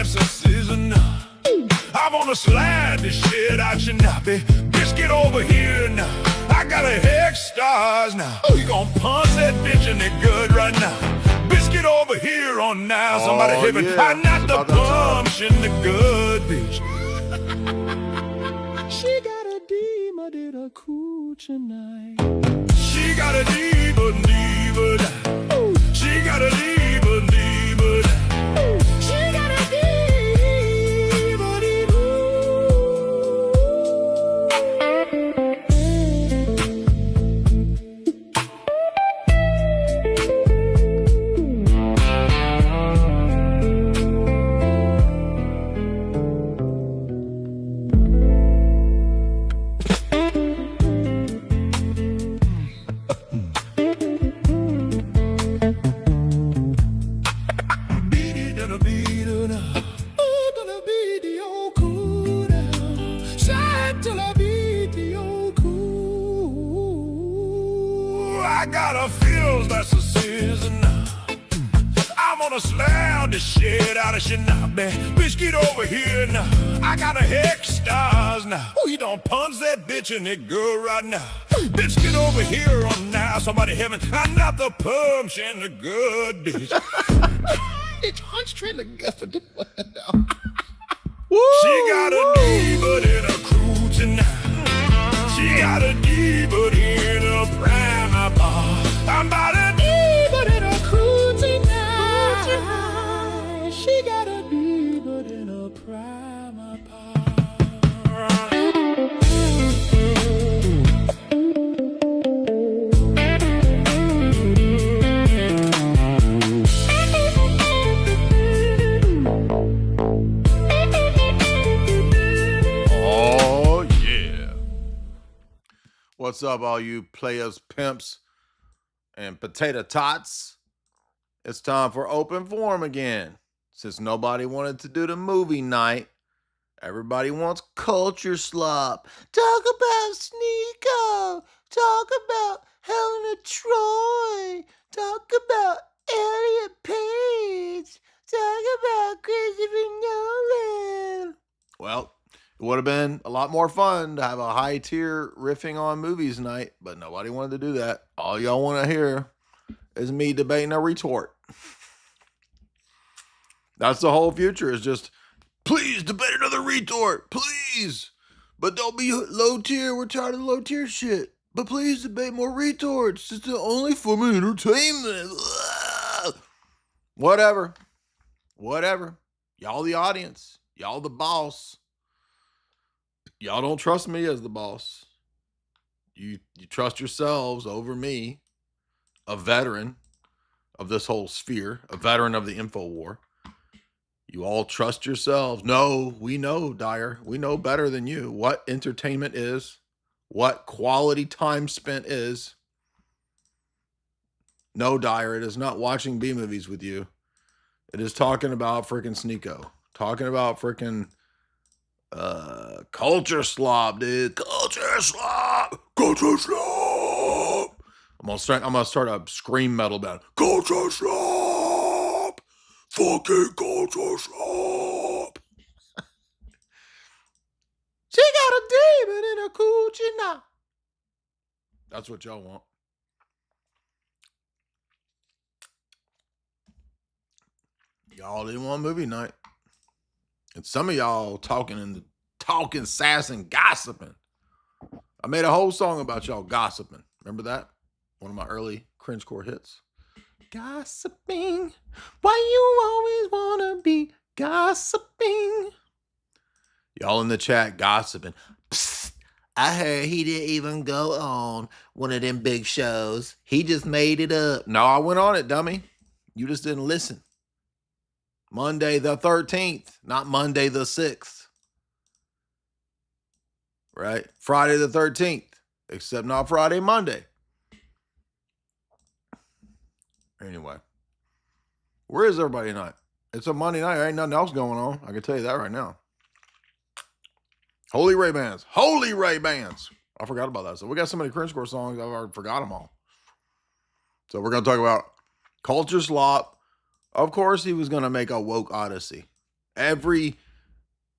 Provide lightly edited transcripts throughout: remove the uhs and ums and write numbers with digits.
that's a season. I wanna slide this shit out your nappy. Biscuit over here now. I got a hex stars now. We gon' punch that bitch in it good right now. Biscuit over here on now. Somebody hit me. Yeah. I not the punch in the good bitch. She got a diva, did a cooch tonight. She got a diva, diva. She got a diva, diva. She got a diva, I got a feels that's a season. I'm gonna slam this shit out of Shinabe. Biscuit over here now. I got a hex stars now. We don't punch that bitch in it good right now. Biscuit over here on now. Somebody heaven. I'm not the punch in the good bitch. It's concentrated against the She got a diva in a crew tonight. She got a diva in a prime bar. I'm about a diva in a crew tonight. She got a diva in a prime bar. What's up, all you players, pimps, and potato tots? It's time for open forum again. Since nobody wanted to do the movie night, everybody wants culture slop. Talk about Sneako. Talk about Helen of Troy. Talk about Elliot Page. Talk about Christopher Nolan. Well, it would have been a lot more fun to have a high tier riffing on movies night, but nobody wanted to do that. All y'all want to hear is me debating a retort. That's the whole future, is just, please debate another retort, please. But don't be low tier. We're tired of low tier shit. But please debate more retorts. It's the only form of entertainment. Whatever. Y'all the audience. Y'all the boss. Y'all don't trust me as the boss. You trust yourselves over me, a veteran of this whole sphere, a veteran of the info war. You all trust yourselves. No, we know, Dyer. We know better than you what entertainment is, what quality time spent is. No, Dyer, it is not watching B movies with you. It is talking about freaking Sneako. Talking about freaking culture slop, dude. Culture slop. I'm gonna start a scream metal band. Culture slop. Fucking culture slop. She got a demon in her coochie now. That's what y'all want. Y'all didn't want movie night. And some of y'all talking, sass, and gossiping. I made a whole song about y'all gossiping. Remember that? One of my early cringecore hits. Gossiping. Why you always wanna be gossiping? Y'all in the chat gossiping. Psst, I heard he didn't even go on one of them big shows. He just made it up. No, I went on it, dummy. You just didn't listen. Monday the 13th, not Monday the 6th. Right? Friday the 13th, except not Friday, Monday. Anyway, where is everybody tonight? It's a Monday night. There ain't nothing else going on. I can tell you that right now. Holy Ray-Bans. Holy Ray-Bans. I forgot about that. So we got so many cringecore songs, I've already forgot them all. So we're going to talk about Culture Slop. Of course, he was going to make a woke Odyssey. Every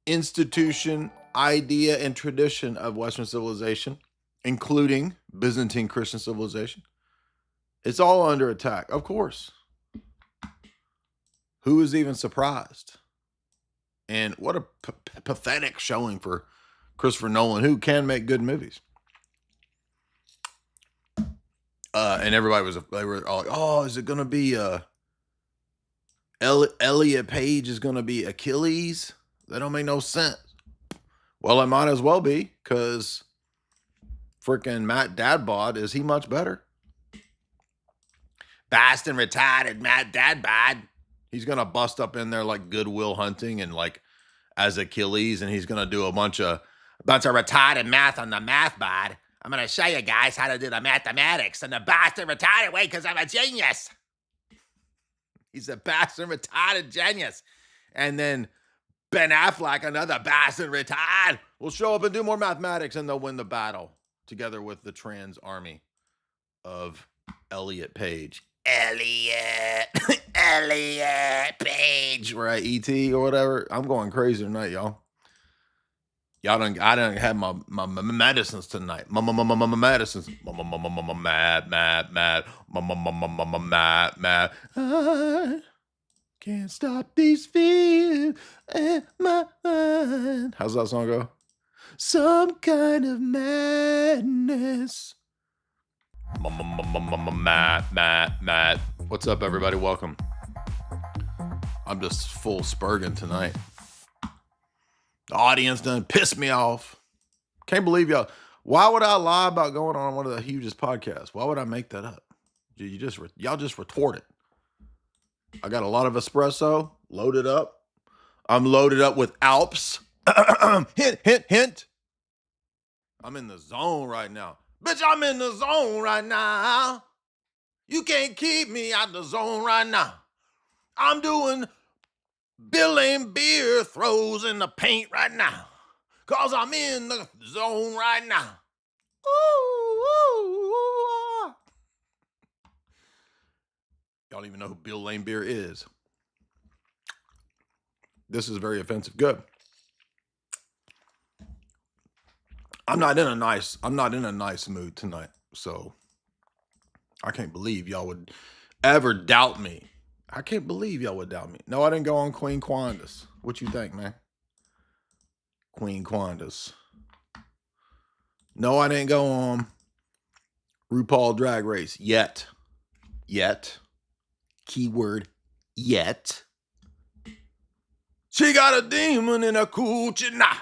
institution, idea, and tradition of Western civilization, including Byzantine Christian civilization, it's all under attack, of course. Who is even surprised? And what a pathetic showing for Christopher Nolan, who can make good movies. And everybody they were all like, oh, is it going to be Elliot Page is going to be Achilles? That don't make no sense. Well, it might as well be, because freaking Matt Dadbod, is he much better? Boston retired Matt Dadbod. He's going to bust up in there like Goodwill Hunting and like as Achilles, and he's going to do a bunch of retarded math on the math bod. I'm going to show you guys how to do the mathematics and the Boston retarded way because I'm a genius. He's a Boston retarded genius. And then Ben Affleck, another Boston retarded, will show up and do more mathematics, and they'll win the battle together with the trans army of Elliot Page. Elliot Page, right? E.T. or whatever. I'm going crazy tonight, y'all. I done have my medicines tonight. My medicines. Mad. I can't stop these feelings in my mind. How's that song go? Some kind of madness. Mad. What's up, everybody? Welcome. I'm just full spurging tonight. The audience done pissed me off. Can't believe y'all. Why would I lie about going on one of the hugest podcasts? Why would I make that up? Y'all just retorted. I got a lot of espresso loaded up. I'm loaded up with Alps. Hint. I'm in the zone right now. Bitch, I'm in the zone right now. You can't keep me out the zone right now. I'm doing Bill and beer throws in the paint right now. Cause I'm in the zone right now. Ooh. Y'all don't even know who Bill Lane Beer is. This is very offensive. Good. I'm not in a nice mood tonight. So I can't believe y'all would ever doubt me. I can't believe y'all would doubt me. No, I didn't go on Queen Quandas. What you think, man? Queen Quandas. No, I didn't go on RuPaul Drag Race yet. Keyword yet. She got a demon in her coochie now.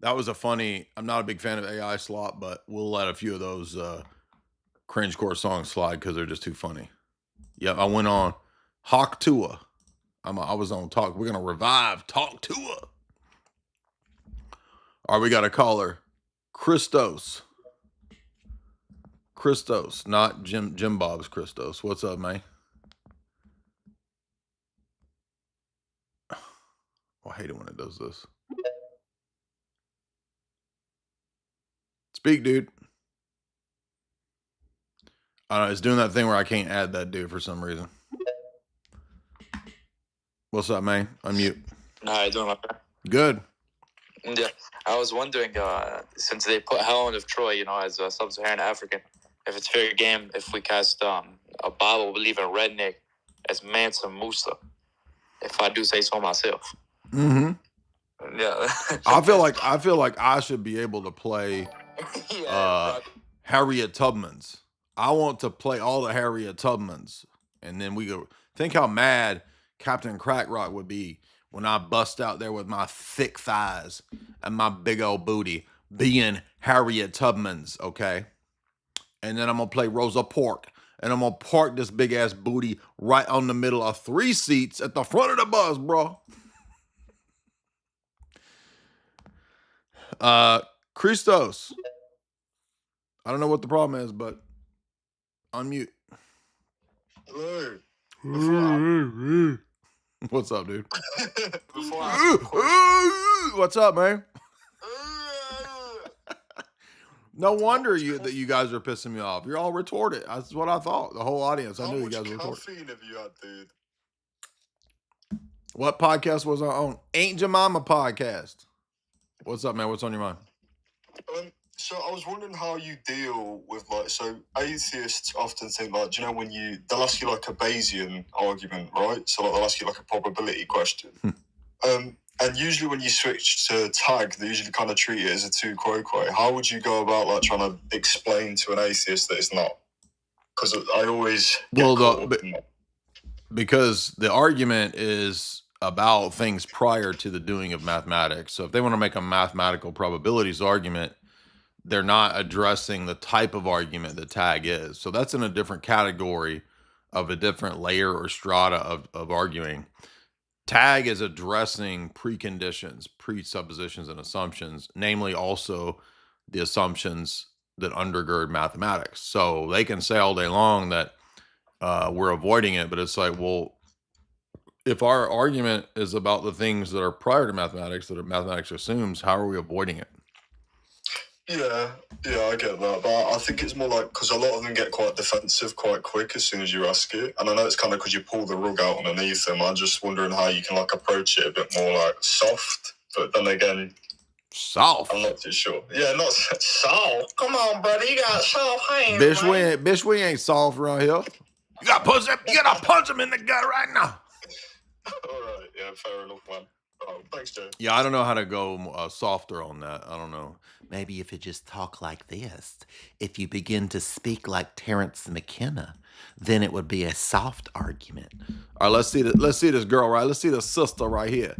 That was a funny, I'm not a big fan of AI slop, but we'll let a few of those cringecore songs slide because they're just too funny. Yeah, I went on Hawk Tua. I was on Talk. We're going to revive Talk Tua. All right, we got a caller. Christos, not Jim Bob's Christos. What's up, man? Oh, I hate it when it does this. Speak, dude. I don't know, it's doing that thing where I can't add that dude for some reason. What's up, man? Unmute. How you doing, my friend? Good. Yeah, I was wondering, since they put Helen of Troy, as a sub-Saharan African, if it's fair game if we cast a Bible-believing redneck as Mansa Musa, if I do say so myself. Mm-hmm. Yeah. I feel like I should be able to play Harriet Tubmans. I want to play all the Harriet Tubmans, and then we go. Think how mad Captain Crackrock would be when I bust out there with my thick thighs and my big old booty being Harriet Tubmans, okay? And then I'm going to play Rosa Parks, and I'm going to park this big-ass booty right on the middle of 3 seats at the front of the bus, bro. Christos. I don't know what the problem is, but unmute. Hello. What's up, dude? Before What's up, man? No wonder that you guys are pissing me off. You're all retorted. That's what I thought. The whole audience. I knew you guys were retorted. How much caffeine have you had, dude? What podcast was I on? Ain't Jemima podcast. What's up, man? What's on your mind? So I was wondering how you deal with like, so atheists often think like, do you know when they'll ask you like a Bayesian argument, right? So like they'll ask you like a probability question. And usually when you switch to tag, they usually kind of treat it as a tu quoque. How would you go about like trying to explain to an atheist that it's not? Because I always because the argument is about things prior to the doing of mathematics. So if they want to make a mathematical probabilities argument, they're not addressing the type of argument that tag is. So that's in a different category of a different layer or strata of arguing. Tag is addressing preconditions, presuppositions, and assumptions, namely also the assumptions that undergird mathematics. So they can say all day long that we're avoiding it, but it's like, well, if our argument is about the things that are prior to mathematics, that mathematics assumes, how are we avoiding it? Yeah, I get that, but I think it's more like because a lot of them get quite defensive quite quick as soon as you ask it, and I know it's kind of because you pull the rug out underneath them. I'm just wondering how you can like approach it a bit more like soft, but then again, soft. I'm not too sure. Yeah, not soft. Come on, buddy, you got soft hands. Bitch, we ain't soft right here. You gotta punch him in the gut right now. All right, yeah, fair enough, man. Oh, thanks, Joe. Yeah, I don't know how to go softer on that. I don't know. Maybe if you just talk like this, if you begin to speak like Terrence McKenna, then it would be a soft argument. All right, let's see this girl, right? Let's see the sister right here.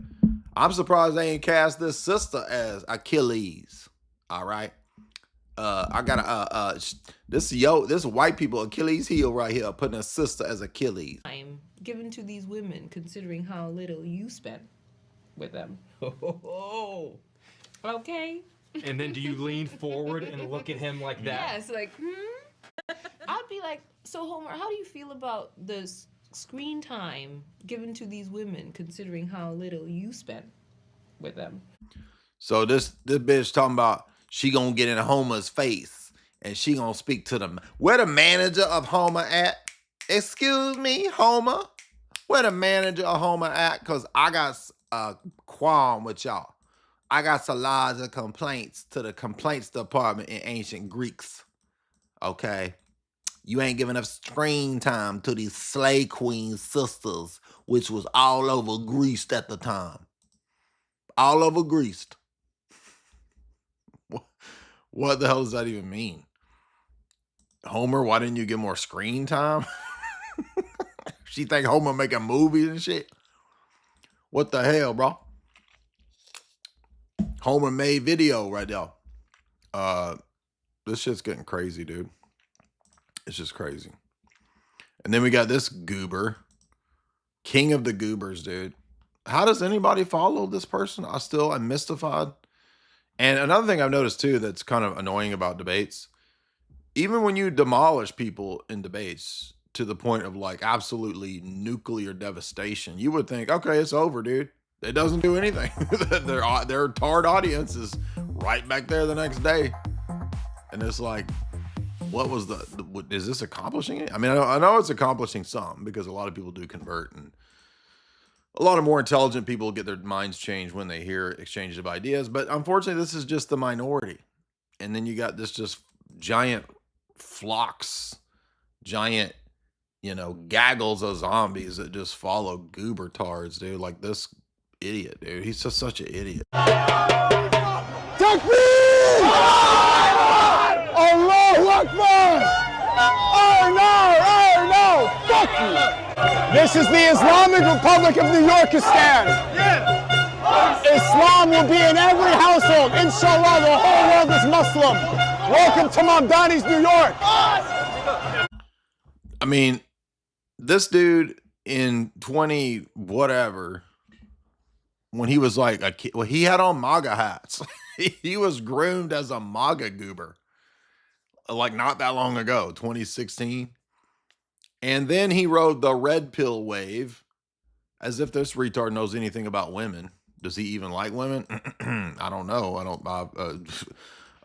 I'm surprised they ain't cast this sister as Achilles. All right. I got this white people Achilles heel right here, putting a sister as Achilles. Time given to these women, considering how little you spent with them. Okay. And then do you lean forward and look at him like that? Yes, like, I'd be like, so Homer, how do you feel about the screen time given to these women, considering how little you spent with them? So this bitch talking about she gonna get in Homer's face and she gonna speak to them. Where the manager of Homer at? Excuse me, Homer. Where the manager of Homer at? Cause I got a qualm with y'all. I got some larger complaints to the complaints department in ancient Greeks. Okay. You ain't giving enough screen time to these slave queen sisters, which was all over Greece at the time. All over Greece. What the hell does that even mean? Homer, why didn't you get more screen time? She think Homer making movies and shit? What the hell, bro? Homer made video right there. This shit's getting crazy, dude. It's just crazy. And then we got this goober. King of the goobers, dude. How does anybody follow this person? I'm mystified. And another thing I've noticed too that's kind of annoying about debates, even when you demolish people in debates to the point of like absolutely nuclear devastation, you would think, okay, it's over, dude. It doesn't do anything. Their tarred audience is right back there the next day. And it's like, what was is this accomplishing it? I mean, I know it's accomplishing some because a lot of people do convert and a lot of more intelligent people get their minds changed when they hear exchanges of ideas. But unfortunately, this is just the minority. And then you got this just giant flocks, giant, gaggles of zombies that just follow goober tards, dude. Like this idiot, dude. He's just such an idiot. Takbir! Allahu Akbar! Oh no! Fuck you! This is the Islamic Republic of New Yorkistan. Islam will be in every household. Inshallah, the whole world is Muslim. Welcome to Mamdani's New York. I mean, this dude in 20 whatever, when he was like a kid, well, he had on MAGA hats. He was groomed as a MAGA goober, like not that long ago, 2016. And then he rode the red pill wave as if this retard knows anything about women. Does he even like women? I don't know.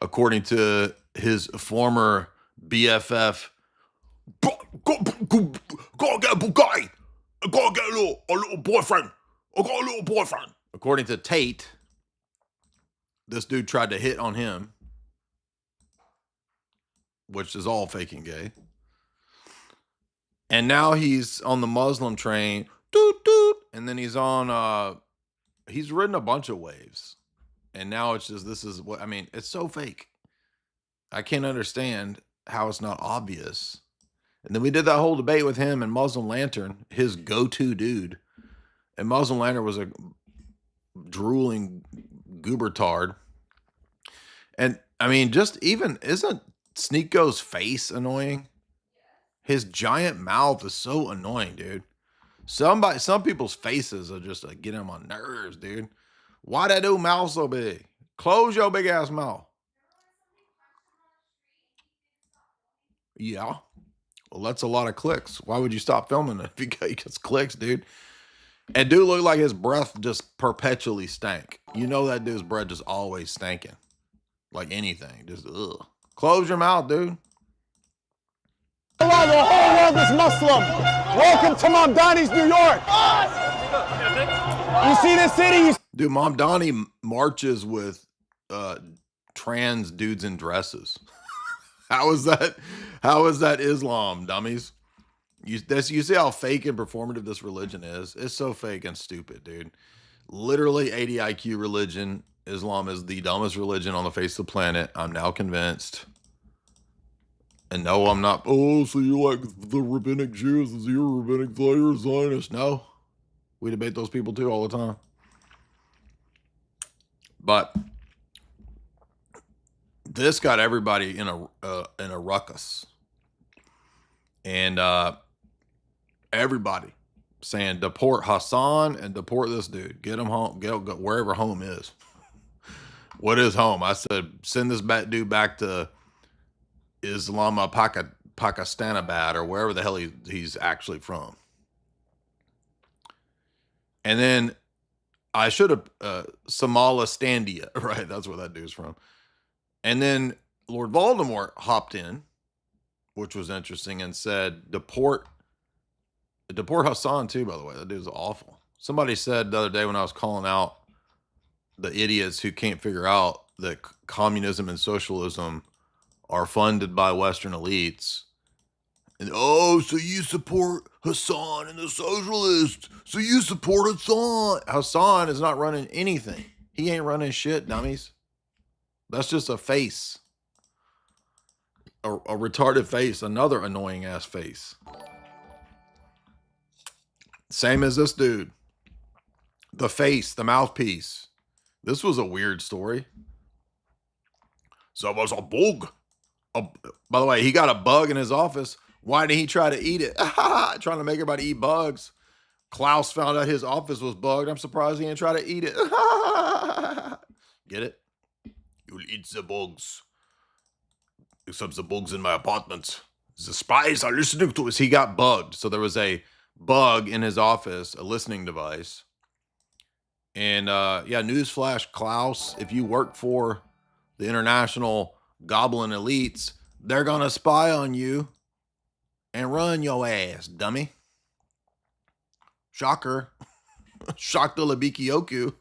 According to his former BFF, go get a Bugatti. Go get a little boyfriend. I got a little boyfriend. According to Tate, this dude tried to hit on him, which is all fake and gay. And now he's on the Muslim train, doot, doot, and then he's on, he's ridden a bunch of waves. And now it's just, this is what, I mean, it's so fake. I can't understand how it's not obvious. And then we did that whole debate with him and Muslim Lantern, his go-to dude. And Muslim Lantern was a drooling goobertard. And I mean, just even, isn't Sneako's face annoying? His giant mouth is so annoying, dude. Some people's faces are just like getting on my nerves, dude. Why that dude mouth so big? Close your big ass mouth. Yeah. Well, that's a lot of clicks. Why would you stop filming it if he gets clicks, dude? And dude looked like his breath just perpetually stank. You know that dude's breath just always stinking. Like anything. Just, ugh. Close your mouth, dude. Hello, the whole world is Muslim. Welcome to Mamdani's New York. You see this city? Dude, Mamdani marches with trans dudes in dresses. How is that Islam, dummies? You see how fake and performative this religion is? It's so fake and stupid, dude. Literally 80 IQ religion. Islam is the dumbest religion on the face of the planet. I'm now convinced. And no, I'm not. Oh, so you like the rabbinic Jews? Is you're a rabbinic Dyer Zionist? No. We debate those people too all the time. But this got everybody in a ruckus. And everybody saying deport Hassan and deport this dude. Get him home. Go wherever home is. What is home? I said send this dude back to Pakistanabad or wherever the hell he's actually from. And then I should have Somalistandia, right? That's where that dude's from. And then Lord Voldemort hopped in, which was interesting, and said deport Hassan too, by the way. That dude's awful. Somebody said the other day when I was calling out the idiots who can't figure out that communism and socialism are funded by Western elites. And, oh, so you support Hassan and the socialists. So you support Hassan. Hassan is not running anything. He ain't running shit, dummies. That's just a face. A retarded face. Another annoying ass face. Same as this dude. The face, the mouthpiece. This was a weird story. So it was a bug. By the way, he got a bug in his office. Why did he try to eat it? Trying to make everybody eat bugs. Klaus found out his office was bugged. I'm surprised he didn't try to eat it. Get it? You'll eat the bugs. Except the bugs in my apartment. The spies are listening to us. He got bugged. So there was a bug in his office, a listening device. And yeah, newsflash, Klaus, if you work for the international goblin elites, they're going to spy on you and run your ass, dummy. Shocker. Shock the Labikioku.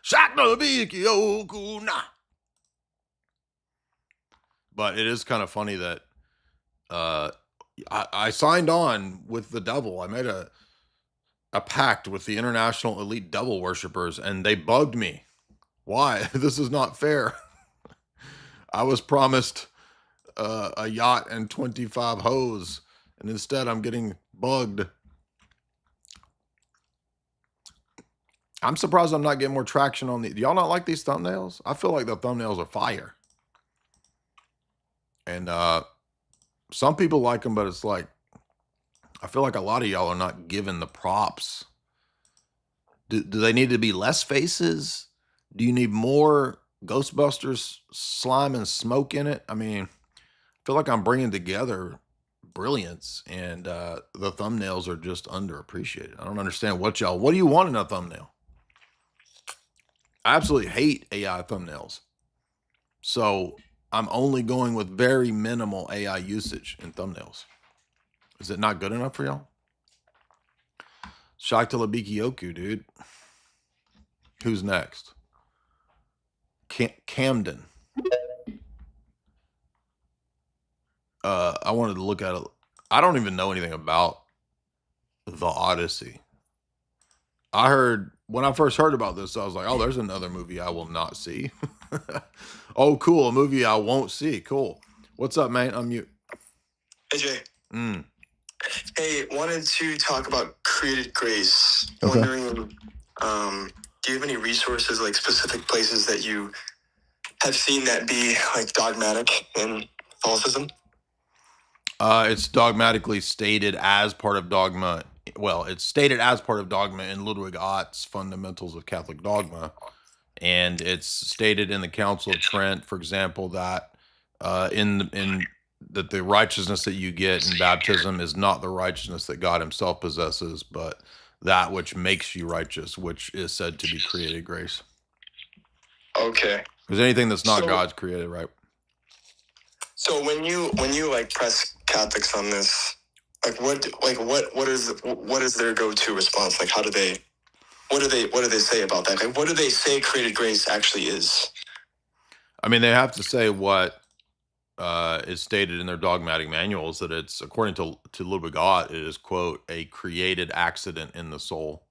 Shock the Labikioku. Nah. But it is kind of funny that I signed on with the devil. I made a pact with the international elite devil worshippers, and they bugged me. Why? This is not fair. I was promised a yacht and 25 hoes, and instead I'm getting bugged. I'm surprised I'm not getting more traction on the. Do y'all not like these thumbnails? I feel like the thumbnails are fire. And some people like them, but it's like, I feel like a lot of y'all are not given the props. Do they need to be less faces? Do you need more Ghostbusters slime and smoke in it? I mean, I feel like I'm bringing together brilliance, and the thumbnails are just underappreciated. I don't understand what do you want in a thumbnail? I absolutely hate AI thumbnails. So I'm only going with very minimal AI usage in thumbnails. Is it not good enough for y'all? Shaktala dude. Who's next? Camden. I wanted to look at it. I don't even know anything about the Odyssey. I heard when I first heard about this, I was like, "Oh, there's another movie I will not see." Oh, cool, a movie I won't see. Cool. What's up, man? I'm mute. Hey Jay. Mm. Hey, wanted to talk about created grace. Okay. Wondering, do you have any resources, like specific places that you have seen that be like dogmatic in Catholicism? It's dogmatically stated as part of dogma. Well, it's stated as part of dogma in Ludwig Ott's Fundamentals of Catholic Dogma, and it's stated in the Council of Trent, for example, that that the righteousness that you get in baptism is not the righteousness that God Himself possesses, but that which makes you righteous, which is said to be created grace. Okay. Because anything that's not God's created, right? So when you like press Catholics on this, what is their go-to response? Like, what do they say about that? Like, what do they say created grace actually is? I mean, they have to say what is stated in their dogmatic manuals, that it's, according to Ludwig Ott, it is, quote, a created accident in the soul.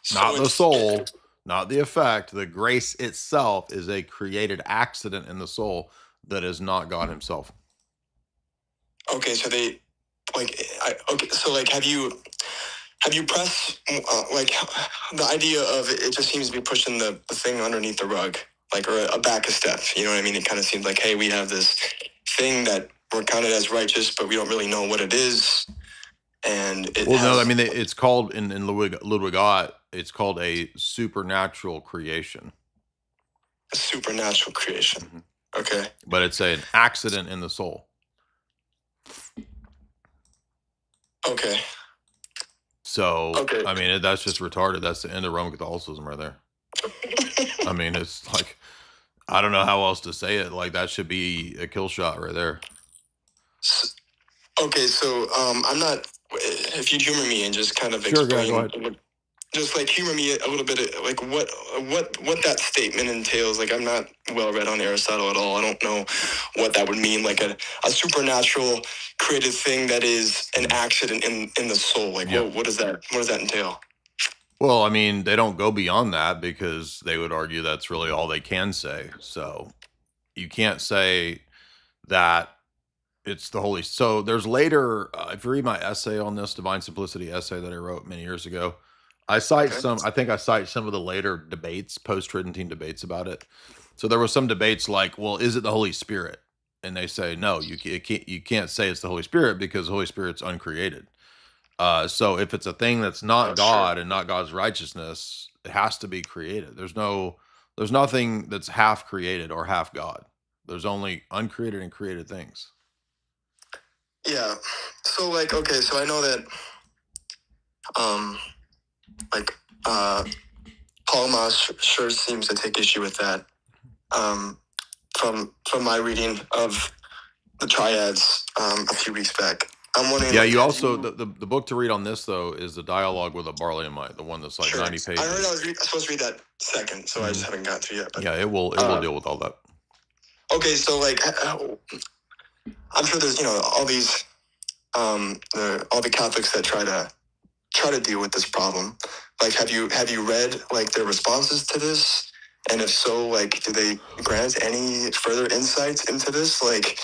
So Not the soul, not the effect. The grace itself is a created accident in the soul that is not God Himself. Okay, so they have you pressed like the idea of it just seems to be pushing the thing underneath the rug, like, or a back a step, you know what I mean? It kind of seems like, hey, we have this thing that we're counted as righteous, but we don't really know what it is. And no, I mean, it's called in Ludwig Ott, it's called a supernatural creation. A supernatural creation. Mm-hmm. Okay. But it's an accident in the soul. Okay. So, okay. I mean, that's just retarded. That's the end of Roman Catholicism right there. I mean, it's like, I don't know how else to say it. Like, that should be a kill shot right there. Okay, so I'm not, if you'd humor me and just kind of sure, explain, go ahead. Just like humor me a little bit, like what that statement entails. Like, I'm not well read on Aristotle at all. I don't know what that would mean. Like a supernatural created thing that is an accident in the soul. Like, yep. what does that entail? Well, I mean, they don't go beyond that because they would argue that's really all they can say. So you can't say that it's the Holy. So there's later, if you read my essay on this, Divine Simplicity essay that I wrote many years ago, I cite I think I cite some of the later debates, post-Tridentine debates about it. So there were some debates like, well, is it the Holy Spirit? And they say, no, you can't say it's the Holy Spirit because the Holy Spirit's uncreated. So if it's a thing that's not God and not God's righteousness, it has to be created. There's nothing that's half created or half God. There's only uncreated and created things. Yeah. So like, okay, so I know that, Paul Moss sure seems to take issue with that. From my reading of the triads a few weeks back. I'm wondering. Yeah, you also the book to read on this though is the dialogue with a Barlaamite, the one that's like 90 pages. I heard I was supposed to read that second, so I just haven't got to yet. But, yeah, it will deal with all that. Okay, so like, I'm sure there's all these all the Catholics that try to deal with this problem. Like, have you read like their responses to this? And if so, like, do they grant any further insights into this? Like,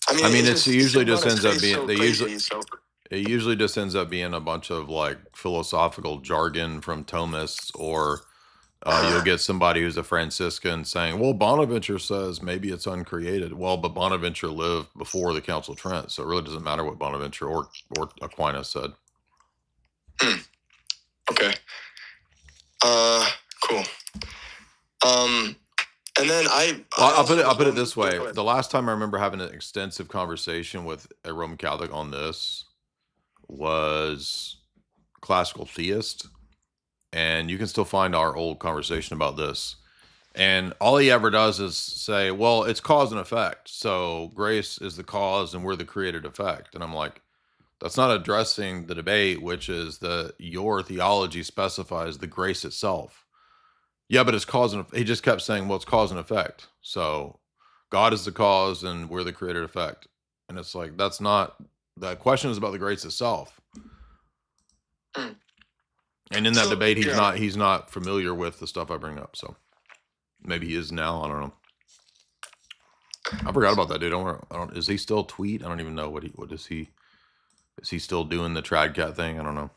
I mean, it usually just ends up being it usually just ends up being a bunch of like philosophical jargon from Thomists, or you'll get somebody who's a Franciscan saying, well, Bonaventure says maybe it's uncreated. Well, but Bonaventure lived before the Council of Trent, so it really doesn't matter what Bonaventure or Aquinas said. Okay. Cool. And then I'll put it this way. The last time I remember having an extensive conversation with a Roman Catholic on this was Classical Theist. And you can still find our old conversation about this. And all he ever does is say, well, it's cause and effect. So grace is the cause and we're the created effect. And I'm like, That's not addressing the debate, which is your theology specifies the grace itself. Yeah, but it's cause and he just kept saying, well, it's cause and effect. So God is the cause and we're the created effect. And it's like, that's not, the question is about the grace itself. Mm. And in that So, debate, yeah. he's not familiar with the stuff I bring up. So maybe he is now. I don't know. I forgot about that dude. Is he still tweet? I don't even know is he still doing the trad cat thing? I don't know.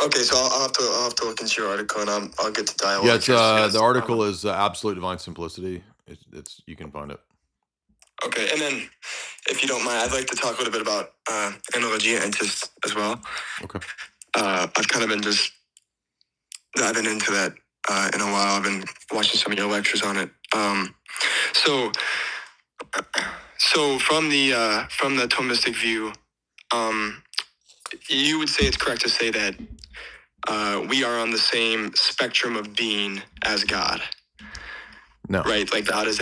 Okay, so I'll have to look into your article, and I'll get to Dyer. Yeah, it's the article is Absolute Divine Simplicity. It's you can find it. Okay, and then if you don't mind, I'd like to talk a little bit about analogia and just as well. Okay. I've kind of been just diving into that in a while. I've been watching some of your lectures on it. So from the Thomistic view, you would say it's correct to say that we are on the same spectrum of being as God. No. Right, like God is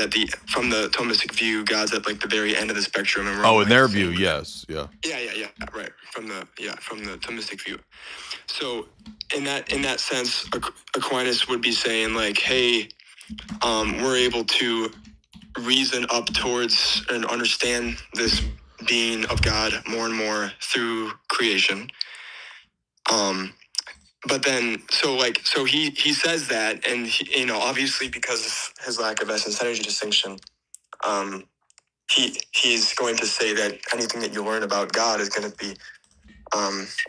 from the Thomistic view, God's at like the very end of the spectrum, and we're in their view, yes, yeah. Yeah, right. From the Thomistic view. So in that sense, Aquinas would be saying like, hey, we're able to reason up towards and understand this being of God more and more through creation. But then, so he says that, and obviously because of his lack of essence energy distinction, he's going to say that anything that you learn about God is going to be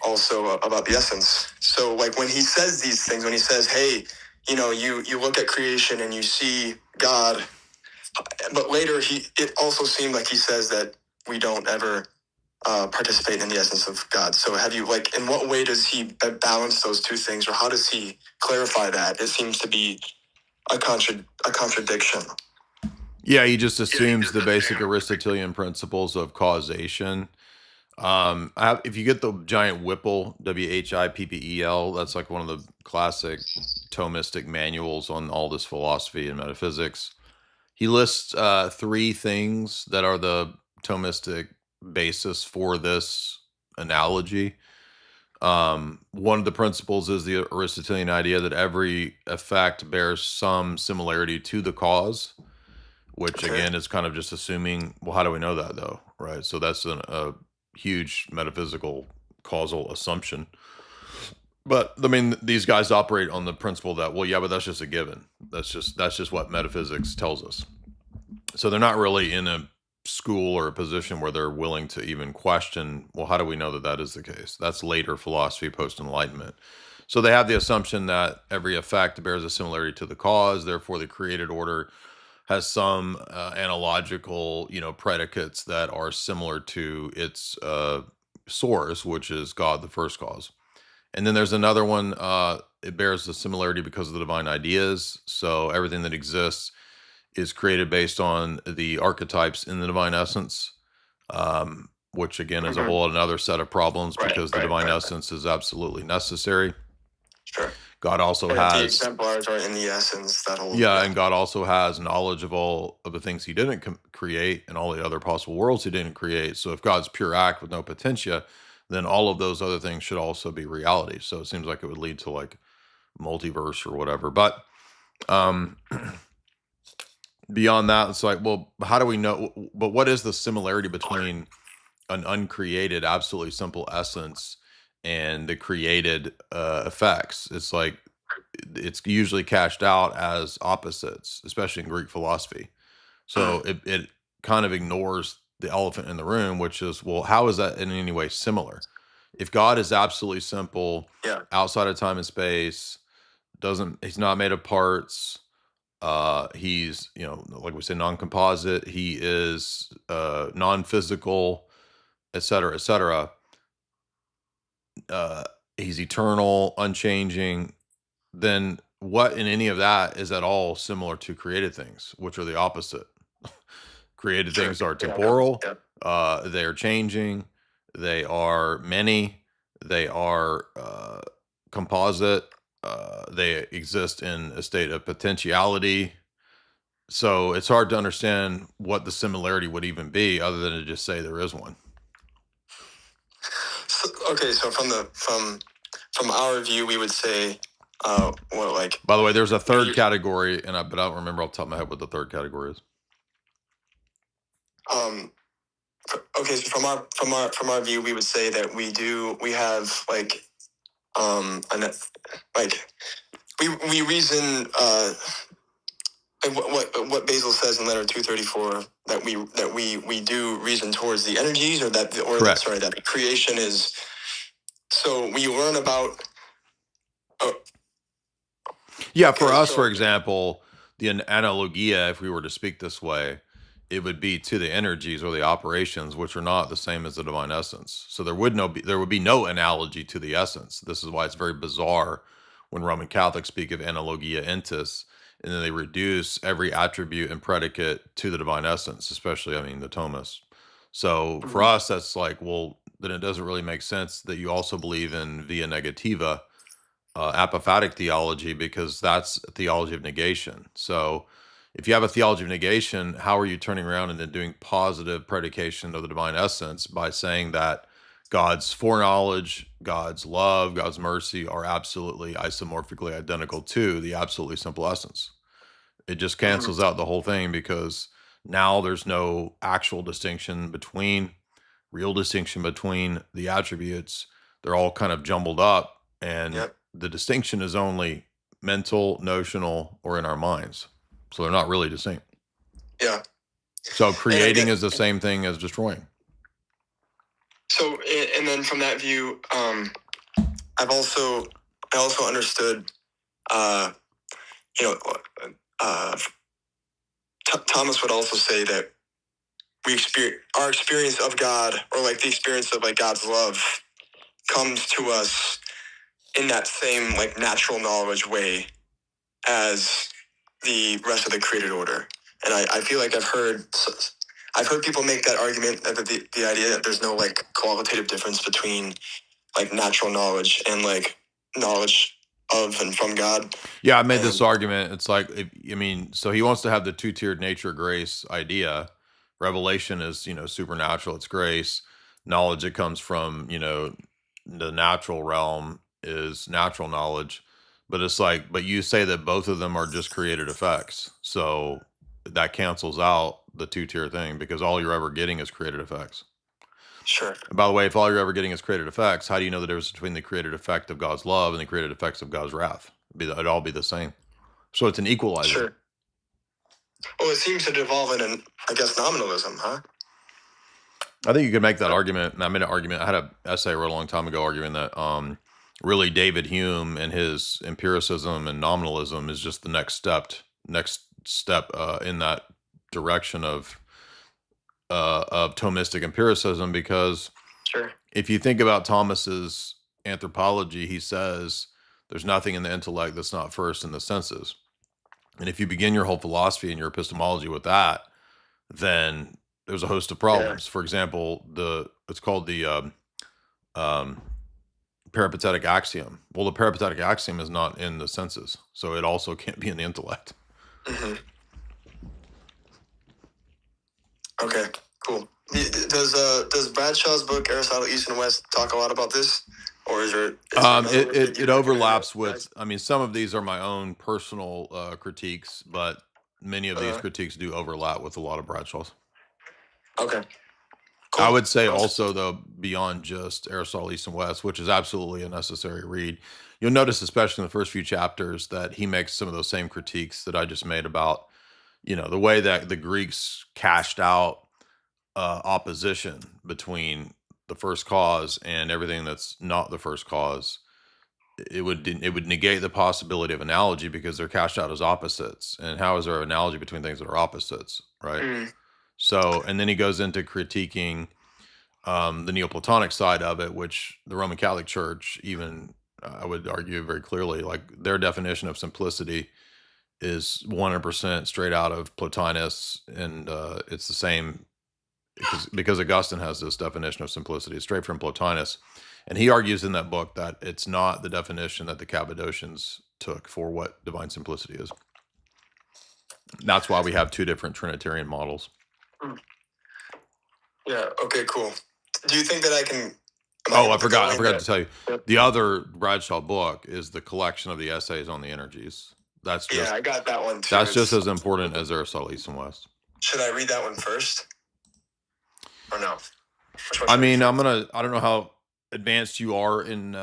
also about the essence. So like when he says these things, when he says, hey, you look at creation and you see God, but later it also seemed like he says that we don't ever participate in the essence of God. So have you, like, in what way does he balance those two things, or how does he clarify that? It seems to be a contradiction. Yeah, he just assumes the basic Aristotelian principles of causation. If you get the giant Whipple, Whippel, that's like one of the classic Thomistic manuals on all this philosophy and metaphysics. He lists 3 things that are the Thomistic basis for this analogy. One of the principles is the Aristotelian idea that every effect bears some similarity to the cause, which again is kind of just assuming, well, how do we know that though? Right. So that's a huge metaphysical causal assumption. But I mean, these guys operate on the principle that, well, yeah, but that's just a given. That's just what metaphysics tells us. So they're not really in a school or a position where they're willing to even question, well, how do we know that that is the case? That's later philosophy, post-enlightenment. So they have the assumption that every effect bears a similarity to the cause, therefore the created order has some analogical, predicates that are similar to its source, which is God, the first cause. And then there's another one, it bears a similarity because of the divine ideas. So everything that exists is created based on the archetypes in the divine essence, which again is a whole another set of problems because the divine essence is absolutely necessary. Sure. God also and has the exemplars are in the essence. and God also has knowledge of all of the things he didn't create and all the other possible worlds he didn't create. So if God's pure act with no potentia, then all of those other things should also be reality. So it seems like it would lead to like multiverse or whatever. But beyond that, it's like, well, how do we know? But what is the similarity between an uncreated, absolutely simple essence and the created effects? It's like, it's usually cashed out as opposites, especially in Greek philosophy. So it kind of ignores the elephant in the room, which is, well, how is that in any way similar? If God is absolutely simple, outside of time and space, he's not made of parts, he's, like we say, non-composite, he is non-physical, et cetera, et cetera. He's eternal, unchanging. Then what in any of that is at all similar to created things, which are the opposite? Created things are temporal, they are changing, they are many, they are composite, they exist in a state of potentiality. So it's hard to understand what the similarity would even be other than to just say there is one. okay, so from our view, we would say, what, like, By the way, there's a third category, but I don't remember off the top of my head what the third category is. okay, so from our view, we would say that we have like, we reason, like what Basil says in letter 234, that we do reason towards the energies, or that that creation is. So we learn about. Yeah, for us, for example, the analogia, if we were to speak this way, it would be to the energies or the operations, which are not the same as the divine essence. So there would be no analogy to the essence. This is why it's very bizarre when Roman Catholics speak of analogia entis, and then they reduce every attribute and predicate to the divine essence, especially, the Thomists. So for us, that's like, well, then it doesn't really make sense that you also believe in via negativa, apophatic theology, because that's a theology of negation. So if you have a theology of negation, how are you turning around and then doing positive predication of the divine essence by saying that God's foreknowledge, God's love, God's mercy are absolutely isomorphically identical to the absolutely simple essence? It just cancels out the whole thing, because now there's no actual real distinction between the attributes. They're all kind of jumbled up, and the distinction is only mental, notional, or in our minds. So they're not really distinct. Yeah. So creating is the same thing as destroying. So, and then from that view, I also understood, Thomas would also say that our experience of God, or like the experience of like God's love, comes to us in that same like natural knowledge way as the rest of the created order. And I feel like I've heard people make that argument, that the idea that there's no like qualitative difference between like natural knowledge and like knowledge of and from God. Yeah, I made this argument. It's like, so he wants to have the two-tiered nature grace idea. Revelation is, supernatural, it's grace. Knowledge that comes from, the natural realm is natural knowledge. But it's like, but you say that both of them are just created effects. So that cancels out the two-tier thing, because all you're ever getting is created effects. Sure. And by the way, if all you're ever getting is created effects, how do you know the difference between the created effect of God's love and the created effects of God's wrath? It'd all be the same. So it's an equalizer. Sure. Well, it seems to devolve in I guess, nominalism, huh? I think you could make that argument. And I made an argument. I had an essay I wrote a long time ago arguing that really David Hume and his empiricism and nominalism is just the next step in that direction of Thomistic empiricism, because if you think about Thomas's anthropology, he says there's nothing in the intellect that's not first in the senses. And if you begin your whole philosophy and your epistemology with that, then there's a host of problems. For example, it's called the peripatetic axiom. Well, the peripatetic axiom is not in the senses, so it also can't be in the intellect. Okay, cool. Does Bradshaw's book Aristotle East and West talk a lot about this, or is there? It overlaps with. Some of these are my own personal critiques, but many of these critiques do overlap with a lot of Bradshaw's. Okay. Cool. I would say also, though, beyond just Aristotle East and West, which is absolutely a necessary read, you'll notice, especially in the first few chapters, that he makes some of those same critiques that I just made about, the way that the Greeks cashed out opposition between the first cause and everything that's not the first cause. It would negate the possibility of analogy, because they're cashed out as opposites. And how is there an analogy between things that are opposites, right? So, and then he goes into critiquing the Neoplatonic side of it, which the Roman Catholic Church, even I would argue very clearly, like their definition of simplicity is 100% straight out of Plotinus, and it's the same because Augustine has this definition of simplicity straight from Plotinus, and he argues in that book that it's not the definition that the Cappadocians took for what divine simplicity is. That's why we have two different Trinitarian models. Yeah. Okay. Cool. Do you think that I can Am I Oh, able I to go forgot. I in forgot there? to tell you. Yep. The other Bradshaw book is the collection of the essays on the energies. That's Yeah, just I got that one too. that's just It's- as important as Aristotle East and West. Should I read that one first? Or no? Which one I should mean, read I don't know how advanced you are in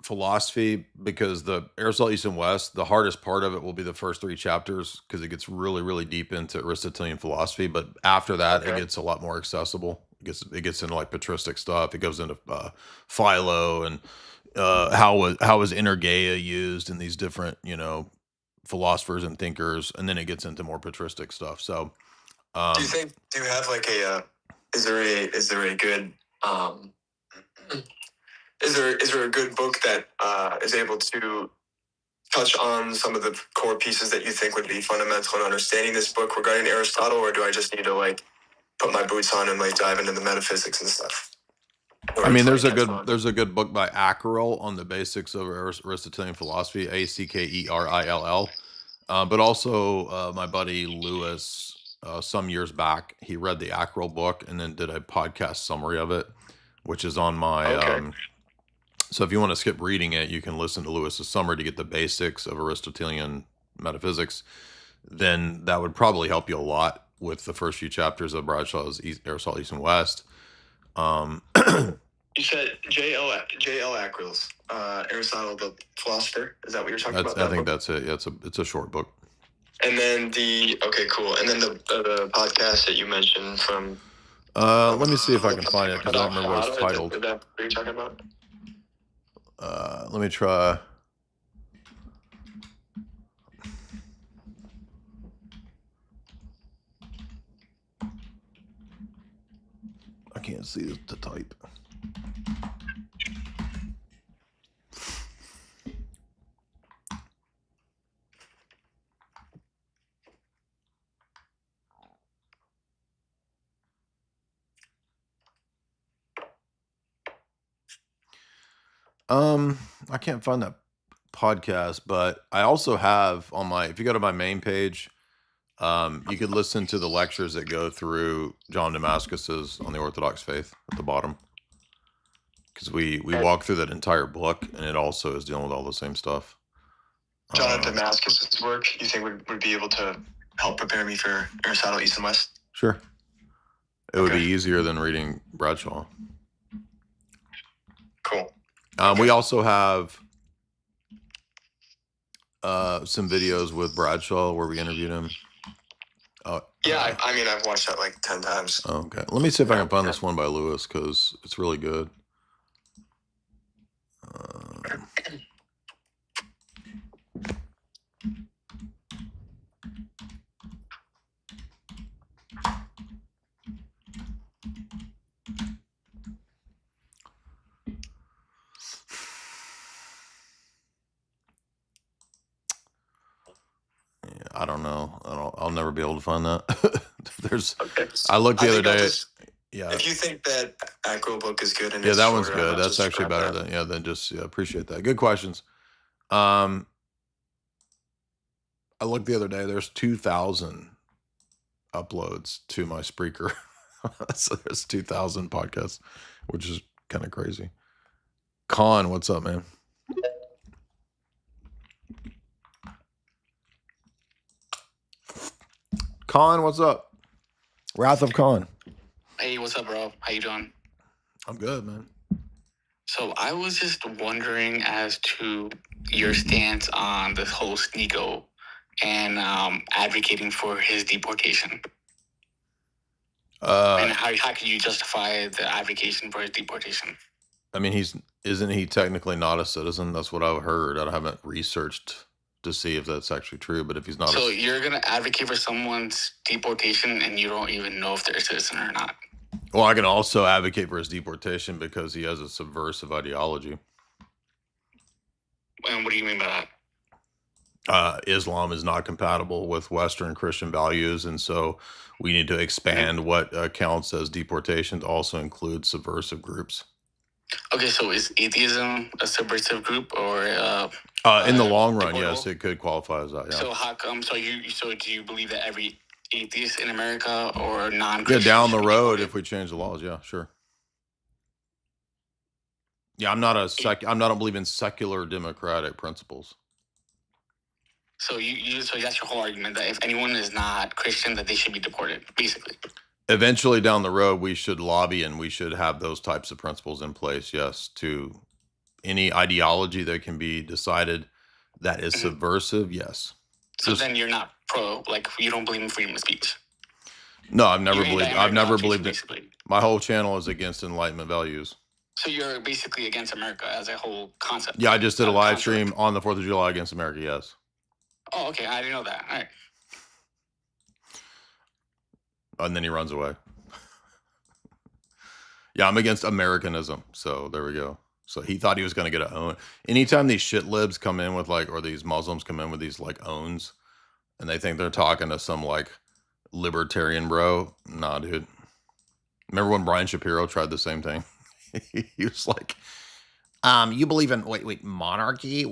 philosophy, because the Aristotle East and West, the hardest part of it will be the first 3 chapters, because it gets really, really deep into Aristotelian philosophy. But after that, it Okay. gets a lot more accessible. It gets into like patristic stuff. It goes into Philo and how was energeia used in these different, philosophers and thinkers, and then it gets into more patristic stuff. So, Do you have like a is there a good is there a good book that is able to touch on some of the core pieces that you think would be fundamental in understanding this book regarding Aristotle, or do I just need to like put my boots on and like dive into the metaphysics and stuff? I mean, there's a good book by Ackerell on the basics of Aristotelian philosophy, Ackerrill. But also my buddy Lewis, some years back, he read the Ackerell book and then did a podcast summary of it, which is on my. Okay. So if you want to skip reading it, you can listen to Lewis's summary to get the basics of Aristotelian metaphysics. Then that would probably help you a lot with the first few chapters of Bradshaw's Aristotle East and West. You said J.L. Ackerill's Aristotle the philosopher. Is that what you're talking about? I think that's it. Yeah, it's a short book. And then okay, cool. And then the podcast that you mentioned from. Let me see if I can find it, because I don't remember what it's titled. Is that what you're talking about? Let me try. I can't see the type. I can't find that podcast, but I also have on if you go to my main page, you could listen to the lectures that go through John Damascus's On the Orthodox Faith at the bottom. Because we walk through that entire book, and it also is dealing with all the same stuff. John Damascus's work, you think would be able to help prepare me for Aristotle East and West? Sure. It would be easier than reading Bradshaw. Cool. We also have some videos with Bradshaw where we interviewed him. Yeah, I mean, I've watched that like 10 times. Okay. Let me see if I can find this one by Lewis, because it's really good. I don't know. I'll never be able to find that. I looked the other day. Yeah. If you think that Acro book is good, and Yeah, it's that one's shorter, good. I'll That's just actually grab better that. than just appreciate that. Good questions. I looked the other day. There's 2,000 uploads to my Spreaker. So there's 2,000 podcasts, which is kind of crazy. Con, what's up, man? Con, what's up? Wrath of Con. Hey, what's up, bro? How you doing? I'm good, man. So I was just wondering as to your stance on this whole Sneako and advocating for his deportation. And how can you justify the advocation for his deportation? I mean, isn't he technically not a citizen? That's what I've heard. I haven't researched to see if that's actually true, but if he's not, so you're gonna advocate for someone's deportation and you don't even know if they're a citizen or not? Well, I can also advocate for his deportation because he has a subversive ideology. And what do you mean by that? Islam is not compatible with Western Christian values, and so we need to expand what counts as deportation to also include subversive groups. Okay, so is atheism a subversive group, or in the long run, deportable? yes, it could qualify as that. Yeah. So how come? So do you believe that every atheist in America or Yeah, non-Christian down the should be road, deported? if we change the laws, yeah, sure. Yeah, I'm not I don't believe in secular democratic principles. So so that's your whole argument, that if anyone is not Christian, that they should be deported, basically. Eventually down the road, we should lobby and we should have those types of principles in place. Yes, to any ideology that can be decided that is subversive. Yes. So then you're not you don't believe in freedom of speech. No, I've never believed it. Basically. My whole channel is against Enlightenment values. So you're basically against America as a whole concept. Yeah, I just did a live stream on the 4th of July against America. Yes. Oh, okay. I didn't know that. All right. And then he runs away. Yeah, I'm against Americanism. So there we go. So he thought he was going to get a own. Anytime these shit libs come in with or these Muslims come in with these owns, and they think they're talking to some libertarian bro. Nah, dude. Remember when Brian Shapiro tried the same thing? He was like, you believe in monarchy?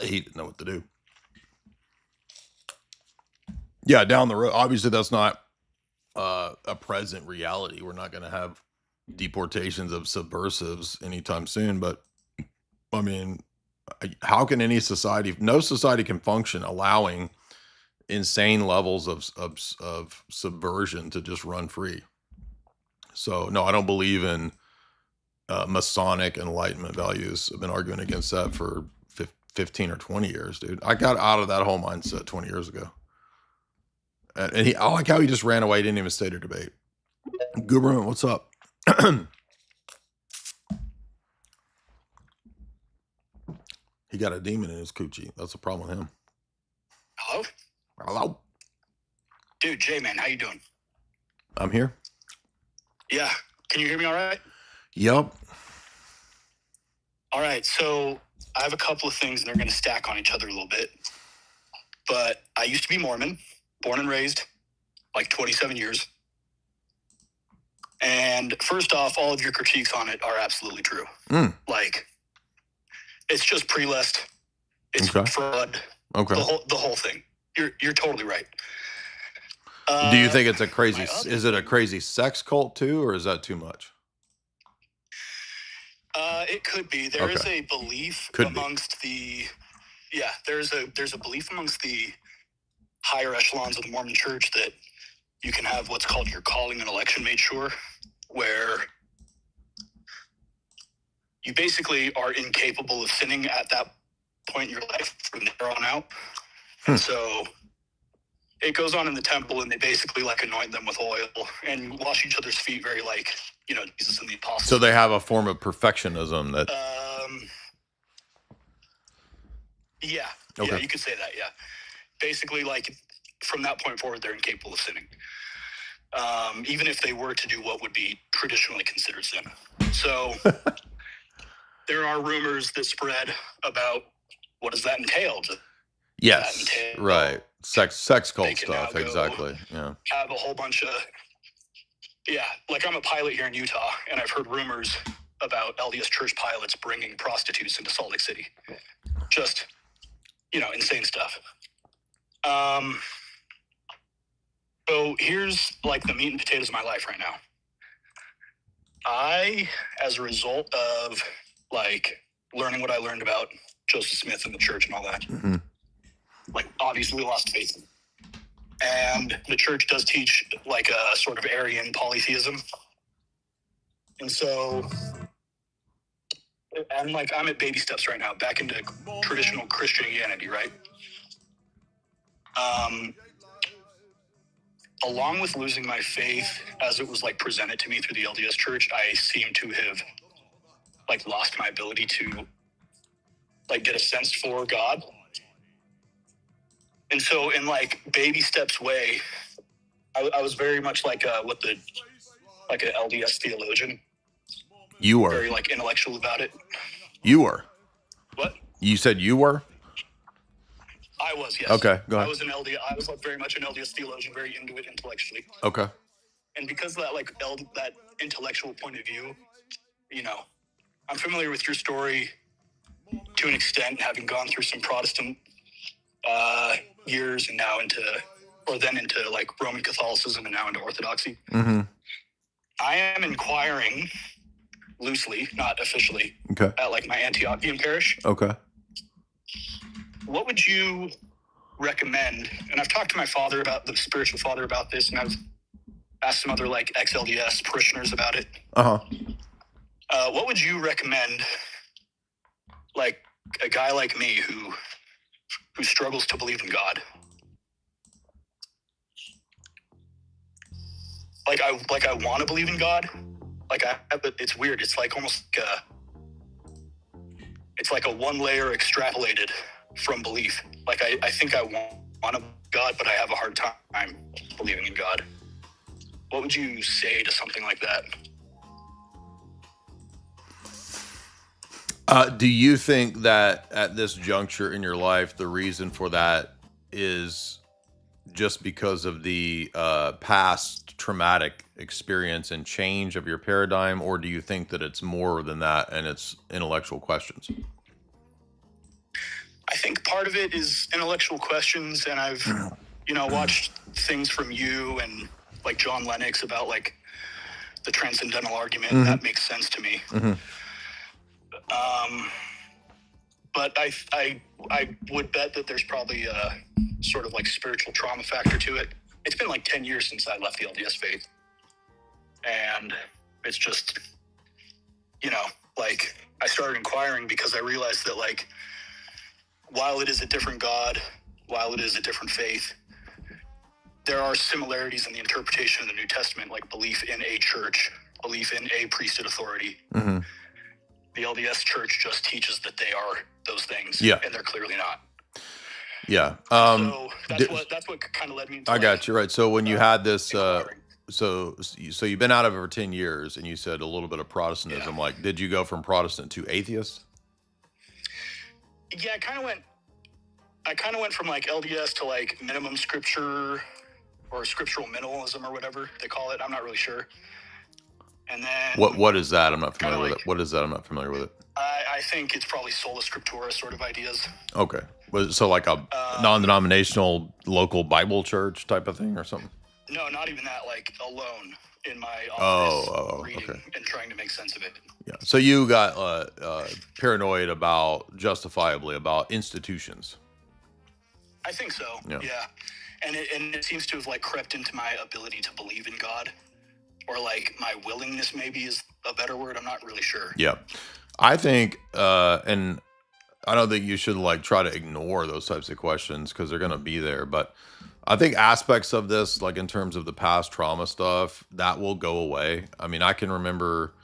He didn't know what to do. Yeah, down the road. Obviously, that's not a present reality. We're not going to have deportations of subversives anytime soon. But I mean, how can any society? No society can function allowing insane levels of subversion to just run free. So no, I don't believe in Masonic Enlightenment values. I've been arguing against that for 15 or 20 years, dude. I got out of that whole mindset 20 years ago. And I like how he just ran away. He didn't even stay to debate. Gooberman, what's up? He got a demon in his coochie. That's a problem with him. Hello? Hello? Dude, Jay, man, how you doing? I'm here. Yeah. Can you hear me all right? Yep. All right. So I have a couple of things, and they're going to stack on each other a little bit. But I used to be Mormon, born and raised, 27 years. And first off, all of your critiques on it are absolutely true. It's just pre-list. It's fraud. Okay. The whole thing. You're totally right. Do you think it's is it a crazy sex cult too, or is that too much? It could be. There is a belief amongst there's a belief amongst the higher echelons of the Mormon Church that you can have what's called your calling and election made sure, where you basically are incapable of sinning at that point in your life from there on out. And so it goes on in the temple, and they basically anoint them with oil and wash each other's feet, very Jesus and the apostles. So they have a form of perfectionism that. Yeah, you could say that. Yeah, basically, from that point forward, they're incapable of sinning, even if they were to do what would be traditionally considered sin. So there are rumors that spread about what does that entail. Yes, right. Sex cult stuff, exactly. Yeah. Have a whole bunch of I'm a pilot here in Utah, and I've heard rumors about LDS church pilots bringing prostitutes into Salt Lake City. Just, insane stuff. So here's the meat and potatoes of my life right now. I, as a result of learning what I learned about Joseph Smith and the church and all that, obviously lost faith. And the church does teach a sort of Aryan polytheism. And so, I'm at baby steps right now, back into traditional Christianity, right? Along with losing my faith as it was presented to me through the LDS church, I seem to have lost my ability to get a sense for God. And so in baby steps way, I was very much an LDS theologian. You were very intellectual about it. You were. What? You said you were? I was, yes. Okay, go ahead. I was I was very much an LDS theologian, very into it intellectually. Okay. And because of that that intellectual point of view, I'm familiar with your story to an extent, having gone through some Protestant years and now into Roman Catholicism and now into Orthodoxy. Mm-hmm. I am inquiring loosely, not officially, Okay. at like my Antiochian parish. Okay. What would you recommend? And I've talked to my father about the spiritual father about this, and I've asked some other like ex-LDS parishioners about it. What would you recommend, like a guy like me who struggles to believe in God? Like I want to believe in God. But it's weird. It's like almost it's like a one layer extrapolated from belief. Like I think I want a God, but I have a hard time believing in God. What would you say to something like that? Do you think that at this juncture in your life, the reason for that is just because of the past traumatic experience and change of your paradigm, or do you think that it's more than that and it's intellectual questions? I think part of it is intellectual questions, and I've, watched things from you and like John Lennox about like the transcendental argument. Mm-hmm. That makes sense to me. Mm-hmm. But I would bet that there's probably a sort of like spiritual trauma factor to it. It's been like 10 years since I left the LDS faith. And it's just, like I started inquiring because I realized that like, while it is a different God, while it is a different faith, there are similarities in the interpretation of the New Testament, like belief in a church, belief in a priesthood authority. Mm-hmm. The LDS church just teaches that they are those things, and they're clearly not. Yeah. So that's what kind of led me to. I got you right. So when you had this, so you've been out of it for 10 years, and you said a little bit of Protestantism. Yeah. Like, did you go from Protestant to atheist? Yeah, I kind of went from like LDS to like minimum scripture or scriptural minimalism or whatever they call it. I'm not really sure. And then what is that? I'm not familiar with it. What is that? I'm not familiar with it. I think it's probably sola scriptura sort of ideas. Okay. So like a non-denominational local Bible church type of thing or something? No, not even that. Like alone in my office reading and trying to make sense of it. Yeah. So you got paranoid justifiably about institutions. I think so. Yeah. And it seems to have like crept into my ability to believe in God, or like my willingness maybe is a better word. I'm not really sure. Yeah. I think, and I don't think you should like try to ignore those types of questions because they're going to be there. But I think aspects of this, like in terms of the past trauma stuff, that will go away. I mean, I can remember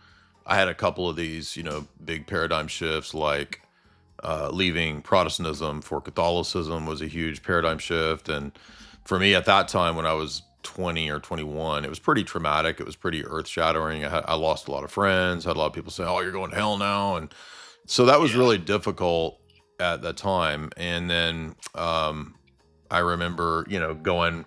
I had a couple of these, big paradigm shifts, like leaving Protestantism for Catholicism was a huge paradigm shift. And for me at that time, when I was 20 or 21, it was pretty traumatic. It was pretty earth shattering. I lost a lot of friends, had a lot of people say, "Oh, you're going to hell now." And so that was really difficult at that time. And then I remember, going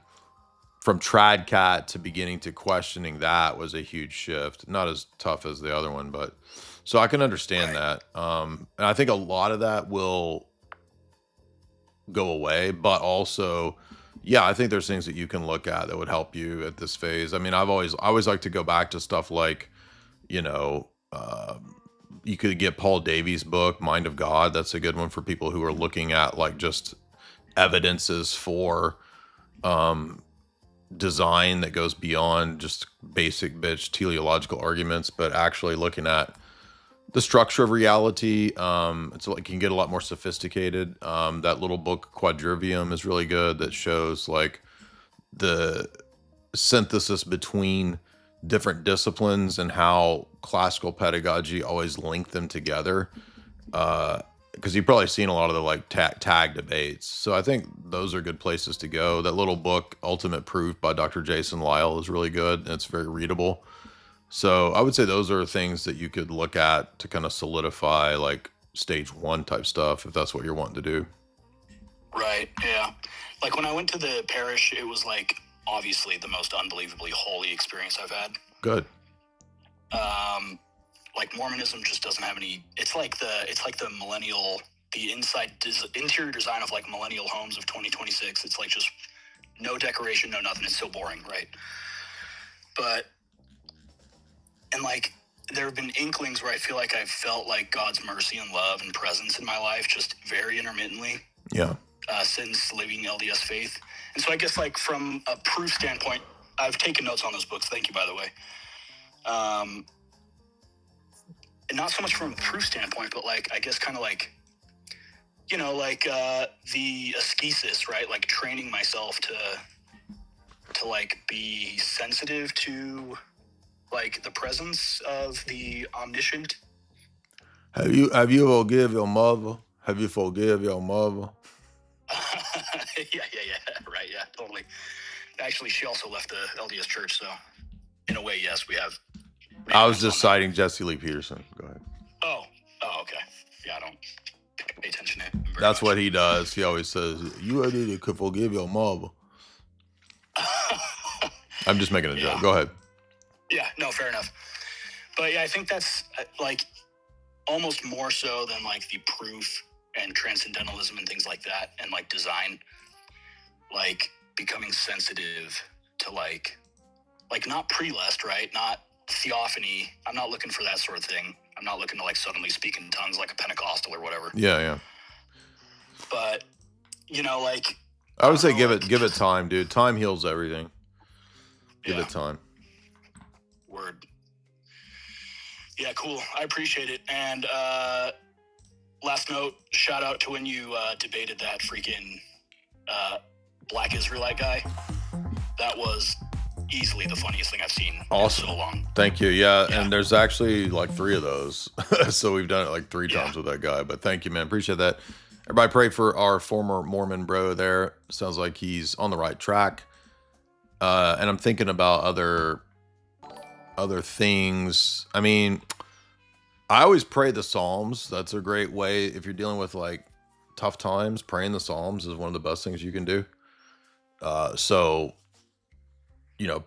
from Tradcat to beginning to questioning that was a huge shift. Not as tough as the other one, but so I can understand that. And I think a lot of that will go away, but also, I think there's things that you can look at that would help you at this phase. I mean, I always like to go back to stuff like, you could get Paul Davies' book, Mind of God. That's a good one for people who are looking at like just evidences for design that goes beyond just basic bitch teleological arguments, but actually looking at the structure of reality. It's like you can get a lot more sophisticated. That little book Quadrivium is really good. That shows like the synthesis between different disciplines and how classical pedagogy always linked them together. Because you've probably seen a lot of the like tag debates. So I think those are good places to go. That little book, Ultimate Proof by Dr. Jason Lyle, is really good, and it's very readable. So I would say those are things that you could look at to kind of solidify like stage 1 type stuff, if that's what you're wanting to do. Right. Yeah. Like when I went to the parish, it was like obviously the most unbelievably holy experience I've had. Good. Like Mormonism just doesn't have any. It's like the millennial, the interior design of like millennial homes of 2026. It's like just no decoration, no nothing. It's so boring, right? And like there have been inklings where I feel like I've felt like God's mercy and love and presence in my life just very intermittently. Yeah. Since living LDS faith. And so I guess like from a proof standpoint, I've taken notes on those books. Thank you, by the way. And not so much from a proof standpoint, but like, I guess kind of like, you know, like the ascesis, right? Like training myself to like be sensitive to like the presence of the omniscient. Have you forgive your mother? Have you forgive your mother? yeah, right, yeah, totally. Actually, she also left the LDS church, so in a way, yes, we have. I was just citing Jesse Lee Peterson. Go ahead. Oh, okay. Yeah, I don't pay attention to him. That's what he does. He always says, "You already could forgive your mother." I'm just making a joke. Go ahead. Yeah, no, fair enough. But yeah, I think that's like almost more so than like the proof and transcendentalism and things like that, and like design, like becoming sensitive to like not pre-lest, right? Not theophany. I'm not looking for that sort of thing. I'm not looking to like suddenly speak in tongues like a Pentecostal or whatever. Yeah. But you know, like I would say give it time, dude. Time heals everything. Give it time. Word. Yeah, cool. I appreciate it. And last note, shout out to when you debated that freaking Black Israelite guy. That was easily the funniest thing I've seen in so long. Thank you. Yeah, and there's actually like 3 of those. So we've done it like 3 times with that guy. But thank you, man. Appreciate that. Everybody pray for our former Mormon bro there. Sounds like he's on the right track. And I'm thinking about other things. I mean, I always pray the Psalms. That's a great way. If you're dealing with like tough times, praying the Psalms is one of the best things you can do. So, you know,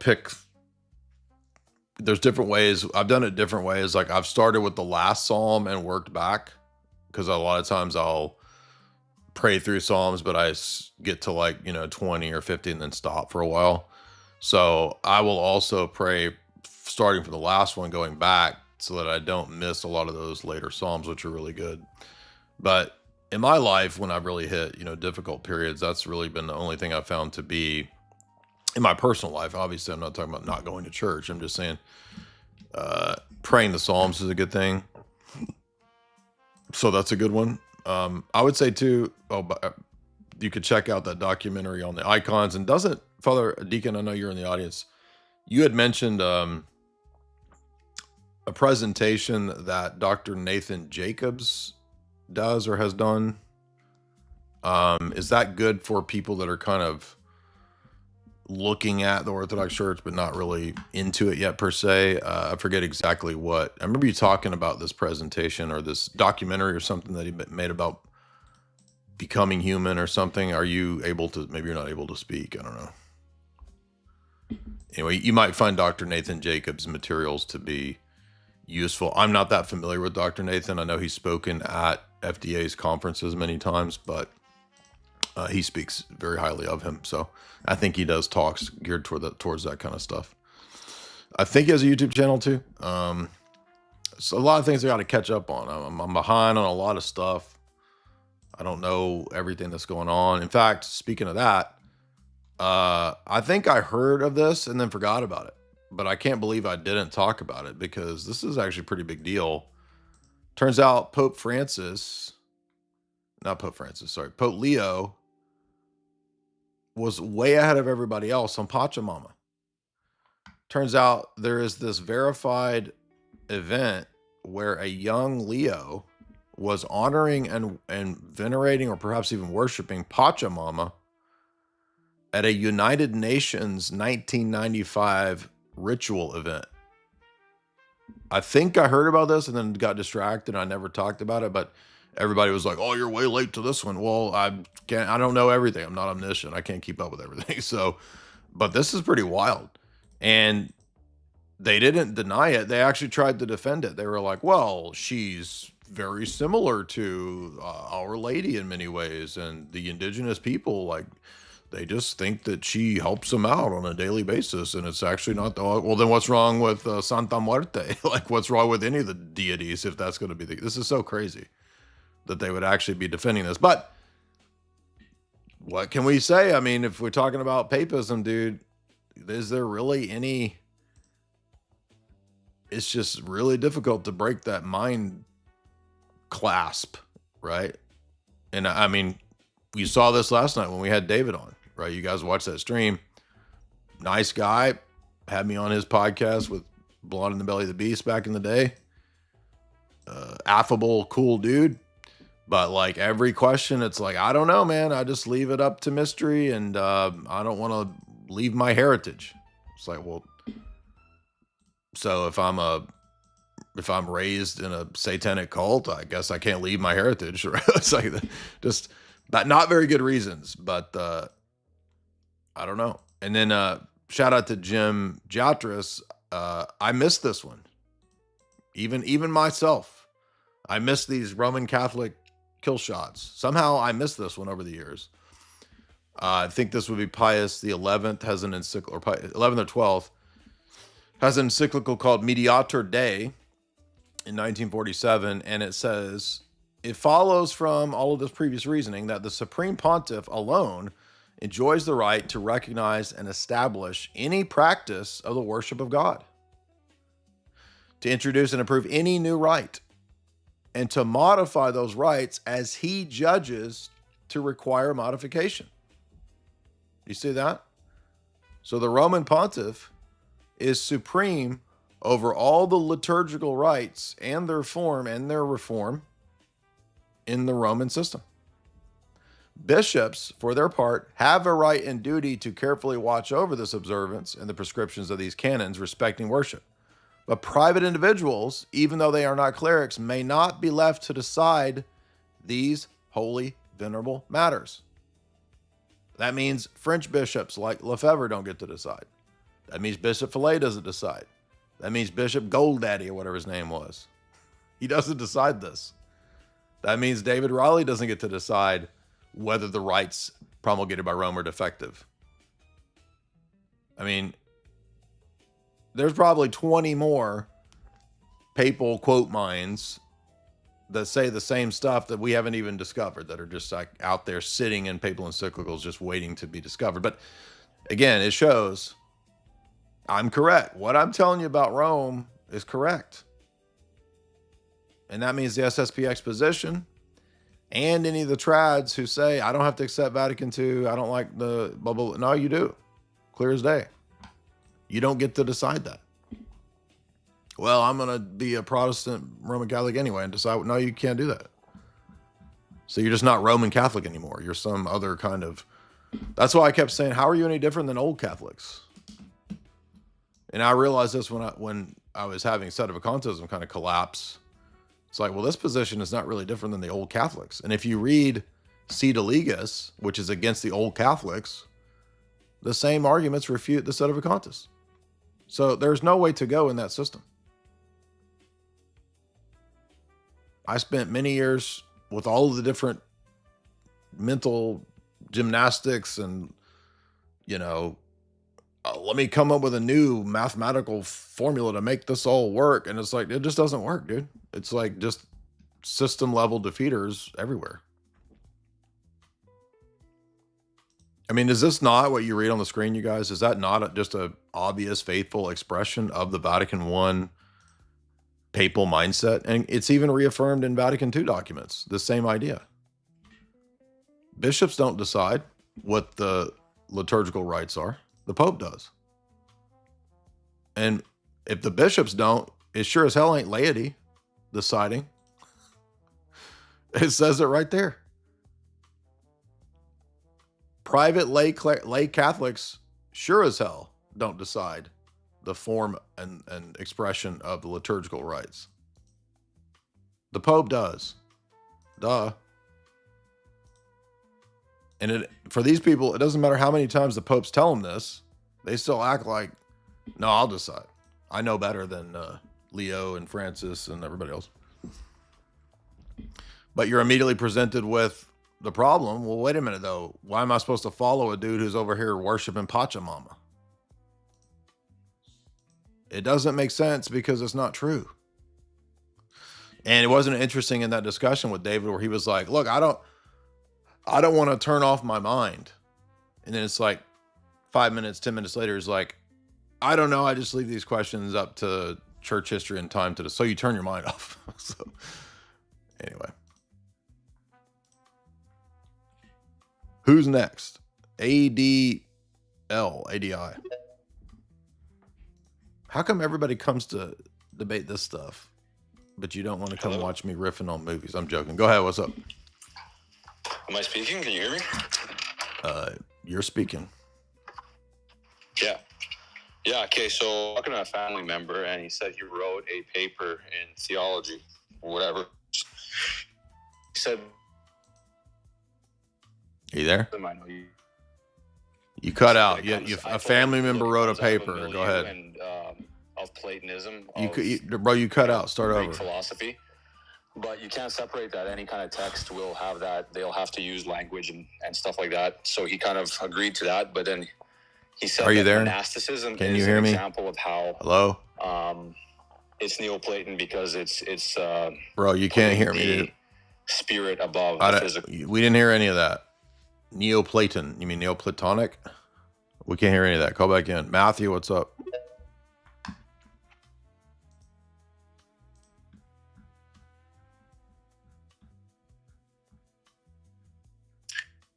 there's different ways. I've done it different ways. Like I've started with the last Psalm and worked back, because a lot of times I'll pray through Psalms, but I get to like, 20 or 50 and then stop for a while. So I will also pray starting from the last one, going back, so that I don't miss a lot of those later Psalms, which are really good. But in my life, when I've really hit, difficult periods, that's really been the only thing I've found to be in my personal life. Obviously, I'm not talking about not going to church. I'm just saying praying the Psalms is a good thing. So that's a good one. I would say too, you could check out that documentary on the icons. And doesn't Father Deacon, I know you're in the audience, you had mentioned a presentation that Dr. Nathan Jacobs does or has done. Is that good for people that are kind of looking at the Orthodox Church but not really into it yet per se? I forget exactly what. I remember you talking about this presentation or this documentary or something that he made about becoming human or something. Are you able to, maybe you're not able to speak, I don't know. Anyway, you might find Dr. Nathan Jacobs' materials to be useful. I'm not that familiar with Dr. Nathan. I know he's spoken at FDA's conferences many times, but he speaks very highly of him. So I think he does talks geared towards that kind of stuff. I think he has a YouTube channel too. So a lot of things I got to catch up on. I'm behind on a lot of stuff. I don't know everything that's going on. In fact, speaking of that, I think I heard of this and then forgot about it, but I can't believe I didn't talk about it, because this is actually a pretty big deal. Turns out Pope Leo was way ahead of everybody else on Pachamama. Turns out there is this verified event where a young Leo was honoring and venerating, or perhaps even worshiping, Pachamama at a United Nations 1995 ritual event. I think I heard about this and then got distracted. I never talked about it, but everybody was like, "Oh, you're way late to this one." Well, I don't know everything. I'm not omniscient. I can't keep up with everything. So, but this is pretty wild. And they didn't deny it. They actually tried to defend it. They were like, "Well, she's very similar to Our Lady in many ways, and the indigenous people, like They just think that she helps them out on a daily basis, and it's actually not the. Well, then what's wrong with Santa Muerte? Like, what's wrong with any of the deities if that's going to be the? This is so crazy that they would actually be defending this. But what can we say? I mean, if we're talking about papism, dude, is there really any? It's just really difficult to break that mind clasp, right? And I mean, you saw this last night when we had David on. Right, you guys watched that stream. Nice guy, had me on his podcast with Blonde in the Belly of the Beast back in the day. Affable, cool dude. But like every question, it's like, I don't know, man. I just leave it up to mystery, and I don't want to leave my heritage. It's like, well, so if I'm raised in a satanic cult, I guess I can't leave my heritage. Right? It's like just, but not very good reasons. But I don't know. And then shout out to Jim Jatras. I missed this one. Even myself. I missed these Roman Catholic kill shots. Somehow I missed this one over the years. I think this would be Pius the 11th has an encyclical, or 11th or 12th, has an encyclical called Mediator Dei in 1947. And it says, it follows from all of this previous reasoning that the Supreme Pontiff alone enjoys the right to recognize and establish any practice of the worship of God, to introduce and approve any new rite, and to modify those rites as he judges to require modification. You see that? So the Roman Pontiff is supreme over all the liturgical rites and their form and their reform in the Roman system. Bishops, for their part, have a right and duty to carefully watch over this observance and the prescriptions of these canons respecting worship. But private individuals, even though they are not clerics, may not be left to decide these holy, venerable matters. That means French bishops like Lefebvre don't get to decide. That means Bishop Fillet doesn't decide. That means Bishop Goldaddy, or whatever his name was. He doesn't decide this. That means David Raleigh doesn't get to decide whether the rites promulgated by Rome are defective. I mean, there's probably 20 more papal quote mines that say the same stuff that we haven't even discovered, that are just like out there sitting in papal encyclicals just waiting to be discovered. But again, it shows I'm correct. What I'm telling you about Rome is correct. And that means the SSPX position and any of the trads who say, I don't have to accept Vatican II, I don't like the blah, blah, blah. No, you do. Clear as day. You don't get to decide that. Well, I'm going to be a Protestant Roman Catholic anyway and decide, no, you can't do that. So you're just not Roman Catholic anymore. You're some other kind of, that's why I kept saying, how are you any different than old Catholics? And I realized this when I was having sedevacantism kind of collapse. It's like, well, this position is not really different than the old Catholics. And if you read Si de Ligas, which is against the old Catholics, the same arguments refute the sedevacantists. So there's no way to go in that system. I spent many years with all of the different mental gymnastics and, let me come up with a new mathematical formula to make this all work. And it's like, it just doesn't work, dude. It's like just system level defeaters everywhere. I mean, is this not what you read on the screen, you guys? Is that not just a obvious, faithful expression of the Vatican I papal mindset? And it's even reaffirmed in Vatican II documents, the same idea. Bishops don't decide what the liturgical rites are. The Pope does. And if the bishops don't, it sure as hell ain't laity deciding. It says it right there. Private lay Catholics sure as hell don't decide the form and expression of the liturgical rites. The Pope does. Duh. And for these people, it doesn't matter how many times the popes tell them this, they still act like, no, I'll decide. I know better than Leo and Francis and everybody else. But you're immediately presented with the problem. Well, wait a minute though. Why am I supposed to follow a dude who's over here worshiping Pachamama? It doesn't make sense because it's not true. And it wasn't interesting in that discussion with David where he was like, look, I don't want to turn off my mind. And then it's like 5 minutes, 10 minutes later, he's like, I don't know. I just leave these questions up to church history and time so you turn your mind off. So anyway. Who's next? ADI. How come everybody comes to debate this stuff, but you don't want to come watch me riffing on movies? I'm joking. Go ahead. What's up? Am I speaking? Can you hear me? You're speaking. Yeah. Yeah. Okay. So talking to a family member, and he said he wrote a paper in theology or whatever. He said, Are you there? I know you. You cut out. A family member wrote a paper. Go ahead. And, of Platonism. Bro, you cut out. Start Greek over. philosophy. But you can't separate that. Any kind of text will have that. They'll have to use language and stuff like that. So he kind of agreed to that. But then he said, Are you there? monasticism Can is you hear an me? example of how Hello? It's Neoplaton because it's Bro, you can't hear me, dude. Spirit above the physical. We didn't hear any of that. Neoplaton. You mean Neoplatonic? We can't hear any of that. Call back in. Matthew, what's up?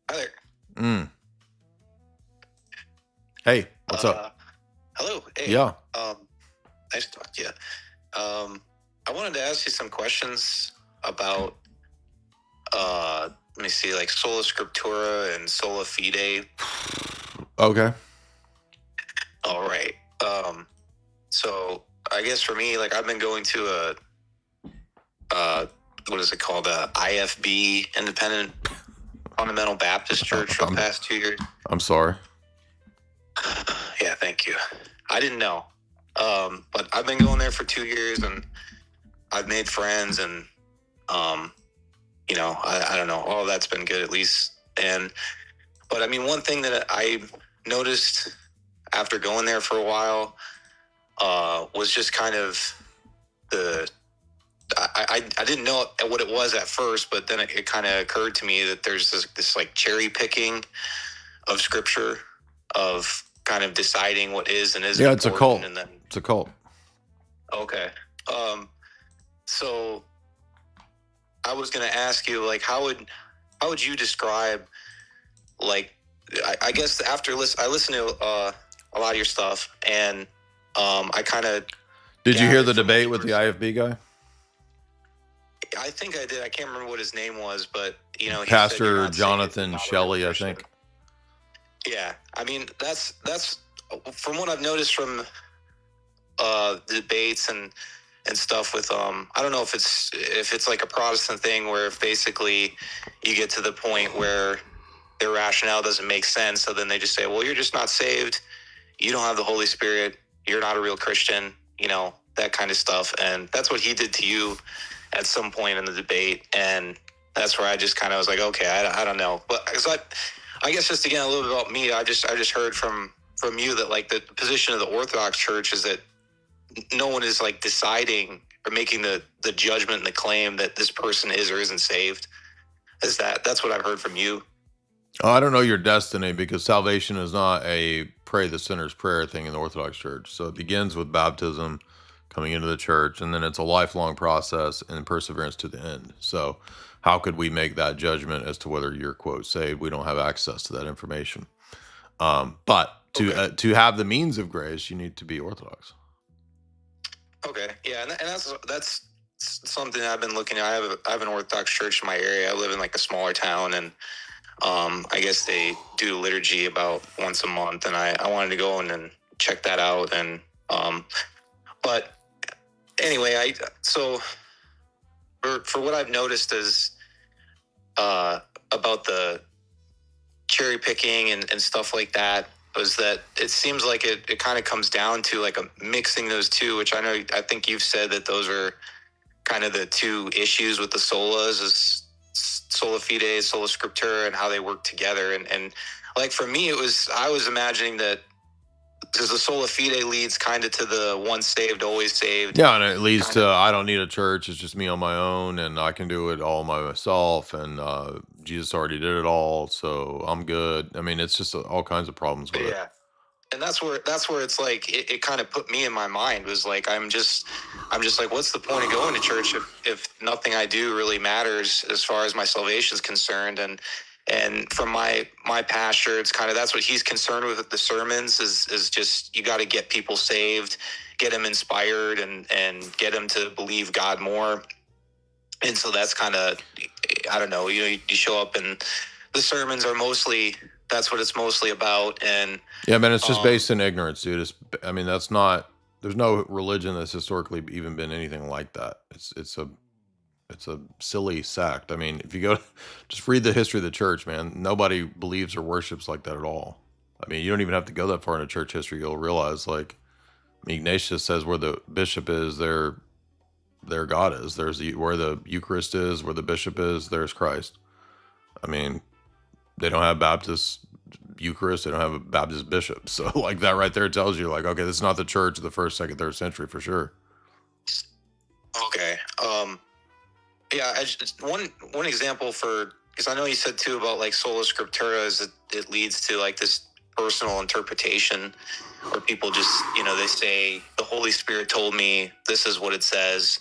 Hi there. Hey, what's up? Hello. Hey. Yeah. Nice to talk to you. I wanted to ask you some questions about let me see, like sola scriptura and sola fide. Okay. All right. So I guess for me, like I've been going to what is it called? IFB, Independent Fundamental Baptist Church for the past 2 years. I'm sorry. Yeah, thank you. I didn't know. But I've been going there for 2 years and I've made friends and, you know, I don't know. All that's been good at least. But I mean, one thing that I noticed after going there for a while, was just kind of I didn't know what it was at first, but then it kind of occurred to me that there's this like cherry picking of scripture, of kind of deciding what is and isn't. Yeah, it's a cult. And then, It's a cult. okay. So I was going to ask you, like, how would you describe, like, I guess after I listened to a lot of your stuff, and I kind of. Did you hear the debate with the IFB guy? I think I did. I can't remember what his name was, but you know, Pastor Jonathan Shelley, I think. Yeah, I mean that's from what I've noticed from the debates and stuff with I don't know if it's like a Protestant thing where if basically you get to the point where their rationale doesn't make sense, so then they just say, well, you're just not saved, you don't have the Holy Spirit, you're not a real Christian, you know, that kind of stuff. And that's what he did to you at some point in the debate, and that's where I just kind of was like, okay, I don't know, but I guess just again a little bit about me. I just heard from you that like the position of the Orthodox Church is that no one is like deciding or making the judgment and the claim that this person is or isn't saved. That's what I've heard from you? Oh, I don't know your destiny, because salvation is not a pray the sinner's prayer thing in the Orthodox Church. So it begins with baptism, coming into the church, and then it's a lifelong process and perseverance to the end. So how could we make that judgment as to whether you're, quote, saved? We don't have access to that information. But to have the means of grace, you need to be Orthodox. Okay, yeah, and that's something I've been looking at. I have an Orthodox church in my area. I live in like a smaller town, and I guess they do liturgy about once a month, and I wanted to go and check that out. And but anyway, so for what I've noticed is about the cherry picking and stuff like that, was that it seems like it kind of comes down to like a mixing those two, which I think you've said that those are kind of the two issues with the solas, is sola fide, sola scriptura, and how they work together. And like for me, I was imagining that because the sola fide leads kind of to the once saved, always saved. Yeah, and it leads to I don't need a church. It's just me on my own, and I can do it all myself. And Jesus already did it all, so I'm good. I mean, it's just all kinds of problems with it. And that's where it's like it kind of put me in my mind was like I'm just like, what's the point of going to church if nothing I do really matters as far as my salvation is concerned? And from my pastor, it's kind of that's what he's concerned with the sermons is just you got to get people saved, get them inspired, and get them to believe God more. And so that's kind of, I don't know, you show up and the sermons are mostly, that's what it's mostly about. And yeah, man, it's just based in ignorance, dude. I mean, that's not, there's no religion that's historically even been anything like that. It's a silly sect. I mean, if you go, just read the history of the church, man. Nobody believes or worships like that at all. I mean, you don't even have to go that far into church history. You'll realize, like, Ignatius says where the bishop is, their God is. Where the Eucharist is, where the bishop is, there's Christ. I mean, they don't have Baptist Eucharist. They don't have a Baptist bishop. So, like, that right there tells you, like, okay, this is not the church of the 1st, 2nd, 3rd century for sure. Okay. Yeah, one example because I know you said too about like sola scriptura is it leads to like this personal interpretation where people just, they say the Holy Spirit told me this is what it says.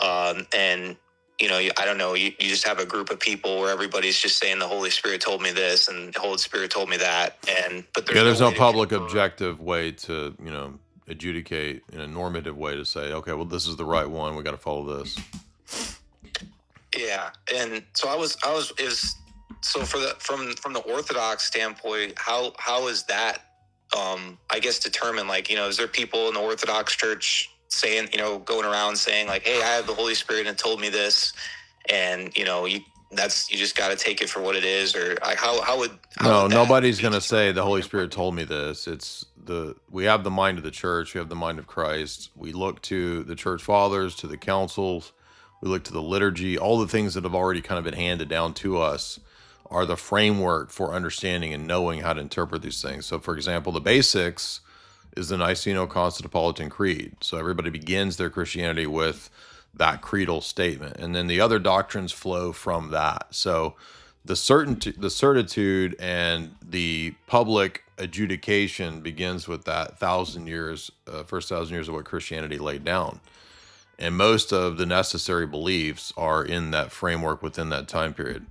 And, I don't know, you just have a group of people where everybody's just saying the Holy Spirit told me this and the Holy Spirit told me that. But there's no public objective way to, adjudicate in a normative way to say, okay, well, this is the right one. We got to follow this. Yeah. And so so from the Orthodox standpoint, how is that, I guess determined, like, is there people in the Orthodox church saying, going around saying like, hey, I have the Holy Spirit and told me this. And, you just got to take it for what it is, or like nobody's going to say the Holy Spirit told me this. We have the mind of the church. We have the mind of Christ. We look to the church fathers, to the councils. We look to the liturgy. All the things that have already kind of been handed down to us are the framework for understanding and knowing how to interpret these things. So, for example, the basics is the Niceno-Constantinopolitan Creed. So everybody begins their Christianity with that creedal statement, and then the other doctrines flow from that. So the certitude and the public adjudication begins with that first 1,000 years of what Christianity laid down. And most of the necessary beliefs are in that framework within that time period.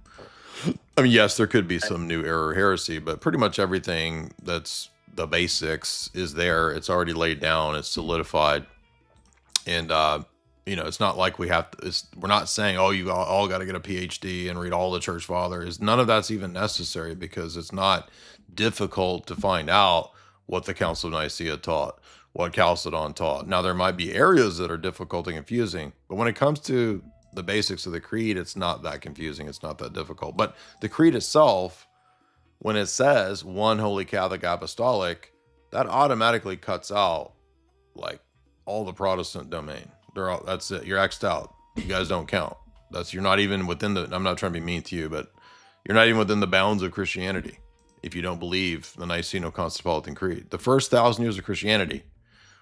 I mean, yes, there could be some new error heresy, but pretty much everything that's the basics is there. It's already laid down. It's solidified. And, it's not like we're not saying, oh, you all got to get a PhD and read all the church fathers. None of that's even necessary because it's not difficult to find out what the Council of Nicaea taught, what Chalcedon taught. Now, there might be areas that are difficult and confusing, but when it comes to the basics of the creed, it's not that confusing. It's not that difficult. But the creed itself, when it says one Holy Catholic Apostolic, that automatically cuts out like all the Protestant domain. That's it. You're X'd out. You guys don't count. You're not even within I'm not trying to be mean to you, but you're not even within the bounds of Christianity if you don't believe the Niceno-Constantinopolitan Creed. The first 1,000 years of Christianity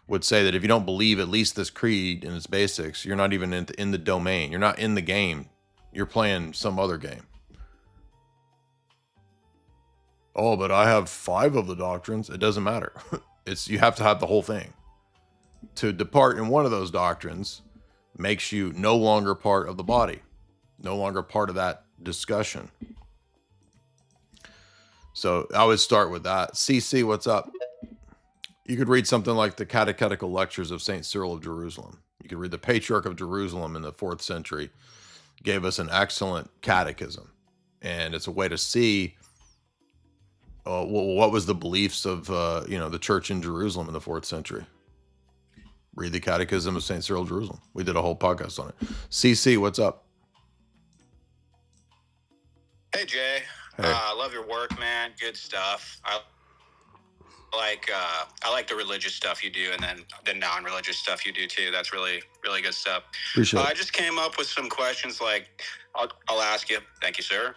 would say that if you don't believe at least this creed in its basics, you're not even in the domain. You're not in the game. You're playing some other game. Oh, but I have 5 of the doctrines. It doesn't matter. You have to have the whole thing. To depart in one of those doctrines makes you no longer part of the body, no longer part of that discussion. So I would start with that. CC, what's up? You could read something like the Catechetical Lectures of St. Cyril of Jerusalem. You could read the Patriarch of Jerusalem in the 4th century. Gave us an excellent catechism. And it's a way to see what was the beliefs of the church in Jerusalem in the 4th century. Read the Catechism of St. Cyril of Jerusalem. We did a whole podcast on it. CC, what's up? Hey, Jay. Hey. I love your work, man. Good stuff. I like the religious stuff you do, and then the non-religious stuff you do too. That's really, really good stuff. Appreciate it. I just came up with some questions like, I'll ask you. Thank you, sir.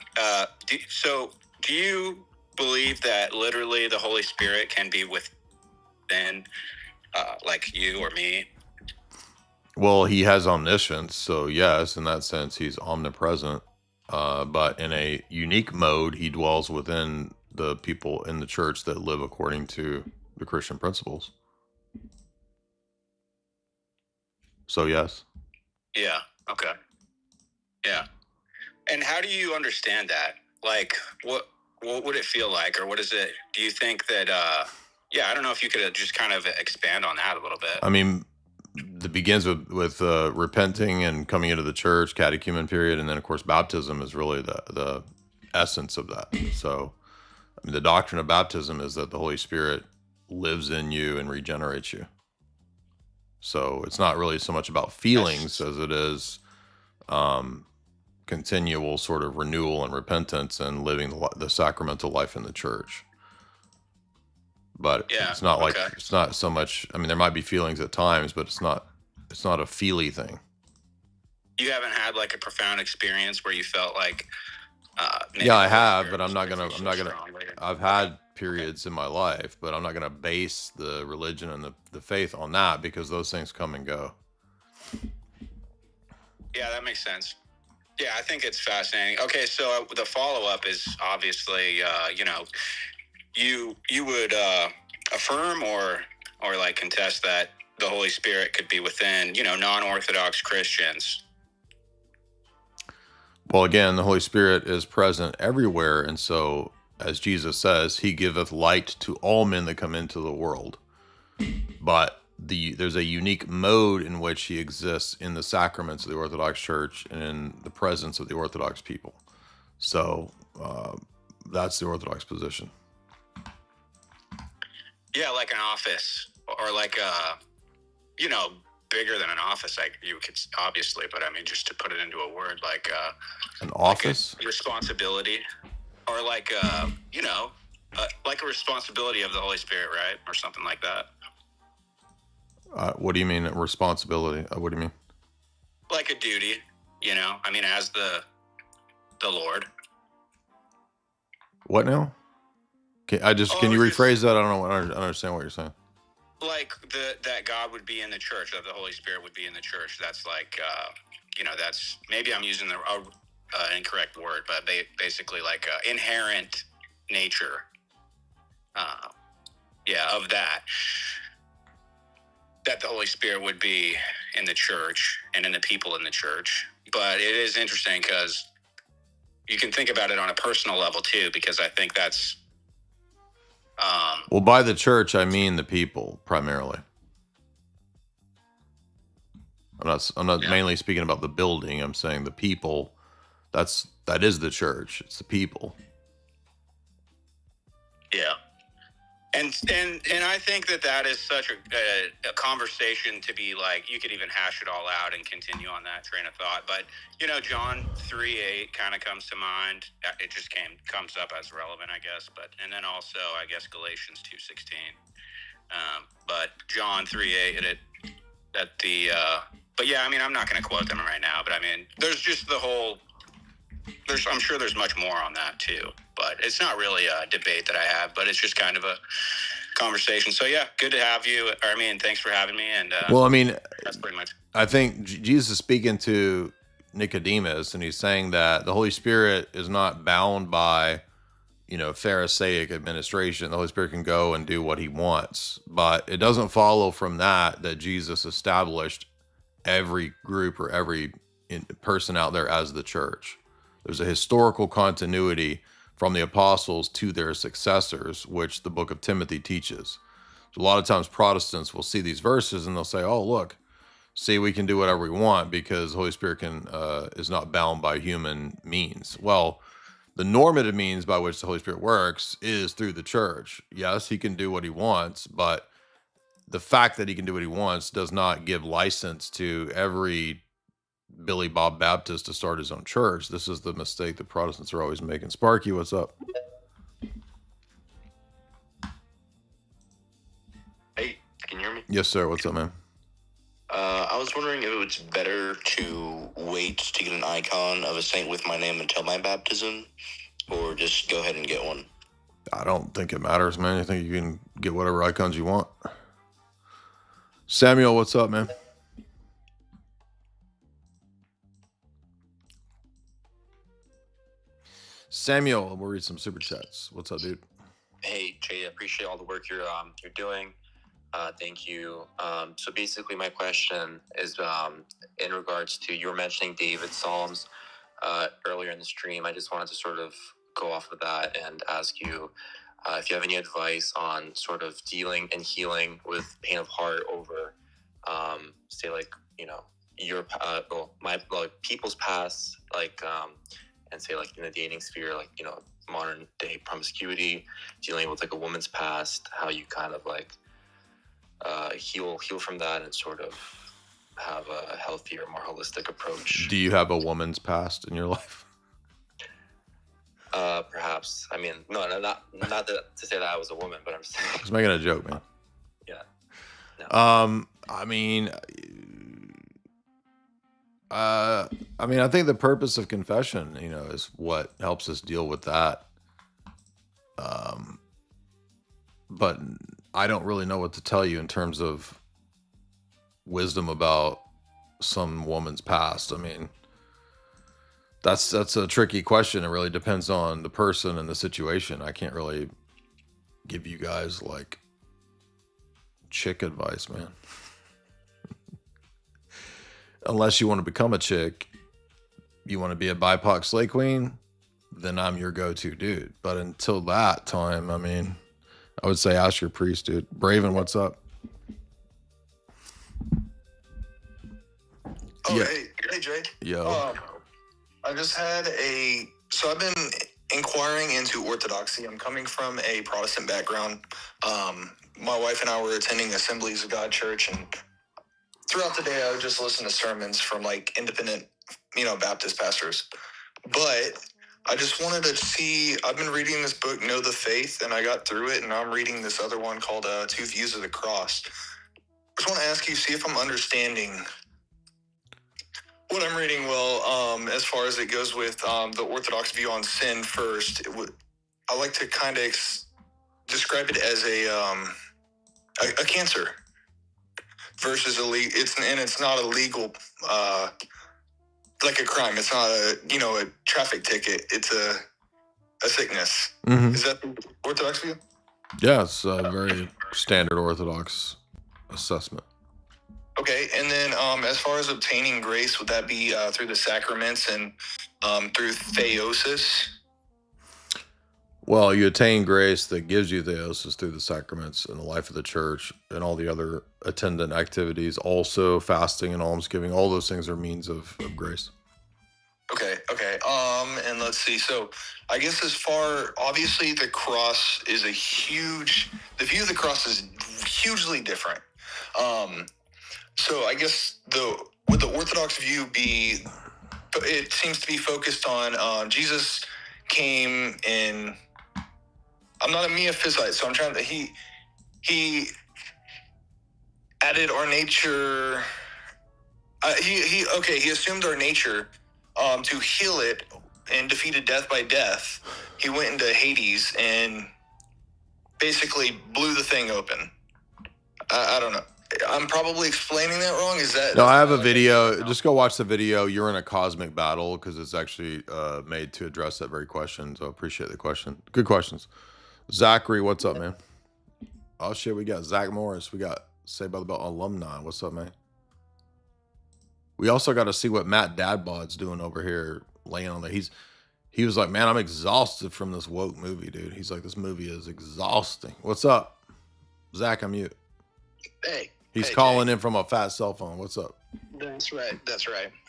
Do you believe that literally the Holy Spirit can be within, like you or me? Well, he has omniscience, so yes, in that sense, he's omnipresent. But in a unique mode, he dwells within the people in the church that live according to the Christian principles. So yes. Yeah. Okay. Yeah. And how do you understand that? Like, what would it feel like, or what is it? Do you think that? Yeah, I don't know if you could just kind of expand on that a little bit. I mean, it begins with repenting and coming into the church, catechumen period, and then of course baptism is really the essence of that. So, I mean, the doctrine of baptism is that the Holy Spirit lives in you and regenerates you. So it's not really so much about feelings as it is continual sort of renewal and repentance and living the sacramental life in the church. But it's not like, it's not so much, I mean, there might be feelings at times, but it's not a feely thing. You haven't had like a profound experience where you felt like, yeah, I have, but I'm not gonna, I've had periods in my life, but I'm not gonna base the religion and the faith on that, because those things come and go. Yeah, that makes sense. Yeah, I think it's fascinating. Okay, so the follow-up is obviously, you would affirm or like contest that the Holy Spirit could be within, non-Orthodox Christians. Well, again, the Holy Spirit is present everywhere, and so, as Jesus says, he giveth light to all men that come into the world. But there's a unique mode in which he exists in the sacraments of the Orthodox Church and in the presence of the Orthodox people. So that's the Orthodox position. Yeah, like an office, or like bigger than an office. Like you could obviously, but I mean, just to put it into a word, like an office, like a responsibility, or like like a responsibility of the Holy Spirit, right, or something like that. What do you mean responsibility? What do you mean? Like a duty, I mean, as the Lord. What now? Can you rephrase that? I don't understand what you're saying. Like that God would be in the church, that the Holy Spirit would be in the church. That's like, that's, maybe I'm using the incorrect word, but basically like inherent nature. Of that the Holy Spirit would be in the church and in the people in the church. But it is interesting because you can think about it on a personal level too, because I think that's well, by the church I mean the people primarily. I'm not mainly speaking about the building. I'm saying the people. That is the church. It's the people. Yeah. And I think that is such a conversation to be like, you could even hash it all out and continue on that train of thought. But, John 3:8 kind of comes to mind. It just comes up as relevant, I guess. And then also, I guess, Galatians 2:16. But John 3:8, but yeah, I mean, I'm not going to quote them right now. But I mean, there's just I'm sure there's much more on that too. But it's not really a debate that I have, but it's just kind of a conversation. So yeah, good to have you. Thanks for having me. And well, I mean, that's pretty much. I think Jesus is speaking to Nicodemus, and he's saying that the Holy Spirit is not bound by, Pharisaic administration. The Holy Spirit can go and do what he wants, but it doesn't follow from that Jesus established every group or every person out there as the church. There's a historical continuity from the apostles to their successors, which the book of Timothy teaches. So a lot of times Protestants will see these verses and they'll say, oh, look, see, we can do whatever we want because the Holy Spirit is not bound by human means. Well, the normative means by which the Holy Spirit works is through the church. Yes, he can do what he wants, but the fact that he can do what he wants does not give license to every Billy Bob Baptist to start his own church. This is the mistake that Protestants are always making. Sparky, what's up? Hey, can you hear me? Yes, sir. What's up, man? I was wondering if it was better to wait wait to get an icon of a saint with my name until my baptism, or just go ahead and get one? I don't think it matters, man. I think you can get whatever icons you want. Samuel, what's up, man? Samuel, we'll read some super chats. What's up, dude? Hey, Jay, I appreciate all the work you're doing. Thank you. So basically, my question is in regards to you were mentioning David's Psalms earlier in the stream. I just wanted to sort of go off of that and ask you if you have any advice on sort of dealing and healing with pain of heart over, say, like, you know, your people's past, like, and say, like, in the dating sphere, like, you know, modern day promiscuity, dealing with like a woman's past, how you kind of like heal from that and sort of have a healthier, more holistic approach. Do you have a woman's past in your life? Perhaps. I mean, no, not that to say that I was a woman, but I'm saying. I was making a joke, man. Yeah. No. I mean, I think the purpose of confession, you know, is what helps us deal with that. But I don't really know what to tell you in terms of wisdom about some woman's past. I mean, that's a tricky question. It really depends on the person and the situation. I can't really give you guys like chick advice, man. Unless you want to become a chick, you want to be a BIPOC slay queen, then I'm your go-to dude. But until that time, I mean, I would say ask your priest, dude. Braven, what's up? Oh, yeah. Hey, Jay. Yo. I just had so I've been inquiring into Orthodoxy. I'm coming from a Protestant background. My wife and I were attending Assemblies of God Church, and throughout the day, I would just listen to sermons from like independent, Baptist pastors. But I just wanted to see, I've been reading this book, Know the Faith, and I got through it, and I'm reading this other one called Two Views of the Cross. I just want to ask you, see if I'm understanding what I'm reading well, as far as it goes with the Orthodox view on sin first. I like to kind of describe it as a cancer versus it's not a legal, like a crime. It's not a traffic ticket. It's a sickness. Mm-hmm. Is that the Orthodox view? Yeah, it's a very standard Orthodox assessment. Okay, and then as far as obtaining grace, would that be through the sacraments and through theosis? Well, you attain grace that gives you theosis through the sacraments and the life of the church and all the other attendant activities, also fasting and almsgiving. All those things are means of grace. Okay. And let's see. So I guess obviously the cross is the view of the cross is hugely different. So I guess would the Orthodox view be, it seems to be focused on Jesus came in, I'm not a Miaphysite, so I'm trying to, he added our nature, he assumed our nature to heal it and defeated death by death. He went into Hades and basically blew the thing open. I don't know. I'm probably explaining that wrong. Is that? No, I have a video. Just go watch the video. You're in a cosmic battle, because it's actually made to address that very question. So I appreciate the question. Good questions. Zachary, what's up, man? Oh shit, we got Zach Morris. We got Say by the Bell alumni. What's up, man? We also got to see what Matt Dadbod's doing over here, laying on there. He was like, man, I'm exhausted from this woke movie, dude. He's like, this movie is exhausting. What's up, Zach? I'm mute. Hey. He's calling in from a fat cell phone. What's up? That's right.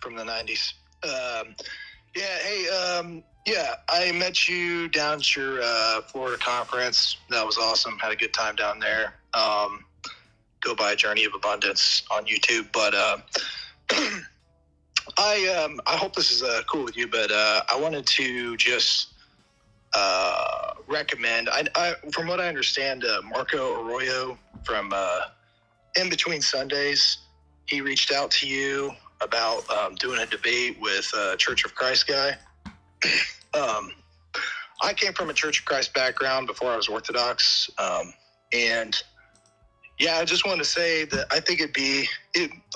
From the 90s. I met you down at your Florida conference. That was awesome. Had a good time down there. Go by Journey of Abundance on YouTube. But I hope this is cool with you, but I wanted to just recommend, I from what I understand, Marco Arroyo from In Between Sundays, he reached out to you about doing a debate with a Church of Christ guy. I came from a Church of Christ background before I was Orthodox. And yeah, I just wanted to say that I think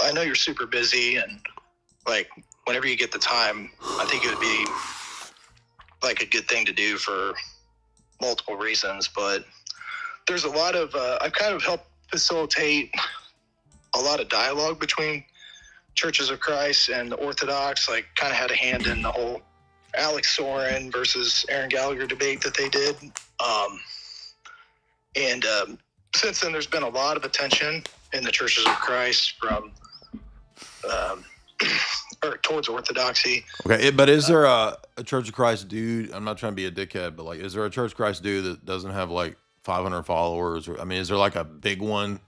I know you're super busy and like whenever you get the time, I think it would be like a good thing to do for multiple reasons. But there's a lot of, I've kind of helped facilitate a lot of dialogue between Churches of Christ and the Orthodox. Like kind of had a hand in the whole Alex Soren versus Aaron Gallagher debate that they did. Since then, there's been a lot of attention in the Churches of Christ from or towards Orthodoxy. Okay, but is there a Church of Christ dude? I'm not trying to be a dickhead, but like, is there a Church of Christ dude that doesn't have like 500 followers? Or I mean, is there like a big one?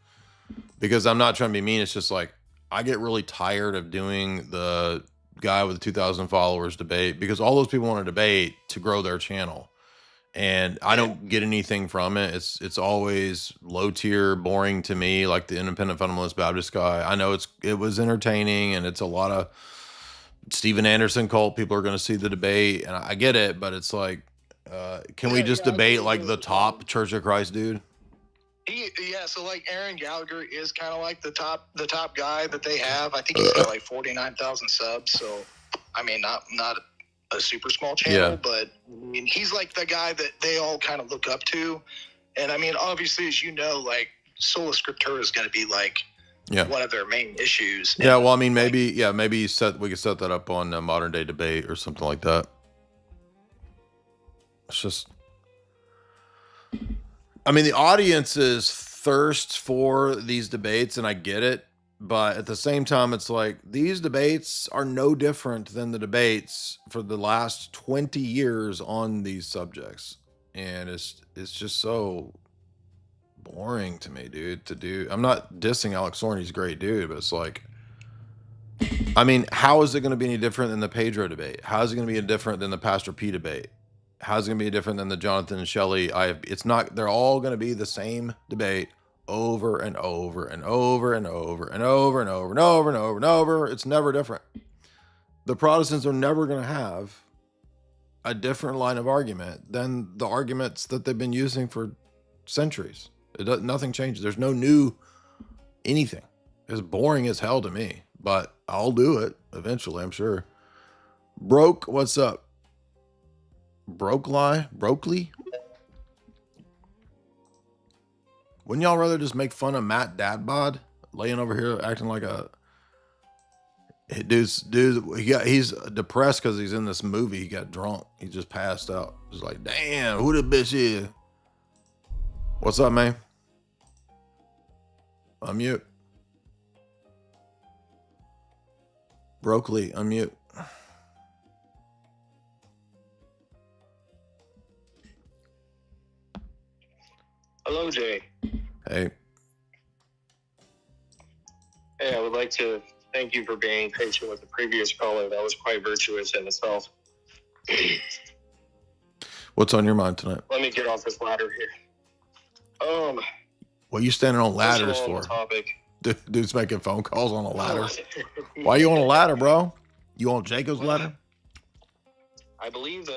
Because I'm not trying to be mean. It's just like I get really tired of doing the guy with the 2,000 followers debate because all those people want to debate to grow their channel. And I don't get anything from it. It's always low tier, boring to me, like the independent fundamentalist Baptist guy. I know it was entertaining and it's a lot of Steven Anderson cult. People are going to see the debate and I get it, but it's like, can we just debate like the top Church of Christ dude? So like Aaron Gallagher is kind of like the top guy that they have. I think he's got like 49,000 subs. So, I mean, not a super small channel, but I mean, he's like the guy that they all kind of look up to. And I mean, obviously, as you know, like Sola Scriptura is going to be like one of their main issues. Yeah. Well, I mean, maybe we could set that up on Modern Day Debate or something like that. It's just, I mean, the audience's thirst for these debates, and I get it. But at the same time, it's like these debates are no different than the debates for the last 20 years on these subjects. And it's just so boring to me, dude, to do. I'm not dissing Alex Soren. He's a great dude, but it's like, I mean, how is it going to be any different than the Pedro debate? How is it going to be any different than the Pastor P debate? How is it going to be different than the Jonathan and Shelley? It's not, they're all going to be the same debate over and over and over and over and over and over and over and over and over. It's never different. The Protestants are never going to have a different line of argument than the arguments that they've been using for centuries. Nothing changes. There's no new anything. It's boring as hell to me, but I'll do it eventually, I'm sure. Broke, what's up? Brokely? Wouldn't y'all rather just make fun of Matt Dadbod laying over here acting like a dude? He's depressed because he's in this movie. He got drunk. He just passed out. It's like, damn, who the bitch is? What's up, man? Unmute. Brokely, unmute. Hello, Jay. Hey. Hey, I would like to thank you for being patient with the previous caller. That was quite virtuous in itself. What's on your mind tonight? Let me get off this ladder here. What are you standing on ladders for? Topic. Dude's making phone calls on a ladder. Why are you on a ladder, bro? You on Jacob's ladder? I believe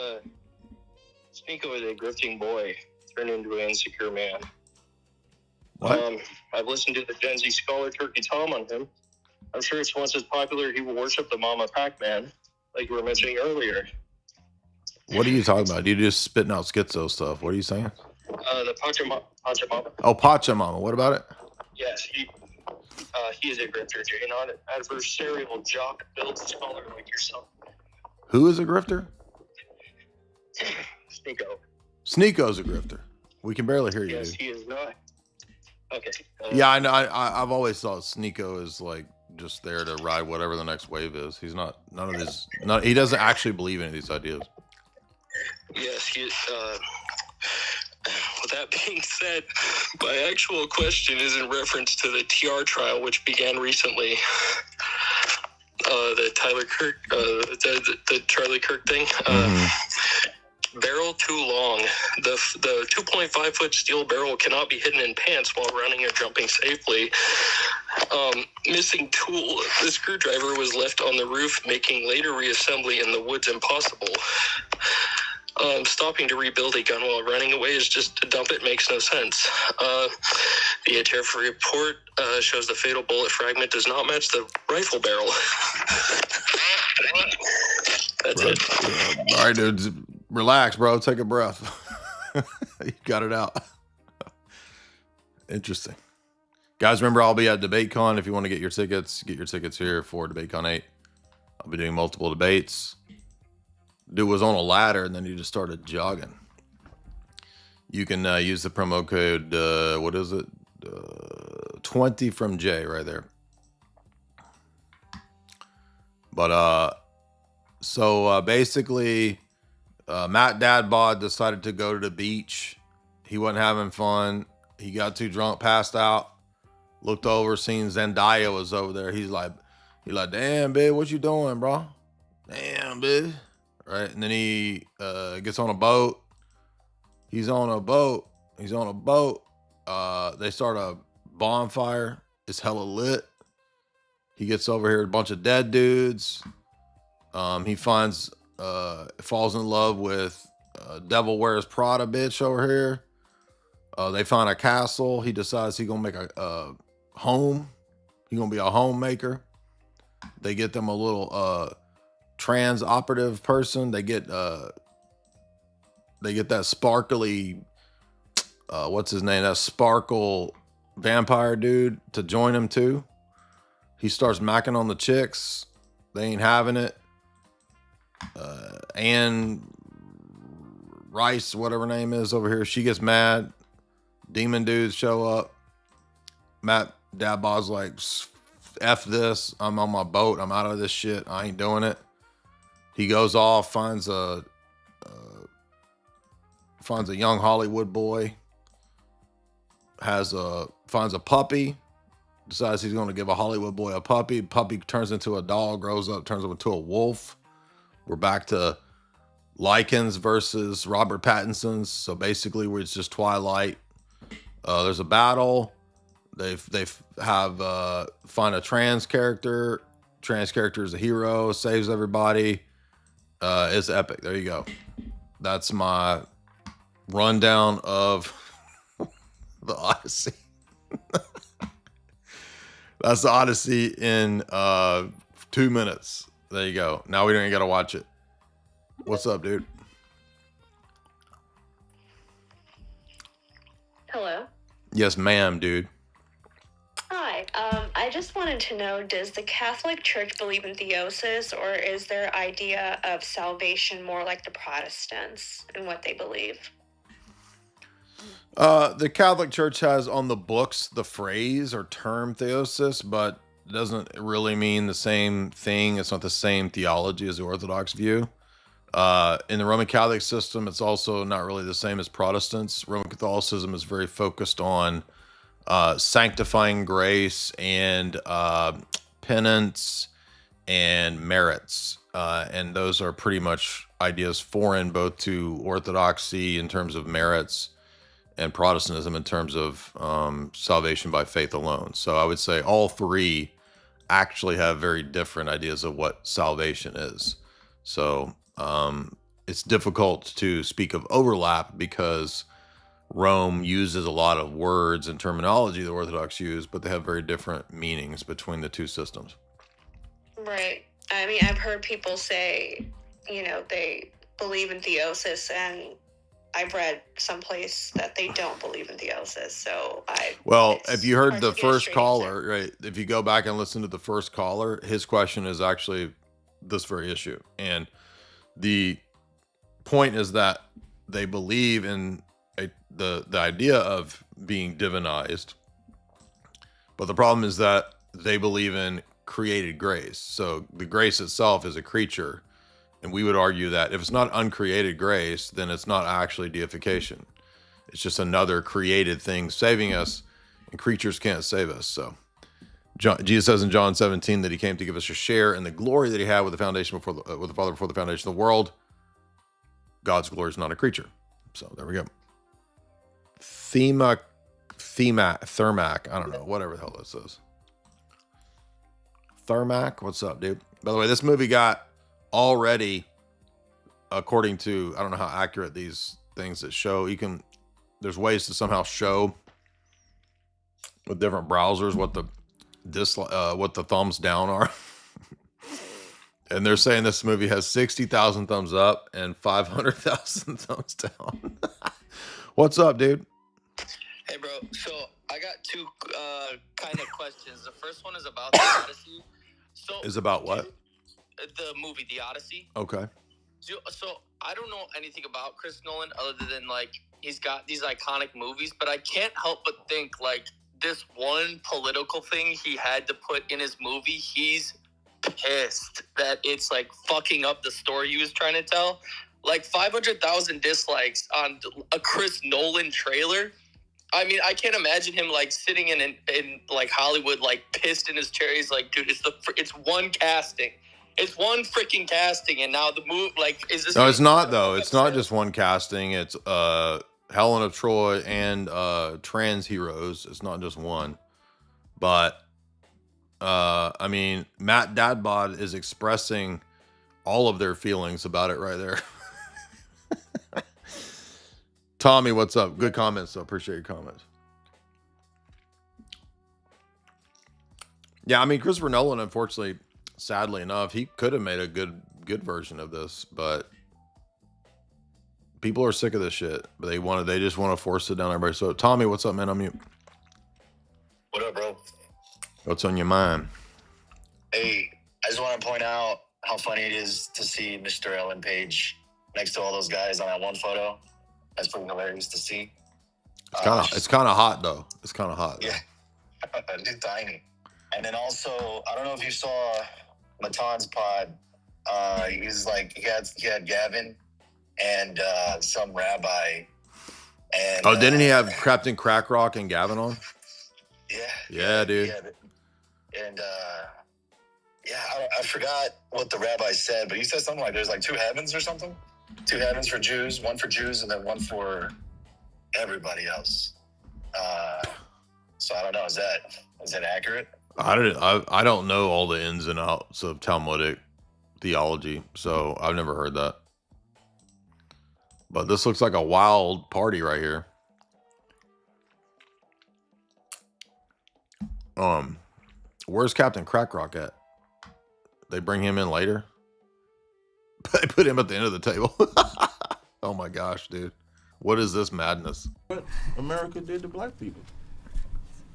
Sneako is a grifting boy turned into an insecure man. What? I've listened to the Gen Z scholar Turkey Tom on him. I'm sure it's once as popular he will worship the Mama Pac-Man, like you were mentioning earlier. What are you talking about? You just spitting out schizo stuff. What are you saying? The Pachamama. Oh, Pachamama. What about it? Yes, he is a grifter, Jay, not an adversarial jock build scholar like yourself. Who is a grifter? Sneako. Sneako's a grifter. We can barely hear you. Yes, dude. he is not. Okay. Yeah, I know. I've always thought Sneako is like just there to ride whatever the next wave is. He's not. He doesn't actually believe in any of these ideas. Yes, with that being said, my actual question is in reference to the TR trial, which began recently. The Tyler Kirk, the Charlie Kirk thing. barrel too long. The 2.5 foot steel barrel cannot be hidden in pants while running or jumping safely. Missing tool. The screwdriver was left on the roof, making later reassembly in the woods impossible. Stopping to rebuild a gun while running away is just to dump it makes no sense. The tariff report shows the fatal bullet fragment does not match the rifle barrel. That's it. All right, dude. Relax, bro. Take a breath. You got it out. Interesting. Guys, remember, I'll be at DebateCon. If you want to get your tickets here for DebateCon 8. I'll be doing multiple debates. Dude was on a ladder, and then he just started jogging. You can use the promo code, what is it? 20 from Jay right there. But, so basically, Matt Dadbod decided to go to the beach. He wasn't having fun. He got too drunk, passed out. Looked over, seen Zendaya was over there. He's like, damn, babe, what you doing, bro? Damn, babe. Right, and then he gets on a boat. He's on a boat. They start a bonfire. It's hella lit. He gets over here, a bunch of dead dudes. He falls in love with Devil Wears Prada bitch over here. They find a castle. He decides he's gonna make a home. He's gonna be a homemaker. They get them a little trans operative person. They get that sparkly what's his name, that sparkle vampire dude to join him too. He starts macking on the chicks. They ain't having it. Anne Rice, whatever her name is over here, she gets mad. Demon dudes show up. Matt Dadbod's like, F this, I'm on my boat, I'm out of this shit, I ain't doing it. He goes off, finds a young Hollywood boy, finds a puppy, decides he's going to give a Hollywood boy a puppy. Puppy turns into a dog, grows up, turns into a wolf. We're back to Lycans versus Robert Pattinson's. So basically, it's just Twilight. There's a battle. They find a trans character. Trans character is a hero, saves everybody. It's epic. There you go. That's my rundown of the Odyssey. That's the Odyssey in 2 minutes. There you go. Now we don't even got to watch it. What's up, dude? Hello. Yes, ma'am, dude. Hi. I just wanted to know, does the Catholic Church believe in theosis, or is their idea of salvation more like the Protestants and what they believe? The Catholic Church has on the books the phrase or term theosis, but it doesn't really mean the same thing. It's not the same theology as the Orthodox view. In the Roman Catholic system, it's also not really the same as Protestants. Roman Catholicism is very focused on sanctifying grace and penance and merits. And those are pretty much ideas foreign both to Orthodoxy in terms of merits and Protestantism in terms of salvation by faith alone. So I would say all three actually have very different ideas of what salvation is. So it's difficult to speak of overlap because Rome uses a lot of words and terminology the Orthodox use, but they have very different meanings between the two systems. Right. I mean, I've heard people say, they believe in theosis, and I've read someplace that they don't believe in theosis. So if you heard the first caller, right? If you go back and listen to the first caller, his question is actually this very issue. And the point is that they believe in the idea of being divinized, but the problem is that they believe in created grace. So the grace itself is a creature, and we would argue that if it's not uncreated grace, then it's not actually deification. It's just another created thing saving us, and creatures can't save us. So Jesus says in John 17 that he came to give us a share in the glory that he had with the foundation with the Father before the foundation of the world. God's glory is not a creature. So there we go. Thermac, I don't know, whatever the hell this is. Thermac, what's up, dude? By the way, this movie got already, according to, I don't know how accurate these things that show, there's ways to somehow show with different browsers what the thumbs down are. And they're saying this movie has 60,000 thumbs up and 500,000 thumbs down. What's up, dude? Hey, bro. So I got two kind of questions. The first one is about the Odyssey. Is about what? The movie, The Odyssey. Okay. So I don't know anything about Chris Nolan other than, like, he's got these iconic movies, but I can't help but think, like, this one political thing he had to put in his movie, he's pissed that it's, like, fucking up the story he was trying to tell. Like, 500,000 dislikes on a Chris Nolan trailer. I mean, I can't imagine him, like, sitting in like Hollywood, like, pissed in his chair. He's like, dude, it's one casting. It's one freaking casting, and now the move, like, is this? No, it's not though. It's not just one casting. It's Helen of Troy and trans heroes. It's not just one. But I mean, Matt Dadbod is expressing all of their feelings about it right there. Tommy, what's up? Good comments. So appreciate your comments. Yeah, I mean, Christopher Nolan, unfortunately, sadly enough, he could have made a good version of this, but people are sick of this shit. But they just want to force it down everybody. So Tommy, what's up, man? I'm mute. What up, bro? What's on your mind? Hey, I just want to point out how funny it is to see Mr. Ellen Page next to all those guys on that one photo. That's pretty hilarious to see. It's kind of hot though. It's kind of hot. Yeah, dude, tiny. And then also, I don't know if you saw Matan's pod. He had Gavin and some rabbi. And didn't he have Captain Crack Rock and Gavin on? Yeah, dude. And I forgot what the rabbi said, but he said something like there's like 2 heavens or something. 2 heavens for Jews, one for Jews, and then one for everybody else. So I don't know. Is that accurate? I don't know all the ins and outs of Talmudic theology, so I've never heard that. But this looks like a wild party right here. Where's Captain Crack Rock at? They bring him in later? They put him at the end of the table. Oh my gosh, dude. What is this madness? What America did to black people.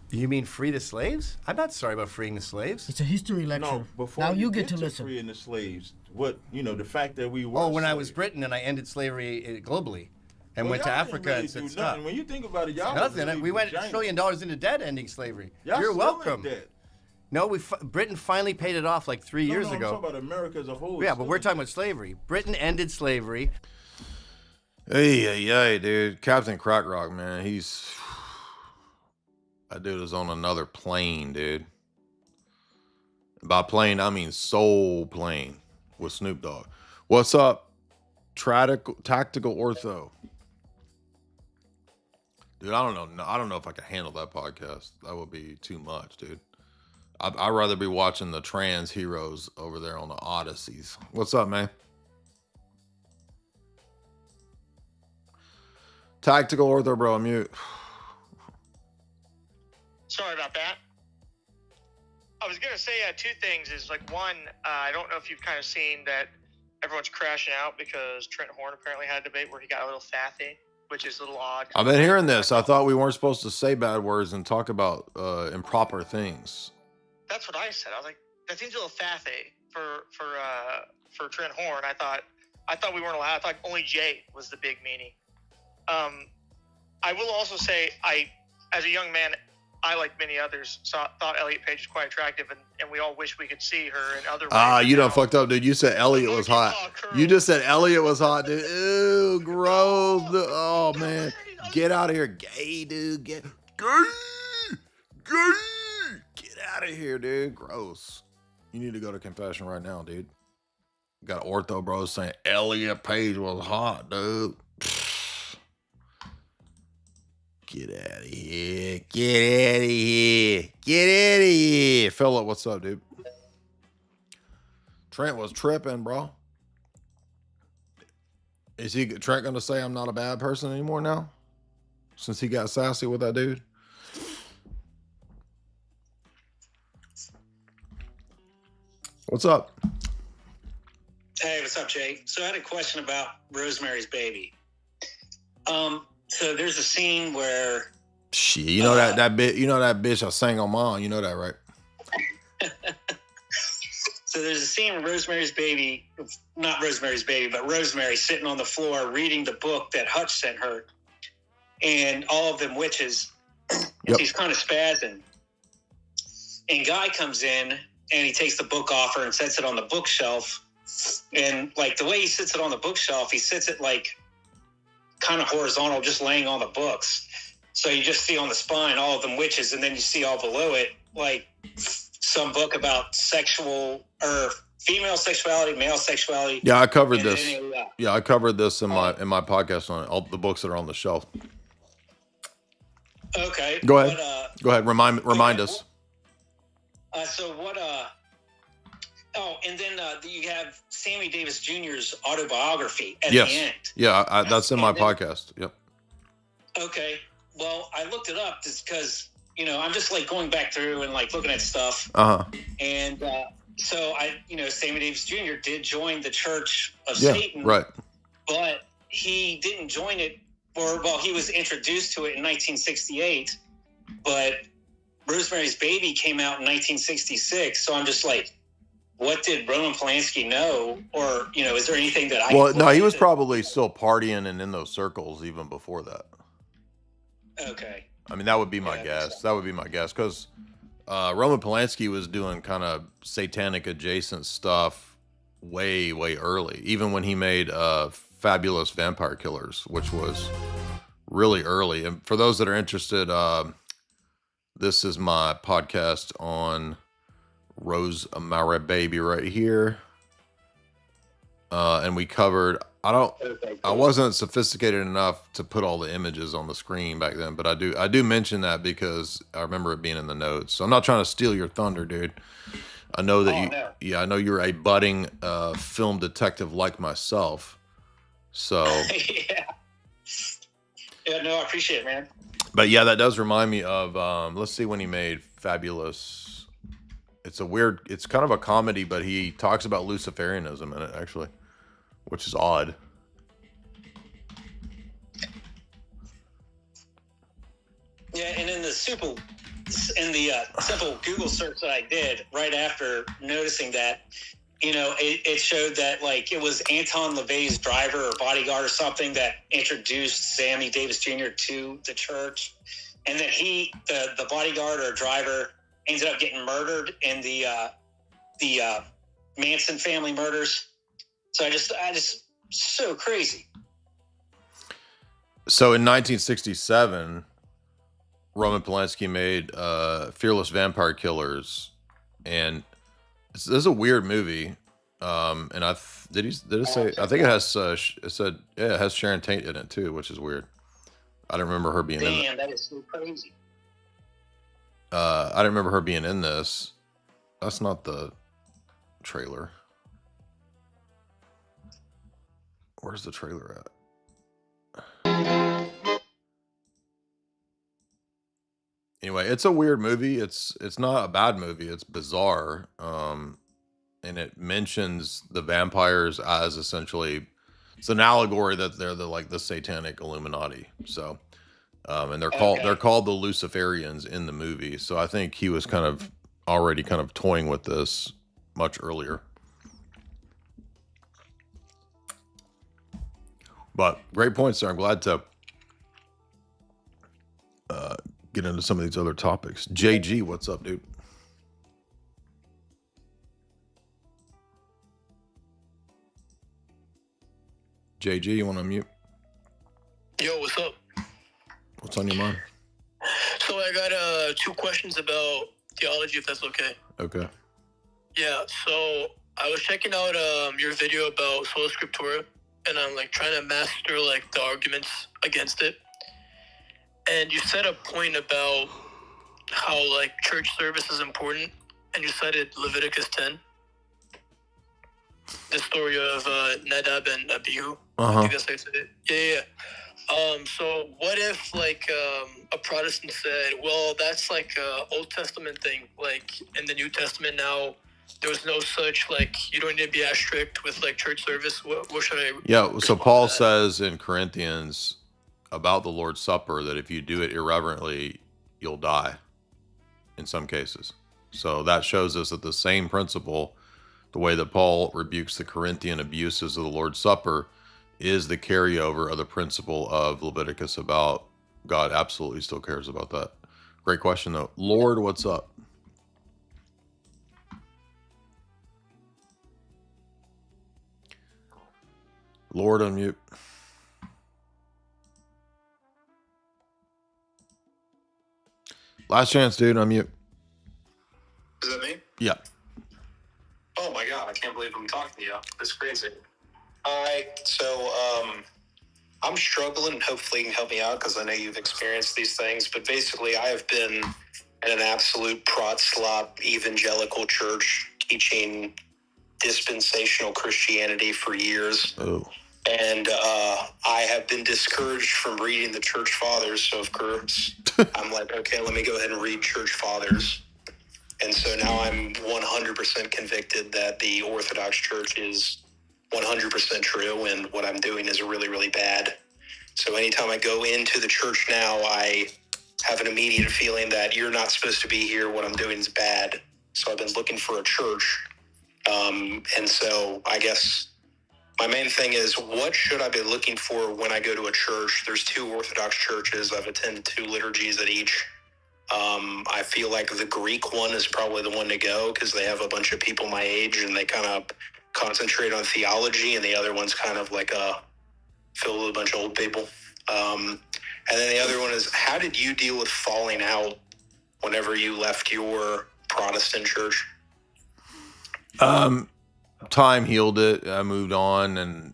You mean free the slaves? I'm not sorry about freeing the slaves. It's a history lecture. No, before now you get to listen. Freeing the slaves, the fact that we were. Oh, when I was Britain and I ended slavery globally, and went to Africa and said stop. When you think about it, y'all nothing. We went $1 trillion into debt ending slavery. You're welcome. No, Britain finally paid it off like 3 years ago. I'm talking about America as a whole. Yeah, but we're talking about slavery. Britain ended slavery. Hey, dude. Captain Crack Rock, man. That dude is on another plane, dude. By plane, I mean soul plane with Snoop Dogg. What's up? Tactical Ortho. Dude, I don't know if I can handle that podcast. That would be too much, dude. I'd rather be watching the trans heroes over there on the Odysseys. What's up, man? Tactical Ortho, bro, I'm mute. Sorry about that. I was going to say 2 things. Is like, one, I don't know if you've kind of seen that everyone's crashing out because Trent Horn apparently had a debate where he got a little fathy, which is a little odd. I've been hearing this. I thought we weren't supposed to say bad words and talk about improper things. That's what I said. I was like, that seems a little fathy for Trent Horn. I thought we weren't allowed. I thought only Jay was the big meanie. I will also say, as a young man, I, like many others, thought Elliot Page was quite attractive, and we all wish we could see her in other ways. You done fucked up, dude. You said Elliot was hot. You just said Elliot was hot, dude. Ew, gross. Oh, man. Get out of here. Gay, dude. Gay. Get out of here, dude. Gross. You need to go to confession right now, dude. Got Ortho Bro saying Elliot Page was hot, dude. Get out of here. Get out of here. Get out of here. Philip, what's up, dude? Trent was tripping, bro. Is Trent going to say I'm not a bad person anymore now? Since he got sassy with that dude? What's up? Hey, what's up, Jay? So I had a question about Rosemary's Baby. So there's a scene where Shit, you know that bitch I sang on Mom. You know that, right? So there's a scene in Rosemary's Baby, not Rosemary's Baby, but Rosemary sitting on the floor reading the book that Hutch sent her, and all of them witches. And she's kind of spazzing. And Guy comes in and he takes the book off her and sets it on the bookshelf. And like the way he sits it on the bookshelf, he sits it like kind of horizontal, just laying on the books. So you just see on the spine all of them witches, and then you see all below it like some book about sexual or female sexuality, male sexuality. Yeah, I covered this. Yeah, I covered this in my podcast on all the books that are on the shelf. Okay. Go ahead. But, Go ahead. Remind us. So what? Oh, and then you have Sammy Davis Jr.'s autobiography at the end. Yeah, that's in my podcast. Yep. Okay. Well, I looked it up just because, I'm just like going back through and like looking at stuff. And so Sammy Davis Jr. did join the Church of Satan. Right. But he didn't join it, he was introduced to it in 1968. But Rosemary's Baby came out in 1966. So I'm just like, what did Roman Polanski know? Or, is there anything that I... Well, no, he was probably still partying and in those circles even before that. Okay. I mean, that would be my guess. That would be my guess. Because Roman Polanski was doing kind of satanic adjacent stuff way, way early. Even when he made Fabulous Vampire Killers, which was really early. And for those that are interested, this is my podcast on Rosemary Baby right here. And we covered, I wasn't sophisticated enough to put all the images on the screen back then, but I do mention that because I remember it being in the notes. So I'm not trying to steal your thunder, dude. I know that I know you're a budding film detective like myself. So yeah, no, I appreciate it, man. But yeah, that does remind me of let's see when he made Fabulous. It's kind of a comedy, but he talks about Luciferianism in it, actually, which is odd. Yeah, and in the simple Google search that I did right after noticing that, it showed that like it was Anton LaVey's driver or bodyguard or something that introduced Sammy Davis Jr. to the church, and then the bodyguard or driver ended up getting murdered in the Manson family murders. So I just so crazy. So in 1967, Roman Polanski made Fearless Vampire Killers, and this is a weird movie. And did it say? I think it has. It has Sharon Tate in it too, which is weird. I don't remember her being in it. Damn, that is so crazy. I didn't remember her being in this. That's not the trailer. Where's the trailer at? Anyway, it's a weird movie. It's not a bad movie. It's bizarre. And it mentions the vampires as essentially, it's an allegory that they're the satanic Illuminati. So, and they're called the Luciferians in the movie. So I think he was already toying with this much earlier. But great points there. I'm glad to get into some of these other topics. JG, what's up, dude? JG, you want to unmute? Yo, what's up? What's on your mind? So I got 2 questions about theology, if that's okay. Okay. Yeah, so I was checking out your video about sola scriptura, and I'm like trying to master like the arguments against it. And you said a point about how like church service is important, and you cited Leviticus 10, the story of Nadab and Abihu. I think that's how you said it. Yeah. So what if like a Protestant said, well, that's like a Old Testament thing, like in the New Testament now there was no such, like, you don't need to be as strict with like church service. What should I? Yeah. So Paul says in Corinthians about the Lord's Supper that if you do it irreverently, you'll die in some cases. So that shows us that the same principle, the way that Paul rebukes the Corinthian abuses of the Lord's Supper, is the carryover of the principle of Leviticus about God absolutely still cares about that. Great question, though. Lord, what's up? Lord, unmute. Last chance, dude. Unmute. Is that me? Yeah. Oh my god, I can't believe I'm talking to you. That's crazy. Alright, so I'm struggling. Hopefully you can help me out because I know you've experienced these things. But basically, I have been in an absolute prot slop evangelical church teaching dispensational Christianity for years. Oh. And I have been discouraged from reading the church fathers. So, of course, I'm like, okay, let me go ahead and read church fathers. And so now I'm 100% convicted that the Orthodox Church is 100% true, and what I'm doing is really, really bad. So anytime I go into the church now, I have an immediate feeling that you're not supposed to be here. What I'm doing is bad. So I've been looking for a church. And so I guess my main thing is, what should I be looking for when I go to a church? There's 2 Orthodox churches. I've attended 2 liturgies at each. I feel like the Greek one is probably the one to go because they have a bunch of people my age and they kind of concentrate on theology, and the other one's kind of like filled with a bunch of old people. And then the other one is, how did you deal with falling out whenever you left your Protestant church? Time healed it. I moved on and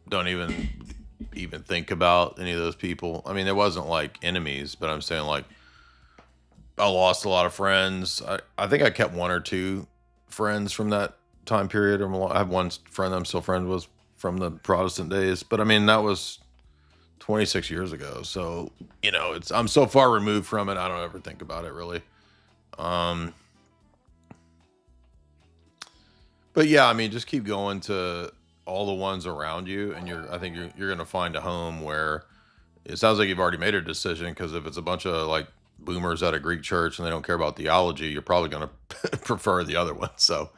don't even think about any of those people. I mean, there wasn't like enemies, but I'm saying like I lost a lot of friends. I think I kept 1 or 2 friends from that time period. I have one friend I'm still friends with from the Protestant days, but I mean, that was 26 years ago. So, you know, I'm so far removed from it. I don't ever think about it really. But yeah, I mean, just keep going to all the ones around you, and I think you're going to find a home where it sounds like you've already made a decision, because if it's a bunch of like boomers at a Greek church and they don't care about theology, you're probably going to prefer the other one. So,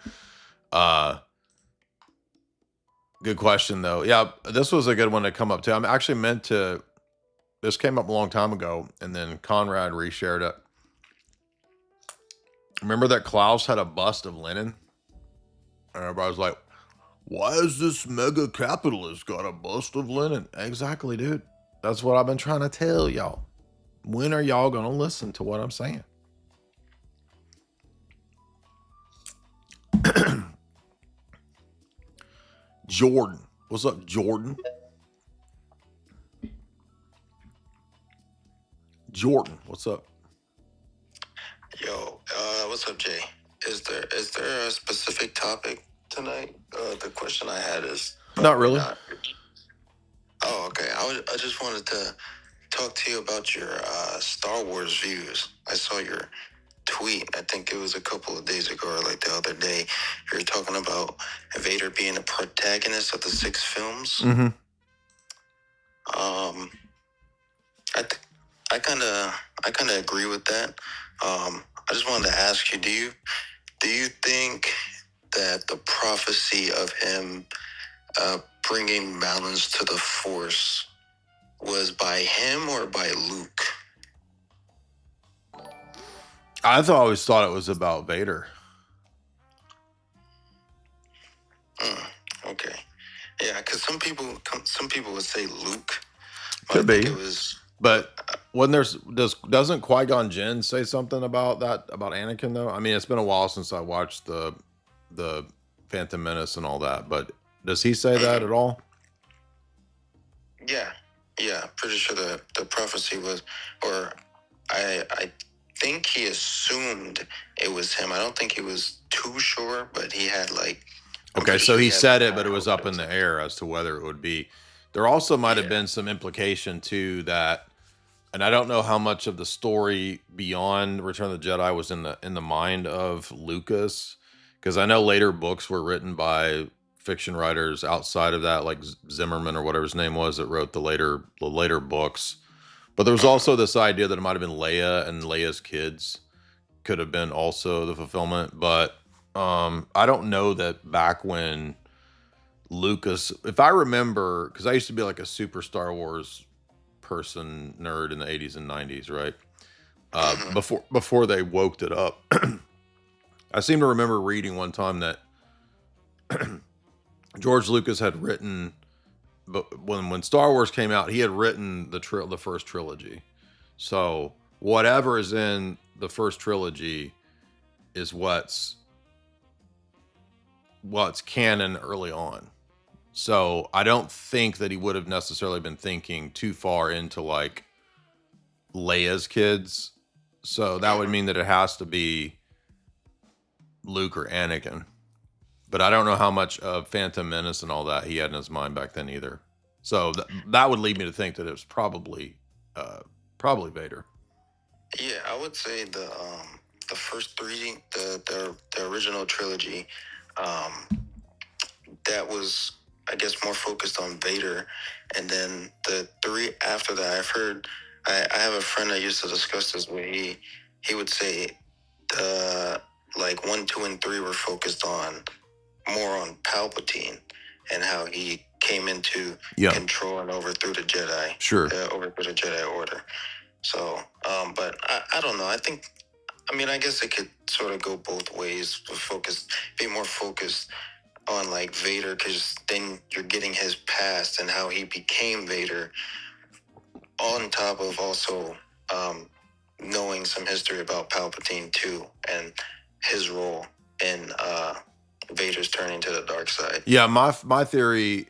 good question though. Yeah, this was a good one to come up to. I'm actually meant to, this came up a long time ago, and then Conrad reshared it. Remember that Klaus had a bust of Lenin? And everybody was like, why is this mega capitalist got a bust of Lenin? Exactly, dude. That's what I've been trying to tell y'all. When are y'all going to listen to what I'm saying? Jordan. What's up, Jordan? Jordan, what's up? Yo, what's up, Jay? Is there a specific topic tonight? The question I had is not really. Oh, okay. I just wanted to talk to you about your Star Wars views. I saw your tweet. I think it was a couple of days ago, or like the other day. You were talking about Vader being a protagonist of the 6 films. Mm-hmm. I kind of agree with that. I just wanted to ask you, do you think that the prophecy of him bringing balance to the Force was by him or by Luke? I always thought it was about Vader. Okay. Yeah, because some people would say Luke. Could be. But when doesn't Qui-Gon Jinn say something about that, about Anakin though? I mean, it's been a while since I watched the Phantom Menace and all that, but does he say that at all? Yeah, pretty sure the prophecy was, or I think he assumed it was him. I don't think he was too sure, but he had like. Okay, so he said it, but it was up in the air as to whether it would be. There also might have been some implication too that, and I don't know how much of the story beyond Return of the Jedi was in the mind of Lucas, because I know later books were written by fiction writers outside of that, like Zimmerman or whatever his name was, that wrote the later books. But there was also this idea that it might have been Leia and Leia's kids could have been also the fulfillment. But I don't know that back when Lucas, if I remember, because I used to be like a super Star Wars person nerd in the 80s and 90s, right? Before they woke it up. I seem to remember reading one time that George Lucas had written, but when Star Wars came out, he had written the first trilogy. So whatever is in the first trilogy is what's canon early on. So I don't think that he would have necessarily been thinking too far into like Leia's kids. So that would mean that it has to be Luke or Anakin. But I don't know how much of Phantom Menace and all that he had in his mind back then either. So that would lead me to think that it was probably Vader. Yeah, I would say the first three, the original trilogy, that was, I guess, more focused on Vader, and then the three after that, I've heard. I have a friend that used to discuss this where he would say the like 1, 2, and 3 were focused more on Palpatine and how he came into control and overthrew the Jedi. Sure. Overthrew the Jedi Order. So, but I don't know. I guess it could sort of go both ways. Be more focused on like Vader, because then you're getting his past and how he became Vader, on top of also knowing some history about Palpatine too, and his role in Vader's turning to the dark side. Yeah, my theory,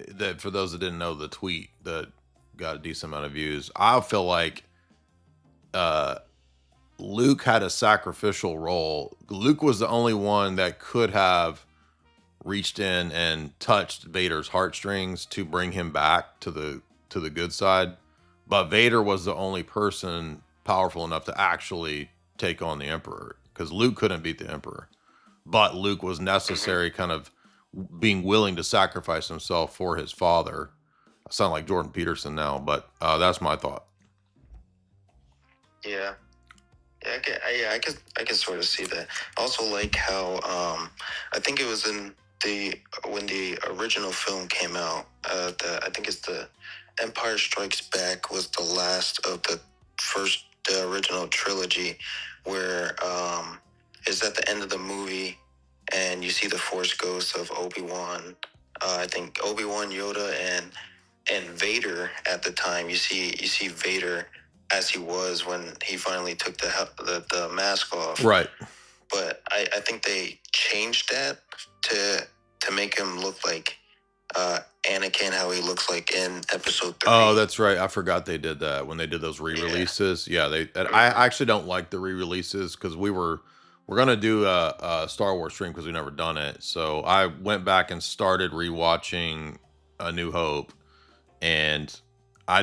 that for those that didn't know the tweet that got a decent amount of views, I feel like Luke had a sacrificial role. Luke was the only one that could have reached in and touched Vader's heartstrings to bring him back to the good side. But Vader was the only person powerful enough to actually take on the Emperor, because Luke couldn't beat the Emperor. But Luke was necessary, kind of being willing to sacrifice himself for his father. I sound like Jordan Peterson now, but that's my thought. Yeah, I can sort of see that. I also like how I think it was when the original film came out. I think it's the Empire Strikes Back was the last of the original trilogy, where is at the end of the movie, and you see the Force ghosts of Obi-Wan. I think Obi-Wan, Yoda, and Vader at the time. You see Vader as he was when he finally took the mask off. Right. But I think they changed that to make him look like Anakin, how he looks like in Episode 3. Oh, that's right. I forgot they did that when they did those re-releases. Yeah, I actually don't like the re-releases, because we're gonna do a Star Wars stream, because we've never done it. So I went back and started rewatching A New Hope, and I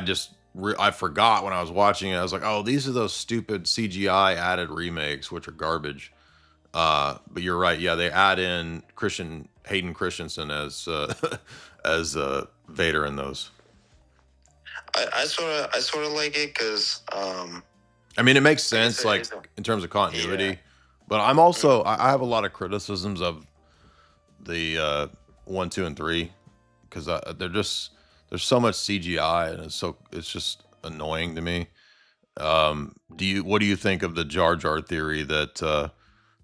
forgot when I was watching it. I was like, oh, these are those stupid CGI added remakes, which are garbage. But you're right. Yeah, they add in Hayden Christensen as Vader in those. I sort of like it, because I mean, it makes sense, like in terms of continuity. Yeah. But I'm also I have a lot of criticisms of the 1, 2, and 3, because there's so much CGI, and it's just annoying to me. What do you think of the Jar Jar theory that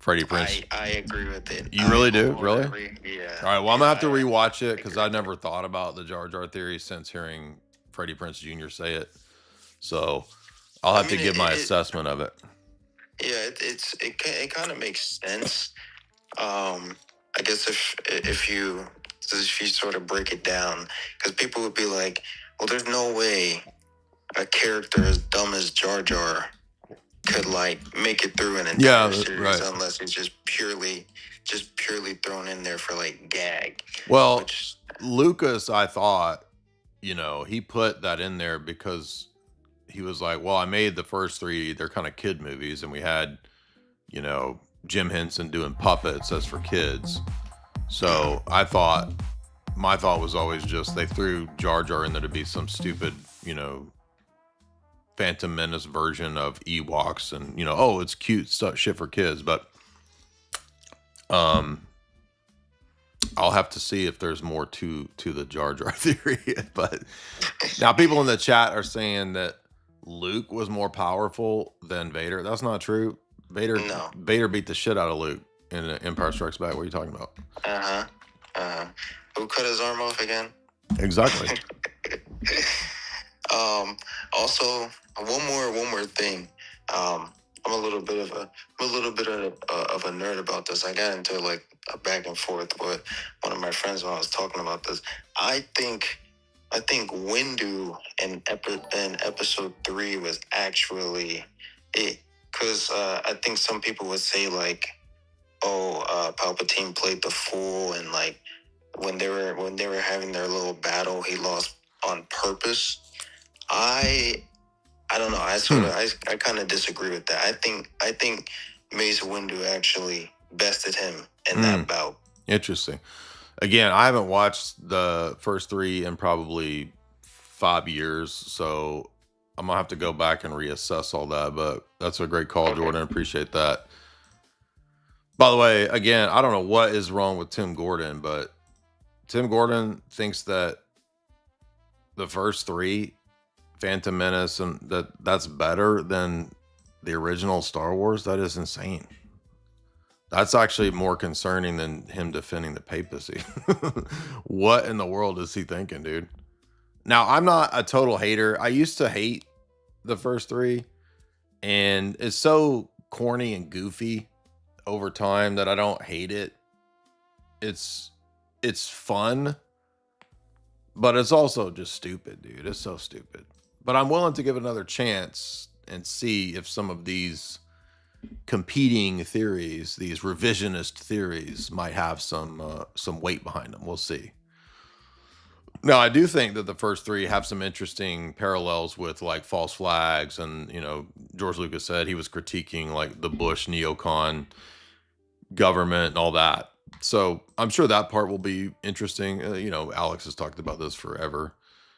Freddie Prinze? I agree with it. You really do? Really? Yeah. All right. Well, I'm gonna have to rewatch it, because I never thought about the Jar Jar theory since hearing Freddie Prinze Jr. say it. So I'll have to give my assessment of it. Yeah, it kind of makes sense. I I guess if you sort of break it down, because people would be like, well, there's no way a character as dumb as Jar Jar could like make it through an entire series unless it's just purely thrown in there for like gag. Well, Lucas, I thought, he put that in there because he was like, well, I made the first 3, they're kind of kid movies, and we had, Jim Henson doing puppets as for kids. So my thought was always just they threw Jar Jar in there to be some stupid, Phantom Menace version of Ewoks, and it's cute stuff, shit for kids. But I'll have to see if there's more to the Jar Jar theory. But now people in the chat are saying that Luke was more powerful than Vader. That's not true. Vader beat the shit out of Luke in Empire Strikes Back. What are you talking about? Who cut his arm off again? Exactly. Also, one more thing. I'm a little bit of a nerd about this. I got into like a back and forth with one of my friends when I was talking about this. I think Windu in episode 3 was actually it, because I think some people would say like, Palpatine played the fool, and like when they were having their little battle, he lost on purpose. I don't know. I kind of disagree with that. I think Mace Windu actually bested him in that bout. Interesting. Again, I haven't watched the first 3 in probably 5 years, so I'm gonna have to go back and reassess all that. But that's a great call, Jordan. Appreciate that. By the way, again, I don't know what is wrong with Tim Gordon, but Tim Gordon thinks that the first 3, Phantom Menace, and that's better than the original Star Wars. That is insane. That's actually more concerning than him defending the papacy. What in the world is he thinking, dude? Now, I'm not a total hater. I used to hate the first 3, and it's so corny and goofy over time that I don't hate it. It's fun, but it's also just stupid, dude. It's so stupid. But I'm willing to give it another chance and see if some of these competing theories, these revisionist theories, might have some weight behind them. We'll see. Now, I do think that the first 3 have some interesting parallels with like false flags, and George Lucas said he was critiquing like the Bush neocon government and all that. So I'm sure that part will be interesting. Alex has talked about this forever,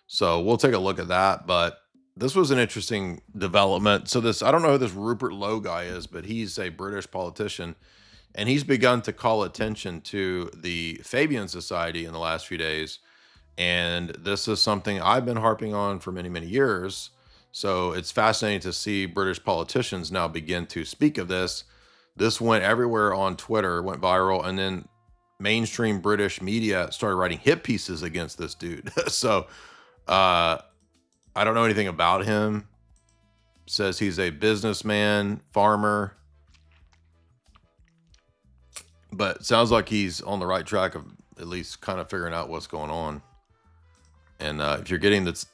so we'll take a look at that. But this was an interesting development. So I don't know who this Rupert Lowe guy is, but he's a British politician, and he's begun to call attention to the Fabian Society in the last few days. And this is something I've been harping on for many, many years. So it's fascinating to see British politicians now begin to speak of this. This went everywhere on Twitter, went viral, and then mainstream British media started writing hit pieces against this dude. So I don't know anything about him. Says he's a businessman, farmer, but sounds like he's on the right track of at least kind of figuring out what's going on. And if you're getting the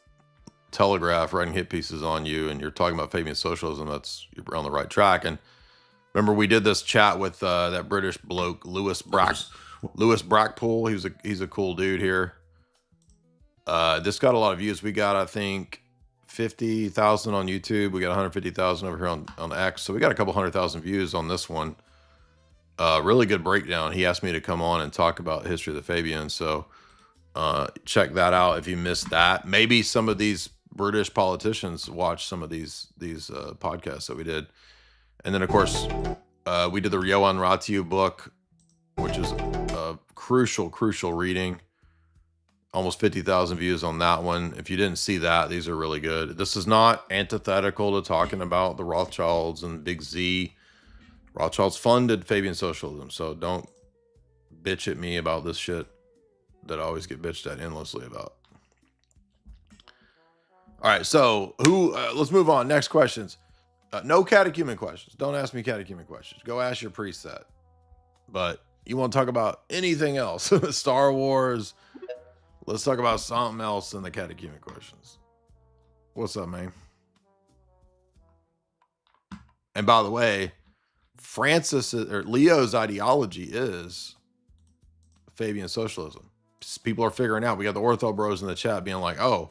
Telegraph writing hit pieces on you and you're talking about Fabian socialism, you're on the right track. And remember, we did this chat with that British bloke, Lewis Brackpool. He's a cool dude here. This got a lot of views. We got, I think, 50,000 on YouTube. We got 150,000 over here on X. So we got a couple 100,000 views on this one. Really good breakdown. He asked me to come on and talk about the history of the Fabians. So check that out if you missed that. Maybe some of these British politicians watch some of these podcasts that we did. And then, of course, we did the Johan Ratiu book, which is a crucial reading. Almost 50,000 views on that one. If you didn't see that, these are really good. This is not antithetical to talking about the Rothschilds and Big Z. Rothschilds funded Fabian socialism, so don't bitch at me about this shit that I always get bitched at endlessly about. All right, so let's move on. Next questions. No catechumen questions. Don't ask me catechumen questions. Go ask your priest that. But You want to talk about anything else? Star Wars. Let's talk about something else in the catechemic questions. What's up, man? And by the way, Leo's ideology is Fabian socialism. People are figuring out. We got the ortho bros in the chat being like, oh,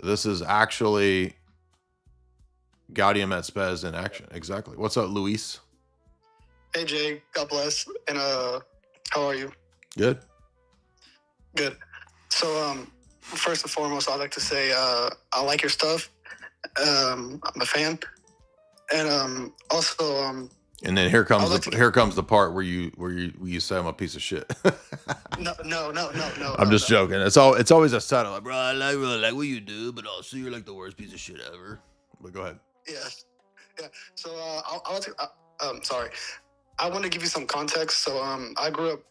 this is actually Gaudium et Spes in action. Exactly. What's up, Luis? Hey, Jay. God bless. And how are you? Good. Good. So, first and foremost, I'd like to say I like your stuff. I'm a fan. And also, and then here comes the part where you say I'm a piece of shit. No. I'm just joking. It's always a setup. Like, bro, I really like what you do, but also you're like the worst piece of shit ever. But go ahead. Yeah. So sorry. I want to give you some context. So I grew up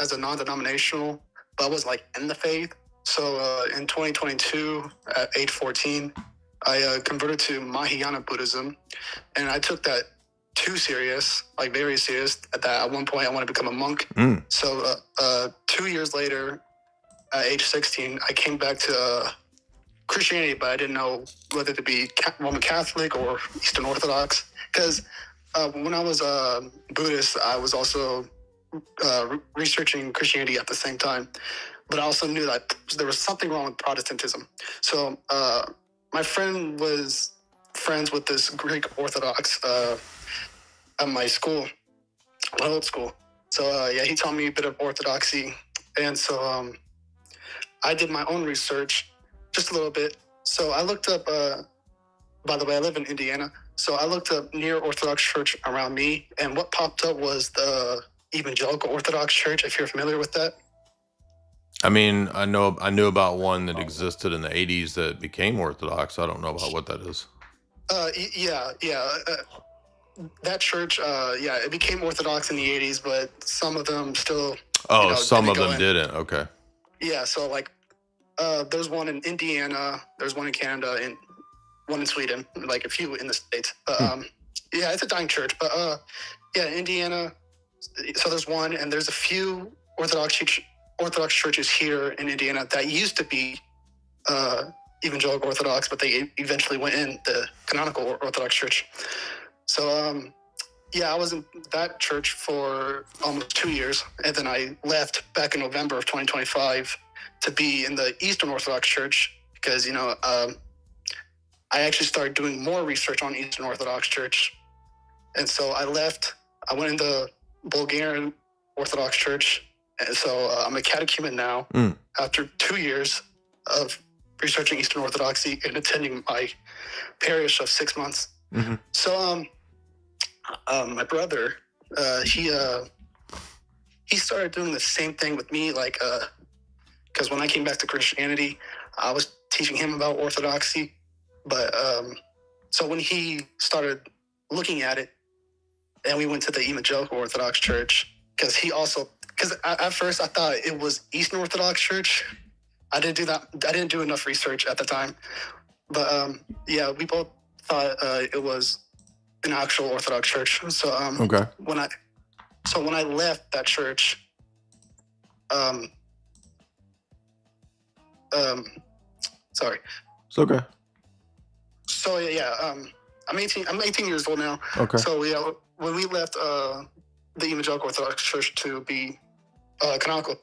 as a non-denominational, but I was like in the faith. So in 2022, at age 14, I converted to Mahayana Buddhism, and I took that too serious, like very serious, that at one point I wanted to become a monk. So 2 years later, at age 16, I came back to Christianity, but I didn't know whether to be Roman Catholic or Eastern Orthodox. Because when I was Buddhist, I was also researching Christianity at the same time. But I also knew that there was something wrong with Protestantism. So my friend was friends with this Greek Orthodox at my school, my old school. So he taught me a bit of Orthodoxy. And so I did my own research, just a little bit. So I looked up, by the way, I live in Indiana. So I looked up near Orthodox church around me, and what popped up was the Evangelical Orthodox Church, if you're familiar with that. I mean, I knew about one that existed in the 80s that became Orthodox. I don't know about what that is. That church, it became Orthodox in the 80s, but some of them still. Oh, some of them didn't. Okay. Yeah, so like, there's one in Indiana, there's one in Canada, and one in Sweden, like a few in the States. It's a dying church, but Indiana. So there's one, and there's a few Orthodox churches here in Indiana that used to be Evangelical Orthodox, but they eventually went in the Canonical Orthodox Church. So I was in that church for almost 2 years, and then I left back in November of 2025 to be in the Eastern Orthodox Church because, I actually started doing more research on Eastern Orthodox Church. And so I left. I went into Bulgarian Orthodox Church. And so I'm a catechumen now after 2 years of researching Eastern Orthodoxy and attending my parish of 6 months. Mm-hmm. So my brother, he started doing the same thing with me, like, because when I came back to Christianity, I was teaching him about Orthodoxy. But so when he started looking at it, and we went to the Evangelical Orthodox Church, because at first I thought it was Eastern Orthodox Church. I didn't do that. I didn't do enough research at the time. But we both thought it was an actual Orthodox church. So okay. When I left that church, sorry. It's okay. So I'm 18 years old now. Okay. So when we left the Evangelical Orthodox Church to be canonical,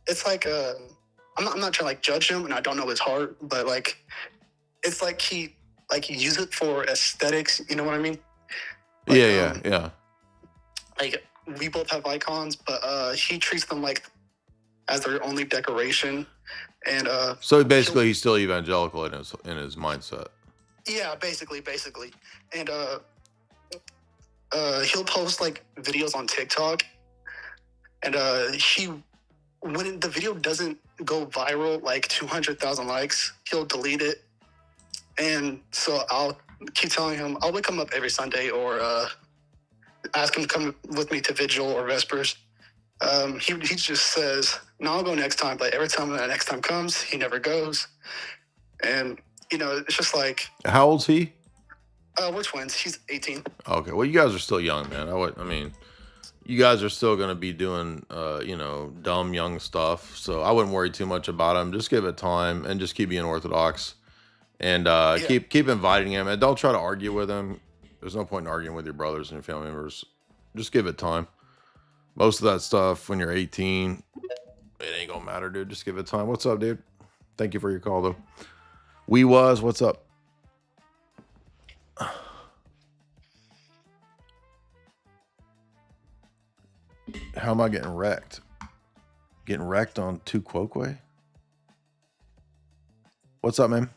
it's like I'm not trying to like judge him, and I don't know his heart, but like it's like he uses it for aesthetics. You know what I mean? Like, yeah. Like we both have icons, but he treats them like as their only decoration. And so basically he's still evangelical in his mindset. Yeah, basically. And he'll post like videos on TikTok, and when the video doesn't go viral, like 200,000 likes, he'll delete it. And so I'll keep telling him, I'll wake him up every Sunday or ask him to come with me to Vigil or Vespers. He just says, no, I'll go next time. But every time that next time comes, he never goes. And, it's just like... How old's he? We're twins. He's 18. Okay. Well, you guys are still young, man. you guys are still going to be doing, dumb young stuff. So I wouldn't worry too much about them. Just give it time and just keep being orthodox and keep inviting him. And don't try to argue with him. There's no point in arguing with your brothers and your family members. Just give it time. Most of that stuff when you're 18, it ain't going to matter, dude. Just give it time. What's up, dude? Thank you for your call, though. What's up? How am I getting wrecked? Getting wrecked on Tu Quoque? What's up, man?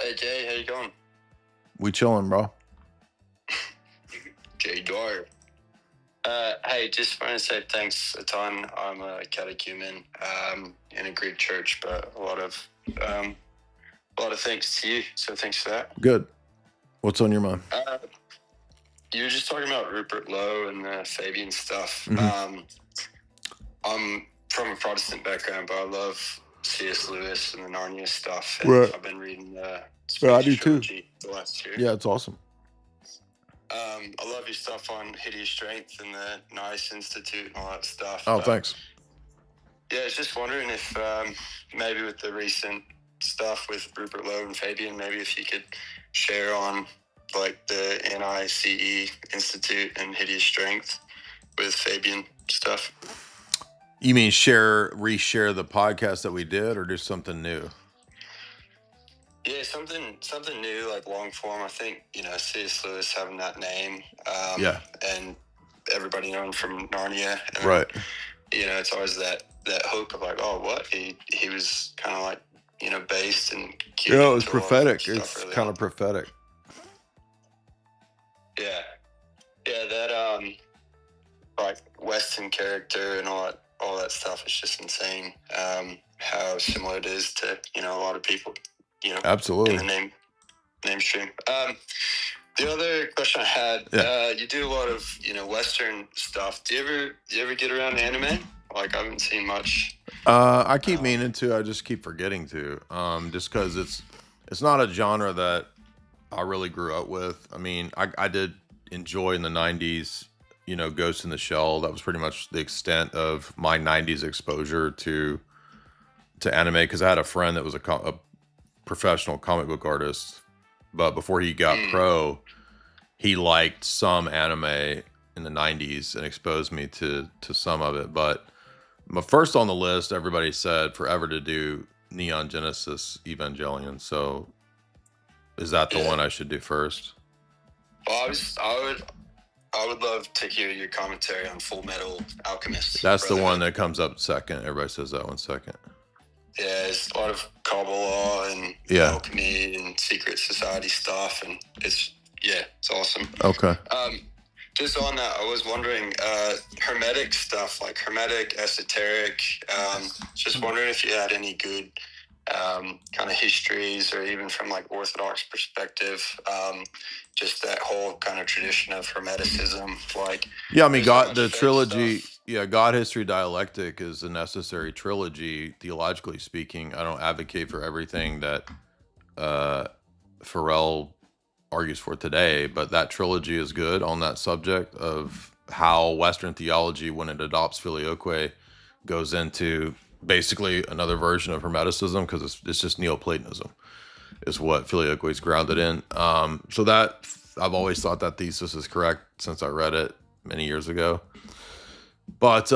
Hey, Jay, how you going? We chilling, bro. Jay Dyer. Hey, just want to say thanks a ton. I'm a catechumen in a Greek church, but a lot of thanks to you. So thanks for that. Good. What's on your mind? You were just talking about Rupert Lowe and the Fabian stuff. Mm-hmm. I'm from a Protestant background, but I love C.S. Lewis and the Narnia stuff. And Right. I've been reading the I do too. trilogy the last year. Yeah, it's awesome. I love your stuff on Hideous Strength and the Nice Institute and all that stuff. Oh, but, thanks. Yeah, I was just wondering if maybe with the recent stuff with Rupert Lowe and Fabian, maybe if you could share on like the NICE Institute and Hideous Strength with Fabian stuff. You mean reshare the podcast that we did or do something new? Yeah, something new, like long form. I think, C.S. Lewis having that name. And everybody knowing from Narnia. And Right. It's always that hook of like, oh, what? He was kind of like, based and cute. Yeah, it was prophetic. It's kind of prophetic. Yeah. Yeah, that like Western character and all that stuff is just insane. How similar it is to, a lot of people. Absolutely. In the mainstream. The other question I had, you do a lot of, Western stuff. Do you ever get around anime? Like, I haven't seen much. I keep meaning to. I just keep forgetting to. Just because it's not a genre that I really grew up with. I mean, I did enjoy in the 90s, Ghost in the Shell. That was pretty much the extent of my 90s exposure to anime, because I had a friend that was a professional comic book artist, but before he got pro, he liked some anime in the 90s and exposed me to some of it. But my first on the list, everybody said forever to do Neon Genesis Evangelion. So is that the one I should do first? Well, I would love to hear your commentary on Full Metal Alchemist. That's the one that comes up second. Everybody says that one second. Yeah, it's a lot of Kabbalah and alchemy and secret society stuff, and it's awesome. Okay. Just on that, I was wondering, Hermetic stuff, like Hermetic, esoteric, just wondering if you had any good kind of histories, or even from like Orthodox perspective, just that whole kind of tradition of Hermeticism. Like, yeah, I mean, the trilogy, God, History, Dialectic is a necessary trilogy, theologically speaking. I don't advocate for everything that Pharrell argues for today, but that trilogy is good on that subject of how Western theology, when it adopts Filioque, goes into basically another version of Hermeticism, because it's just Neoplatonism is what Filioque is grounded in. So that I've always thought that thesis is correct since I read it many years ago. But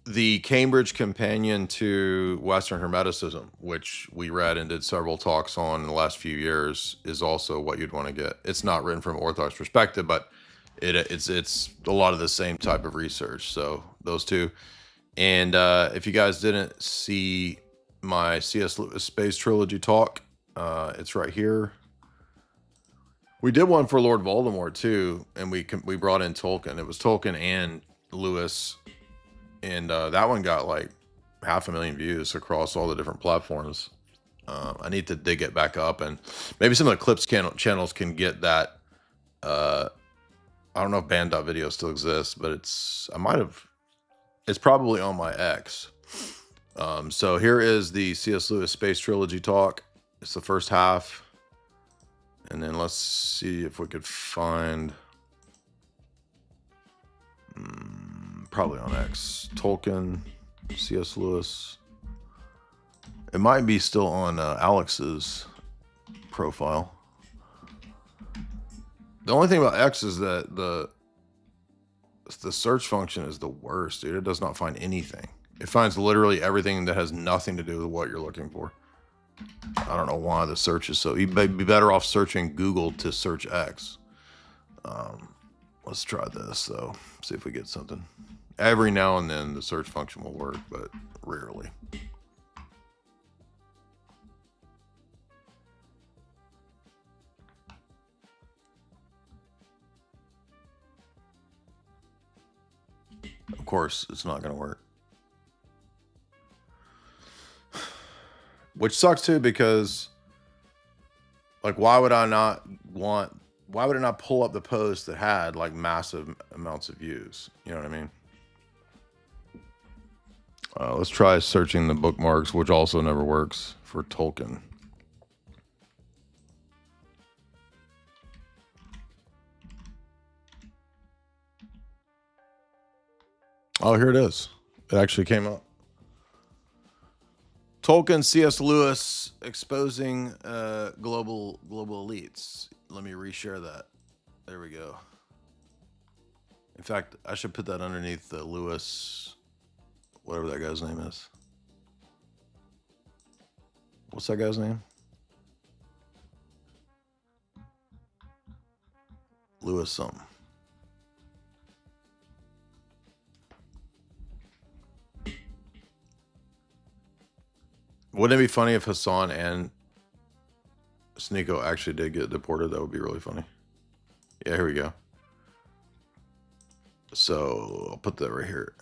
the Cambridge Companion to Western Hermeticism, which we read and did several talks on in the last few years, is also what you'd want to get. It's not written from Orthodox perspective, but it's a lot of the same type of research. So those two. And if you guys didn't see my C.S. Lewis Space Trilogy talk, it's right here. We did one for Lord Voldemort too, and we brought in Tolkien. It was Tolkien and Lewis, and that one got like 500,000 views across all the different platforms. I need to dig it back up, and maybe some of the Clips channels can get that. I don't know if Band.video still exists, but it's probably on my X. So here is the C.S. Lewis Space Trilogy talk. It's the first half. And then let's see if we could find... Probably on X. Tolkien, C.S. Lewis. It might be still on Alex's profile. The only thing about X is that the search function is the worst, dude. It does not find anything. It finds literally everything that has nothing to do with what you're looking for. I don't know why the search is so... You'd be better off searching Google to search X. Let's try this, though. See if we get something. Every now and then, the search function will work, but rarely. Of course, it's not going to work. Which sucks too, because like, why would it not pull up the post that had like massive amounts of views? You know what I mean? Let's try searching the bookmarks, which also never works for Tolkien. Oh, here it is. It actually came up. Tolkien, C.S. Lewis, exposing global elites. Let me reshare that. There we go. In fact, I should put that underneath the Lewis, whatever that guy's name is. What's that guy's name? Lewis something. Wouldn't it be funny if Hassan and Sneako actually did get deported? That would be really funny. Yeah, here we go. So I'll put that right here.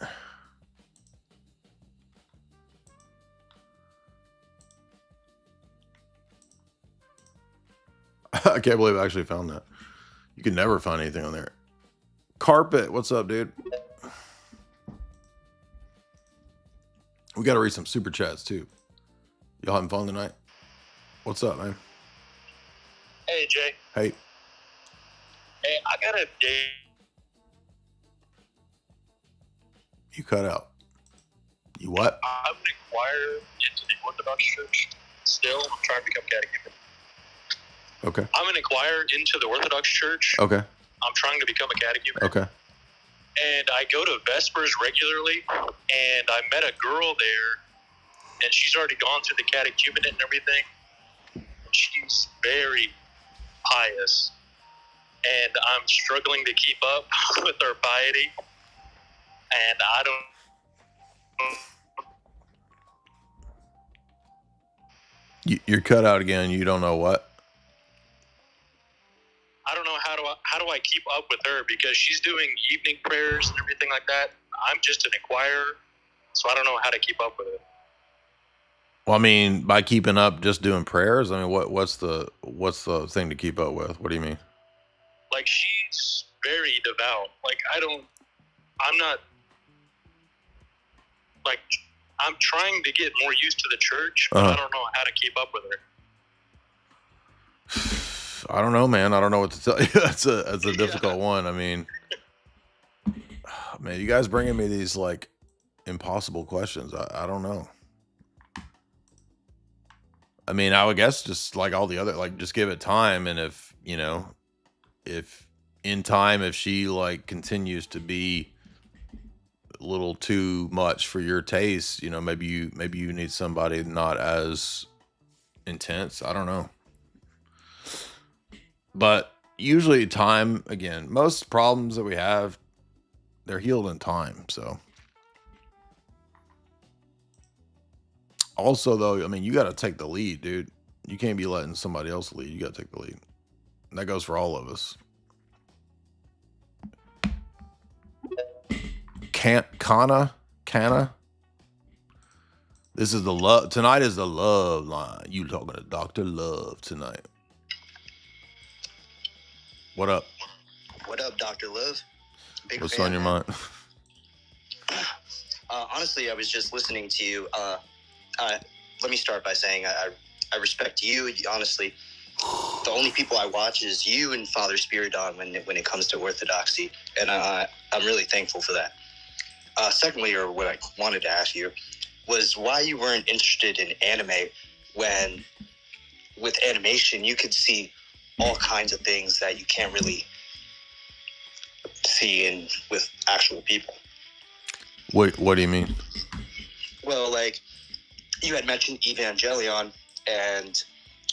I can't believe I actually found that. You can never find anything on there. Carpet, what's up, dude? We got to read some super chats too. Y'all having fun tonight? What's up, man? Hey, Jay. Hey. Hey, I got a date. You cut out. You what? I'm an inquirer into the Orthodox Church. Still, I'm trying to become catechumen. Okay. I'm an inquirer into the Orthodox Church. Okay. I'm trying to become a catechumen. Okay. And I go to Vespers regularly, and I met a girl there, and she's already gone through the catechumenate and everything. She's very pious, and I'm struggling to keep up with her piety, and I don't. You're cut out again. You don't know what? I don't know how do I keep up with her, because she's doing evening prayers and everything like that. I'm just an inquirer, so I don't know how to keep up with it. Well, I mean, by keeping up, just doing prayers. I mean, what's the thing to keep up with? What do you mean? Like, she's very devout. Like, I'm not, like, I'm trying to get more used to the church, but I don't know how to keep up with her. I don't know, man. I don't know what to tell you. That's a difficult one. I mean, man, you guys bringing me these like impossible questions. I don't know. I mean, I would guess just like all the other, like just give it time. And if, you know, if in time, if she like continues to be a little too much for your taste, you know, maybe you need somebody not as intense. I don't know. But usually time, again, most problems that we have, they're healed in time. So also, though, I mean, you got to take the lead, dude. You can't be letting somebody else lead. You got to take the lead. And that goes for all of us. Kana. This is the love. Tonight is the love line. You talking to Dr. Love tonight. What up? What up, Dr. Love? Big What's fan, on your man. mind? Honestly, I was just listening to you. Let me start by saying I respect you. Honestly, the only people I watch is you and Father Spiridon when it comes to orthodoxy, and I'm really thankful for that. Secondly, or what I wanted to ask you, was why you weren't interested in anime when with animation you could see all kinds of things that you can't really see with actual people. What do you mean? Well, like you had mentioned Evangelion, and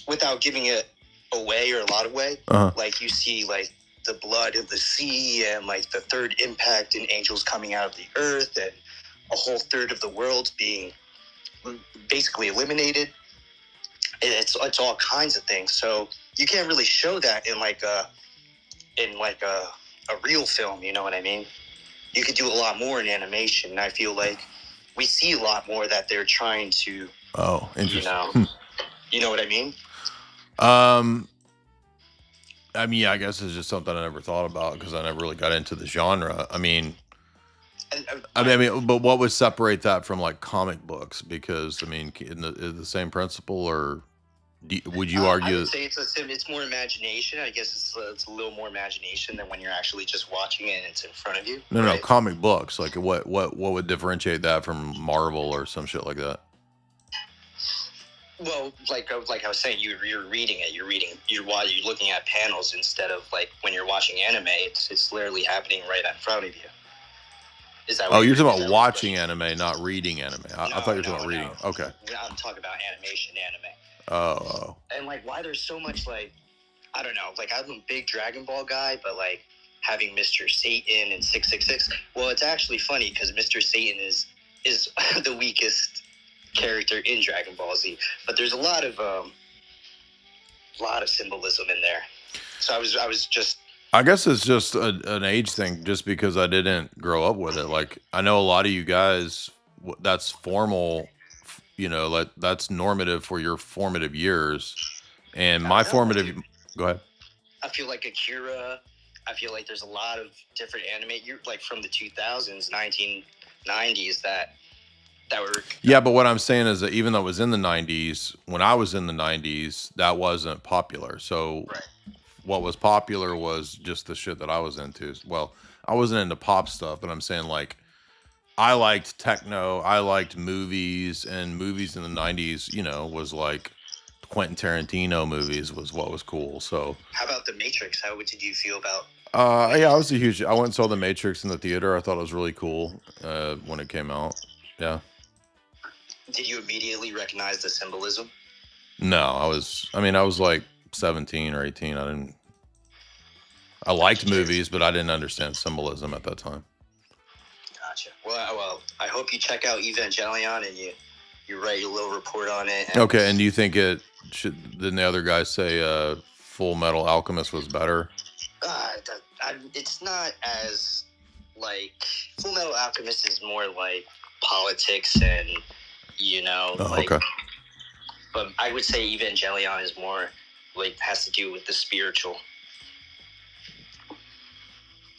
without giving it away or a lot of way, like you see like the blood of the sea and like the third impact and angels coming out of the earth and a whole third of the world being basically eliminated. It's all kinds of things. So you can't really show that in a real film. You know what I mean? You could do a lot more in animation. And I feel like we see a lot more that they're trying to. Oh, interesting. You know what I mean? I mean, yeah, I guess it's just something I never thought about because I never really got into the genre. I mean, but what would separate that from like comic books? Because I mean, is the same principle, or would you argue? I would say it's more imagination. I guess it's a little more imagination than when you're actually just watching it and it's in front of you. No, comic books. Like what would differentiate that from Marvel or some shit like that? Well, like I was saying, you're reading it. You're looking at panels instead of like when you're watching anime. It's literally happening right in front of you. Is that? Oh, you're talking about watching anime, not reading anime. I thought you were talking about reading. Okay. I'm talking about animation anime. Oh. And like why there's so much like I don't know. Like I'm a big Dragon Ball guy, but like having Mr. Satan and 666. Well, it's actually funny because Mr. Satan is the weakest character in Dragon Ball Z, but there's a lot of symbolism in there. So I was just. I guess it's just an age thing, just because I didn't grow up with it. Like I know a lot of you guys, that's formal, you know, like that's normative for your formative years, and my formative. Go ahead. I feel like Akira. I feel like there's a lot of different anime. You're like from the 2000s, 1990s that were. Yeah, but what I'm saying is that even though it was in the 90s, when I was in the 90s, that wasn't popular. So what was popular was just the shit that I was into. Well, I wasn't into pop stuff, but I'm saying like I liked techno, I liked movies, and movies in the 90s, you know, was like Quentin Tarantino movies was what was cool. So how about The Matrix? What did you feel about? Yeah, I went and saw The Matrix in the theater. I thought it was really cool when it came out. Yeah. Did you immediately recognize the symbolism? No, I was like 17 or 18. I liked movies, but I didn't understand symbolism at that time. Gotcha. Well, I hope you check out Evangelion and you write your little report on it. Okay, and do you think it should? Didn't the other guys say Full Metal Alchemist was better? It's not as like Full Metal Alchemist is more like politics and. You know, okay. But I would say Evangelion is more like has to do with the spiritual.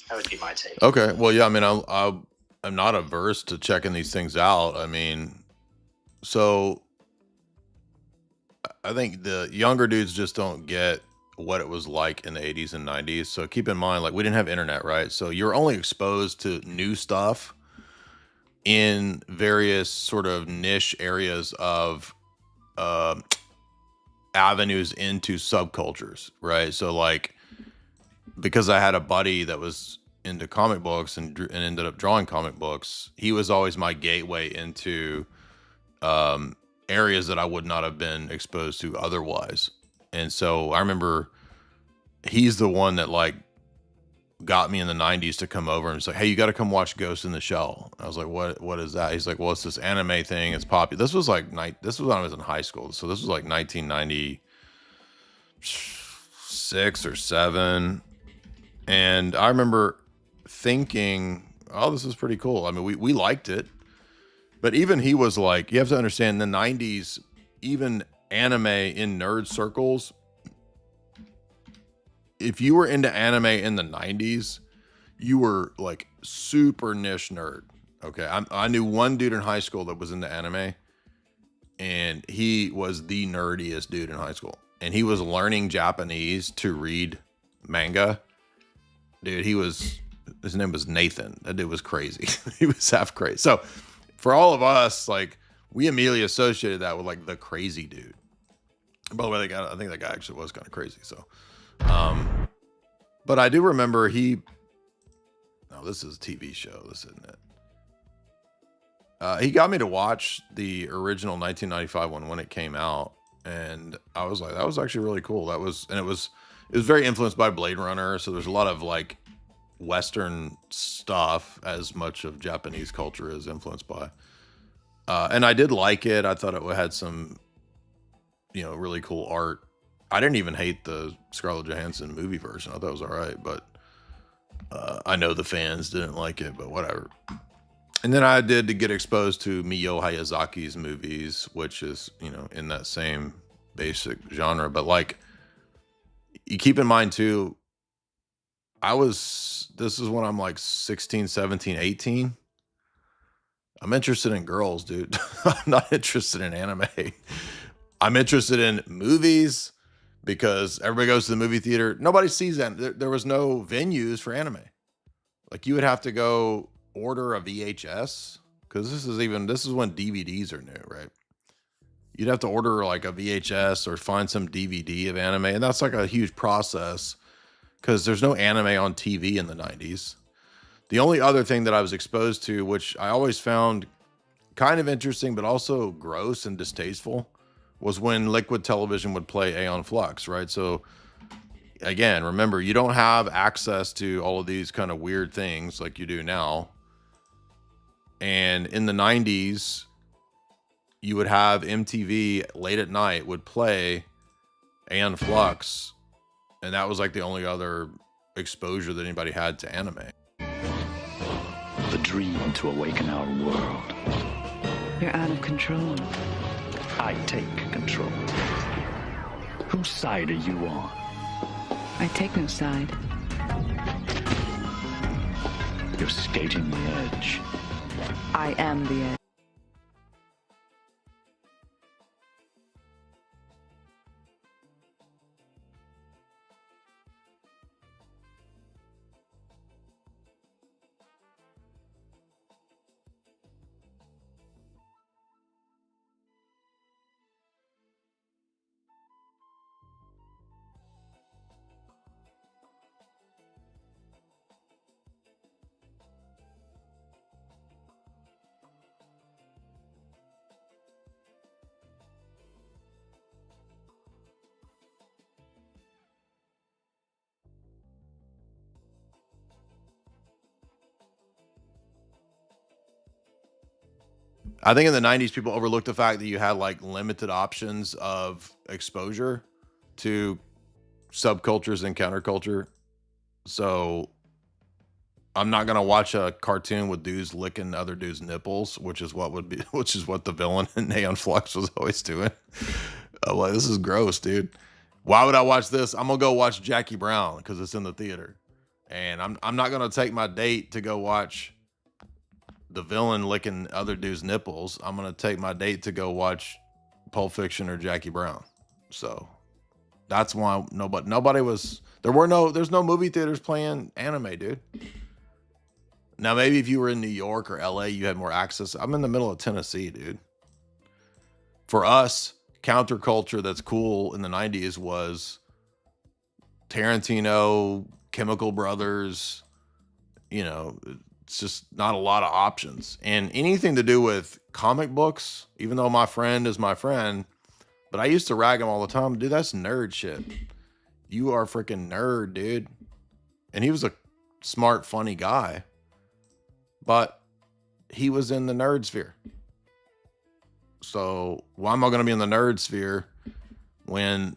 That would be my take. Okay, well, yeah, I mean, I'm not averse to checking these things out. I mean, so I think the younger dudes just don't get what it was like in the 80s and 90s. So keep in mind, like we didn't have internet, right? So you're only exposed to new stuff in various sort of niche areas of avenues into subcultures, right? So like, because I had a buddy that was into comic books and ended up drawing comic books, he was always my gateway into areas that I would not have been exposed to otherwise. And so I remember he's the one that like got me in the 90s to come over and was like, hey, you got to come watch Ghost in the Shell. I was like, what is that? He's like, well, it's this anime thing. It's popular. This was when I was in high school. So this was like 1996 or 7. And I remember thinking, oh, this is pretty cool. I mean, we liked it. But even he was like, you have to understand the 90s, even anime in nerd circles, if you were into anime in the 90s, you were like super niche nerd. Okay. I knew one dude in high school that was into anime, and he was the nerdiest dude in high school. and he was learning Japanese to read manga. Dude, his name was Nathan. That dude was crazy. He was half crazy. So for all of us, like, we immediately associated that with like the crazy dude. By the way, I think that guy actually was kind of crazy. So, but I do remember no, this is a TV show. This isn't it. He got me to watch the original 1995 one when it came out, and I was like, that was actually really cool. It was very influenced by Blade Runner, so there's a lot of like Western stuff, as much of Japanese culture is influenced by. And I did like it. I thought it had some, really cool art. I didn't even hate the Scarlett Johansson movie version. I thought it was all right, but I know the fans didn't like it, but whatever. And then I did get exposed to Miyo Hayazaki's movies, which is, in that same basic genre. But like, you keep in mind too, this is when I'm like 16, 17, 18. I'm interested in girls, dude. I'm not interested in anime. I'm interested in movies because everybody goes to the movie theater. Nobody sees that. There was no venues for anime. Like, you would have to go order a VHS, because this is when DVDs are new, right? You'd have to order like a VHS or find some DVD of anime, and that's like a huge process because there's no anime on TV in the 90s. The only other thing that I was exposed to, which I always found kind of interesting but also gross and distasteful, was when Liquid Television would play Aeon Flux, right? So again, remember, you don't have access to all of these kind of weird things like you do now. And in the 90s, you would have MTV late at night would play Aeon Flux, and that was like the only other exposure that anybody had to anime. The dream to awaken our world. You're out of control. I take control. Whose side are you on? I take no side. You're skating the edge. I am the edge. I think in the 90s, people overlooked the fact that you had like limited options of exposure to subcultures and counterculture. So I'm not going to watch a cartoon with dudes licking other dudes' nipples, which is what the villain in Aeon Flux was always doing. I'm like, this is gross, dude. Why would I watch this? I'm going to go watch Jackie Brown because it's in the theater. And I'm not going to take my date to go watch the villain licking other dudes' nipples. I'm going to take my date to go watch Pulp Fiction or Jackie Brown. So that's why there's no movie theaters playing anime, dude. Now, maybe if you were in New York or LA, you had more access. I'm in the middle of Tennessee, dude. For us, counterculture that's cool in the 90s was Tarantino, Chemical Brothers, it's just not a lot of options. And anything to do with comic books, even though my friend is my friend, but I used to rag him all the time. Dude, that's nerd shit. You are a freaking nerd, dude. And he was a smart, funny guy, but he was in the nerd sphere. So why am I going to be in the nerd sphere when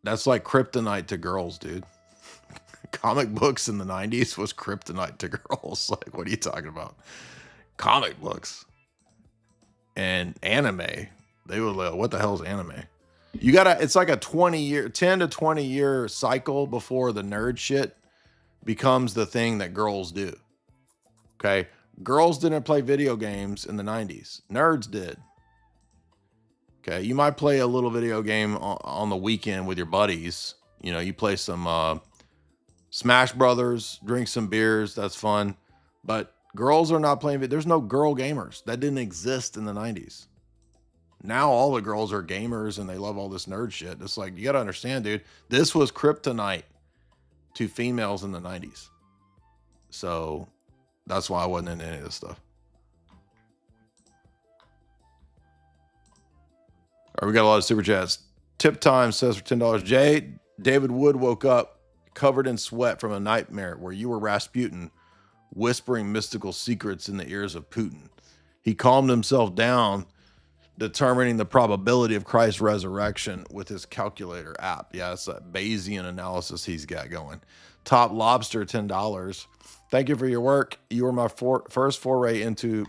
that's like kryptonite to girls, dude? Comic books in the 90s was kryptonite to girls. Like, what are you talking about? Comic books and anime. They were like, what the hell is anime? It's like a 10 to 20 year cycle before the nerd shit becomes the thing that girls do. Okay. Girls didn't play video games in the 90s. Nerds did. Okay, you might play a little video game on the weekend with your buddies. You know, you play some Smash Brothers, drink some beers. That's fun. But girls are not playing. There's no girl gamers. That didn't exist in the 90s. Now all the girls are gamers and they love all this nerd shit. It's like, you got to understand, dude, this was kryptonite to females in the 90s. So that's why I wasn't into any of this stuff. All right, we got a lot of super chats. Tip Time says for $10, Jay, David Wood woke up covered in sweat from a nightmare where you were Rasputin whispering mystical secrets in the ears of Putin. He calmed himself down, determining the probability of Christ's resurrection with his calculator app. Yeah, it's that Bayesian analysis he's got going. Top Lobster, $10. Thank you for your work. You were my first foray into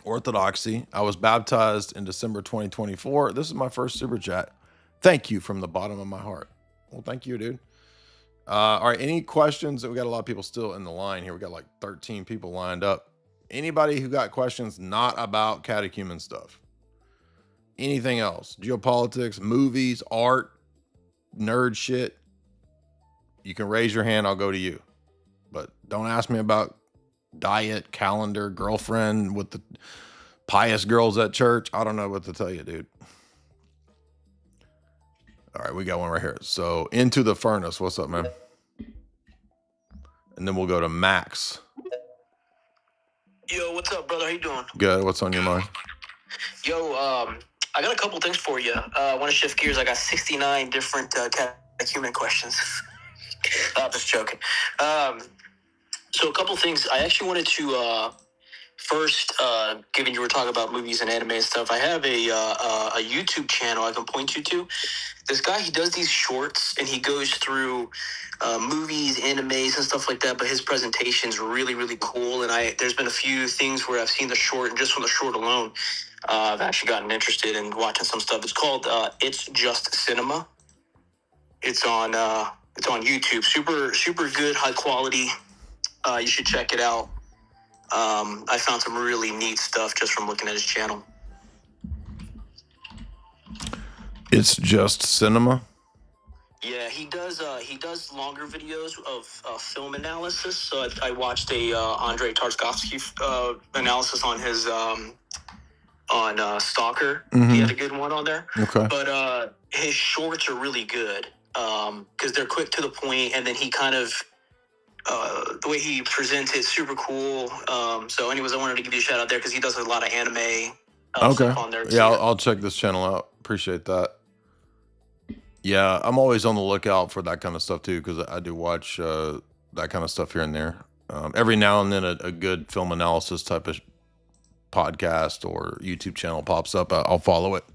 Orthodoxy. I was baptized in December 2024. This is my first super chat. Thank you from the bottom of my heart. Well, thank you, dude. All right, any questions? We got a lot of people still in the line here. We got like 13 people lined up. Anybody who got questions not about catechumen stuff? Anything else? Geopolitics, movies, art, nerd shit? You can raise your hand. I'll go to you. But don't ask me about diet, calendar, girlfriend with the pious girls at church. I don't know what to tell you, dude. All right, we got one right here. So, Into the Furnace. What's up, man? And then we'll go to Max. Yo, what's up, brother? How you doing? Good. What's on your mind? Yo, I got a couple things for you. I want to shift gears. I got 69 different catechumen questions. I'm just joking. So a couple things. I actually wanted to first, given you were talking about movies and anime and stuff, I have a YouTube channel I can point you to. This guy, he does these shorts, and he goes through movies, animes, and stuff like that, but his presentation's really, really cool, and there's been a few things where I've seen the short, and just from the short alone, I've actually gotten interested in watching some stuff. It's called It's Just Cinema. It's on YouTube. Super, super good, high quality. You should check it out. I found some really neat stuff just from looking at his channel. It's Just Cinema. Yeah, he does longer videos of film analysis. So I watched a Andrei Tarkovsky analysis on his on Stalker. Mm-hmm. He had a good one on there. Okay. But his shorts are really good because they're quick to the point, and then he kind of the way he presents it, super cool. So anyways, I wanted to give you a shout out there because he does a lot of anime stuff on there too. Yeah, I'll check this channel out. Appreciate that. Yeah, I'm always on the lookout for that kind of stuff too, because I do watch that kind of stuff here and there. Every now and then a good film analysis type of podcast or YouTube channel pops up. I'll follow it.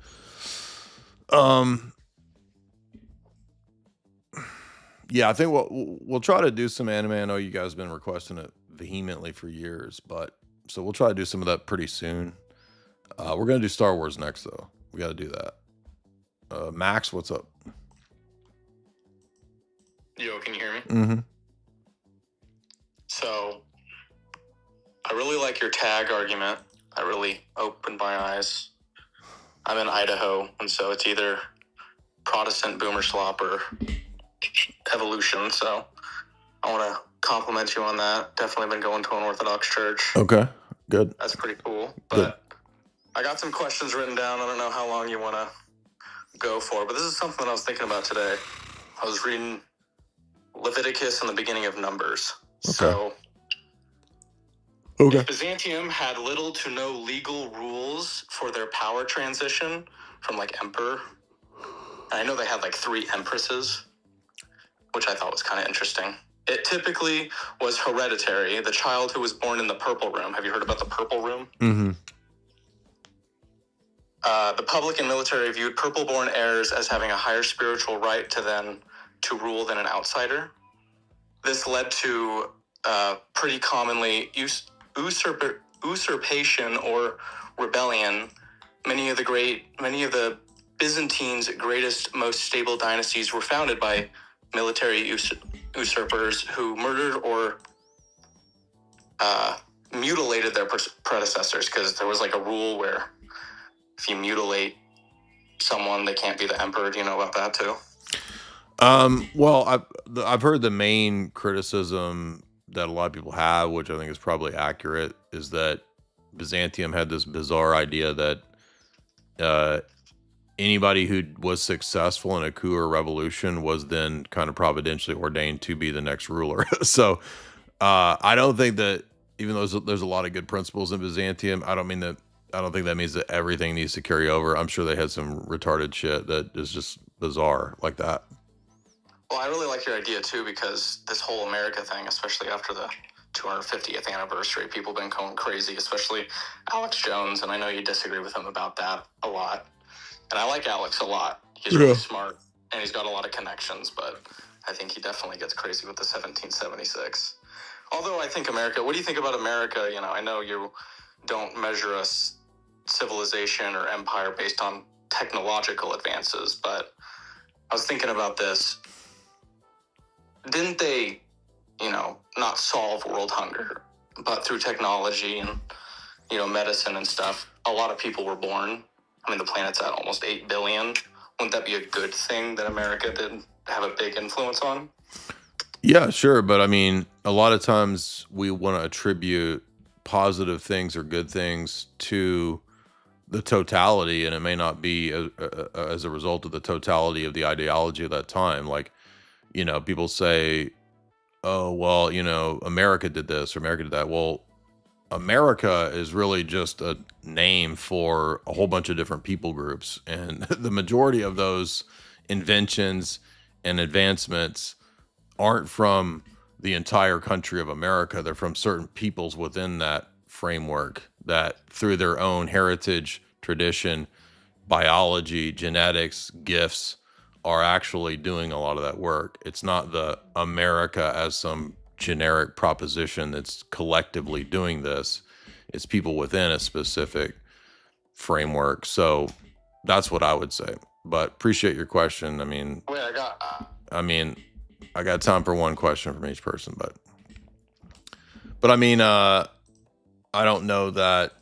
Yeah, I think we'll try to do some anime. I know you guys have been requesting it vehemently for years, but so we'll try to do some of that pretty soon. We're gonna do Star Wars next, though. We got to do that. Max, what's up? Yo, can you hear me? Mm-hmm. So, I really like your tag argument. I really opened my eyes. I'm in Idaho, and so it's either Protestant boomer slop or evolution. So, I want to compliment you on that. Definitely been going to an Orthodox church. Okay, good. That's pretty cool. But good. I got some questions written down. I don't know how long you want to go for, but this is something I was thinking about today. I was reading Leviticus and the beginning of Numbers. Okay. So, okay. If Byzantium had little to no legal rules for their power transition from like emperor, and I know they had like 3 empresses, which I thought was kind of interesting. It typically was hereditary. The child who was born in the purple room. Have you heard about the purple room? Mm-hmm. The public and military viewed purple-born heirs as having a higher spiritual right to rule than an outsider. This led to pretty commonly usurpation or rebellion. Many of the Byzantine's greatest, most stable dynasties were founded by military usurpers who murdered or mutilated their predecessors, because there was like a rule where if you mutilate someone, they can't be the emperor. Do you know about that too? Well, I've heard the main criticism that a lot of people have, which I think is probably accurate, is that Byzantium had this bizarre idea that anybody who was successful in a coup or revolution was then kind of providentially ordained to be the next ruler. So I don't think that, even though there's a lot of good principles in Byzantium, I don't think that means that everything needs to carry over. I'm sure they had some retarded shit that is just bizarre like that. Well, I really like your idea too, because this whole America thing, especially after the 250th anniversary, people have been going crazy, especially Alex Jones, and I know you disagree with him about that a lot. And I like Alex a lot. He's really smart, and he's got a lot of connections, but I think he definitely gets crazy with the 1776. Although I think America, what do you think about America? You know, I know you don't measure us civilization or empire based on technological advances, but I was thinking about this. Didn't they, you know, not solve world hunger, but through technology and, you know, medicine and stuff, a lot of people were born. I mean, the planet's at almost 8 billion. Wouldn't that be a good thing that America did have a big influence on? Yeah, sure. But I mean, a lot of times we want to attribute positive things or good things to the totality, and it may not be as a result of the totality of the ideology of that time. Like, you know, people say, oh, well, you know, America did this or America did that. Well, America is really just a name for a whole bunch of different people groups. And the majority of those inventions and advancements aren't from the entire country of America. They're from certain peoples within that framework that, through their own heritage, tradition, biology, genetics, gifts, are actually doing a lot of that work. It's not the America as some generic proposition that's collectively doing this. It's people within a specific framework. So that's what I would say. But appreciate your question. I mean, I got time for one question from each person, but I mean, I don't know that,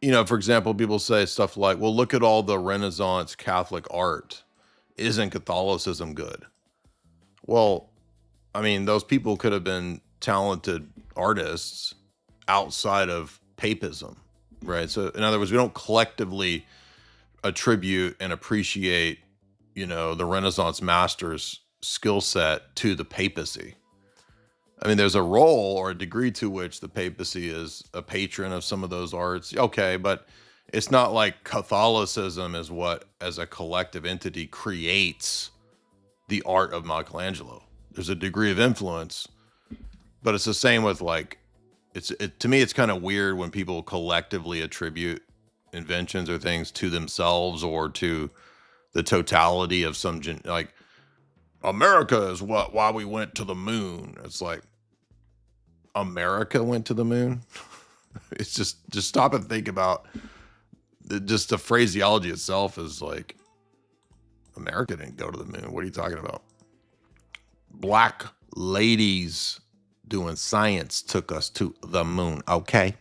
you know, for example, people say stuff like, well, look at all the Renaissance Catholic art. Isn't Catholicism good? Well, I mean, those people could have been talented artists outside of papism, right? So in other words, we don't collectively attribute and appreciate, you know, the Renaissance masters' skill set to the papacy. I mean, there's a role or a degree to which the papacy is a patron of some of those arts. Okay, but it's not like Catholicism is what, as a collective entity, creates the art of Michelangelo. There's a degree of influence, but it's the same with, like, to me, it's kind of weird when people collectively attribute inventions or things to themselves or to the totality of some, like, America is why we went to the moon. It's like, America went to the moon? It's just stop and think about just the phraseology itself is like, America didn't go to the moon. What are you talking about? Black ladies doing science took us to the moon. Okay.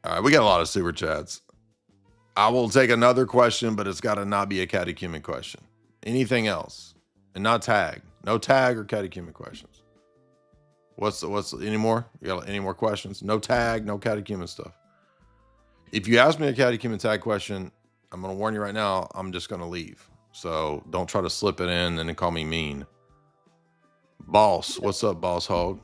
All right, we got a lot of super chats. I will take another question, but it's got to not be a catechumen question. Anything else? And not tag. No tag or catechumen questions. What's any more? You got any more questions? No tag, no catechumen stuff. If you ask me a catechumen tag question, I'm going to warn you right now, I'm just going to leave. So don't try to slip it in and then call me mean. Boss, what's up, Boss Hog?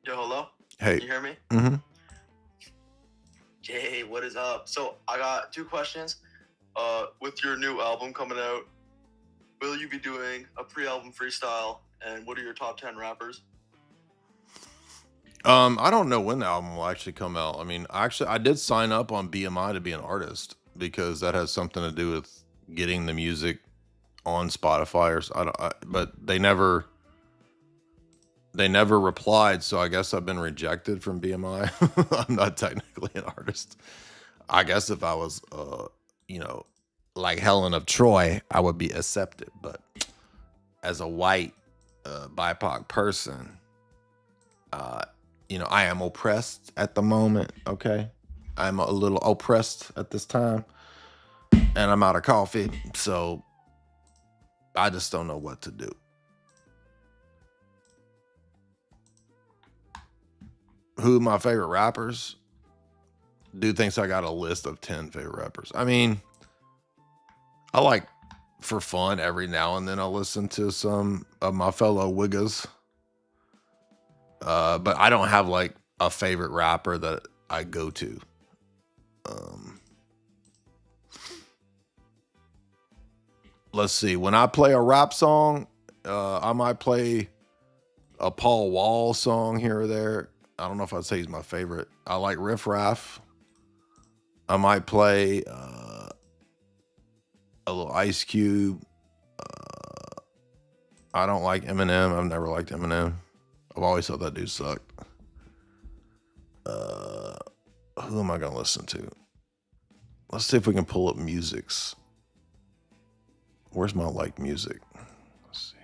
Yo, hello? Hey. Can you hear me? Mm-hmm. Jay, what is up? So I got two questions. With your new album coming out, will you be doing a pre-album freestyle? And what are your top 10 rappers? I don't know when the album will actually come out. I mean, I did sign up on BMI to be an artist because that has something to do with getting the music on Spotify but they never replied. So I guess I've been rejected from BMI. I'm not technically an artist. I guess if I was, you know, like Helen of Troy, I would be accepted. But as a white BIPOC person, you know, I am oppressed at the moment, okay? I'm a little oppressed at this time, and I'm out of coffee, so I just don't know what to do. Who are my favorite rappers? Dude thinks I got a list of 10 favorite rappers. I mean, I like, for fun, every now and then I'll listen to some of my fellow Wiggas. But I don't have like a favorite rapper that I go to. Let's see. When I play a rap song, I might play a Paul Wall song here or there. I don't know if I'd say he's my favorite. I like Riff Raff. I might play a little Ice Cube. I don't like Eminem. I've never liked Eminem. I've always thought that dude sucked. Who am I going to listen to? Let's see if we can pull up musics. Where's my like music? Let's see.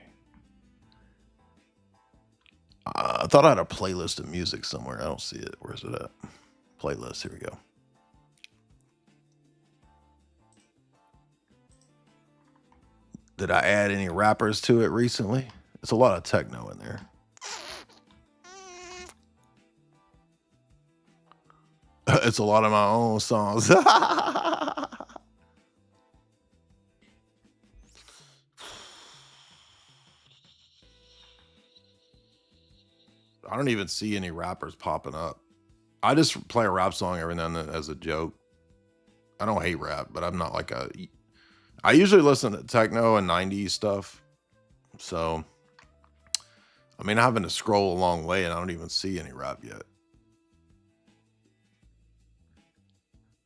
I thought I had a playlist of music somewhere. I don't see it. Where's it at? Playlist. Here we go. Did I add any rappers to it recently? It's a lot of techno in there. It's a lot of my own songs. I don't even see any rappers popping up. I just play a rap song every now and then as a joke. I don't hate rap, but I'm not like a... I usually listen to techno and 90s stuff. So, I mean, I'm having to scroll a long way and I don't even see any rap yet.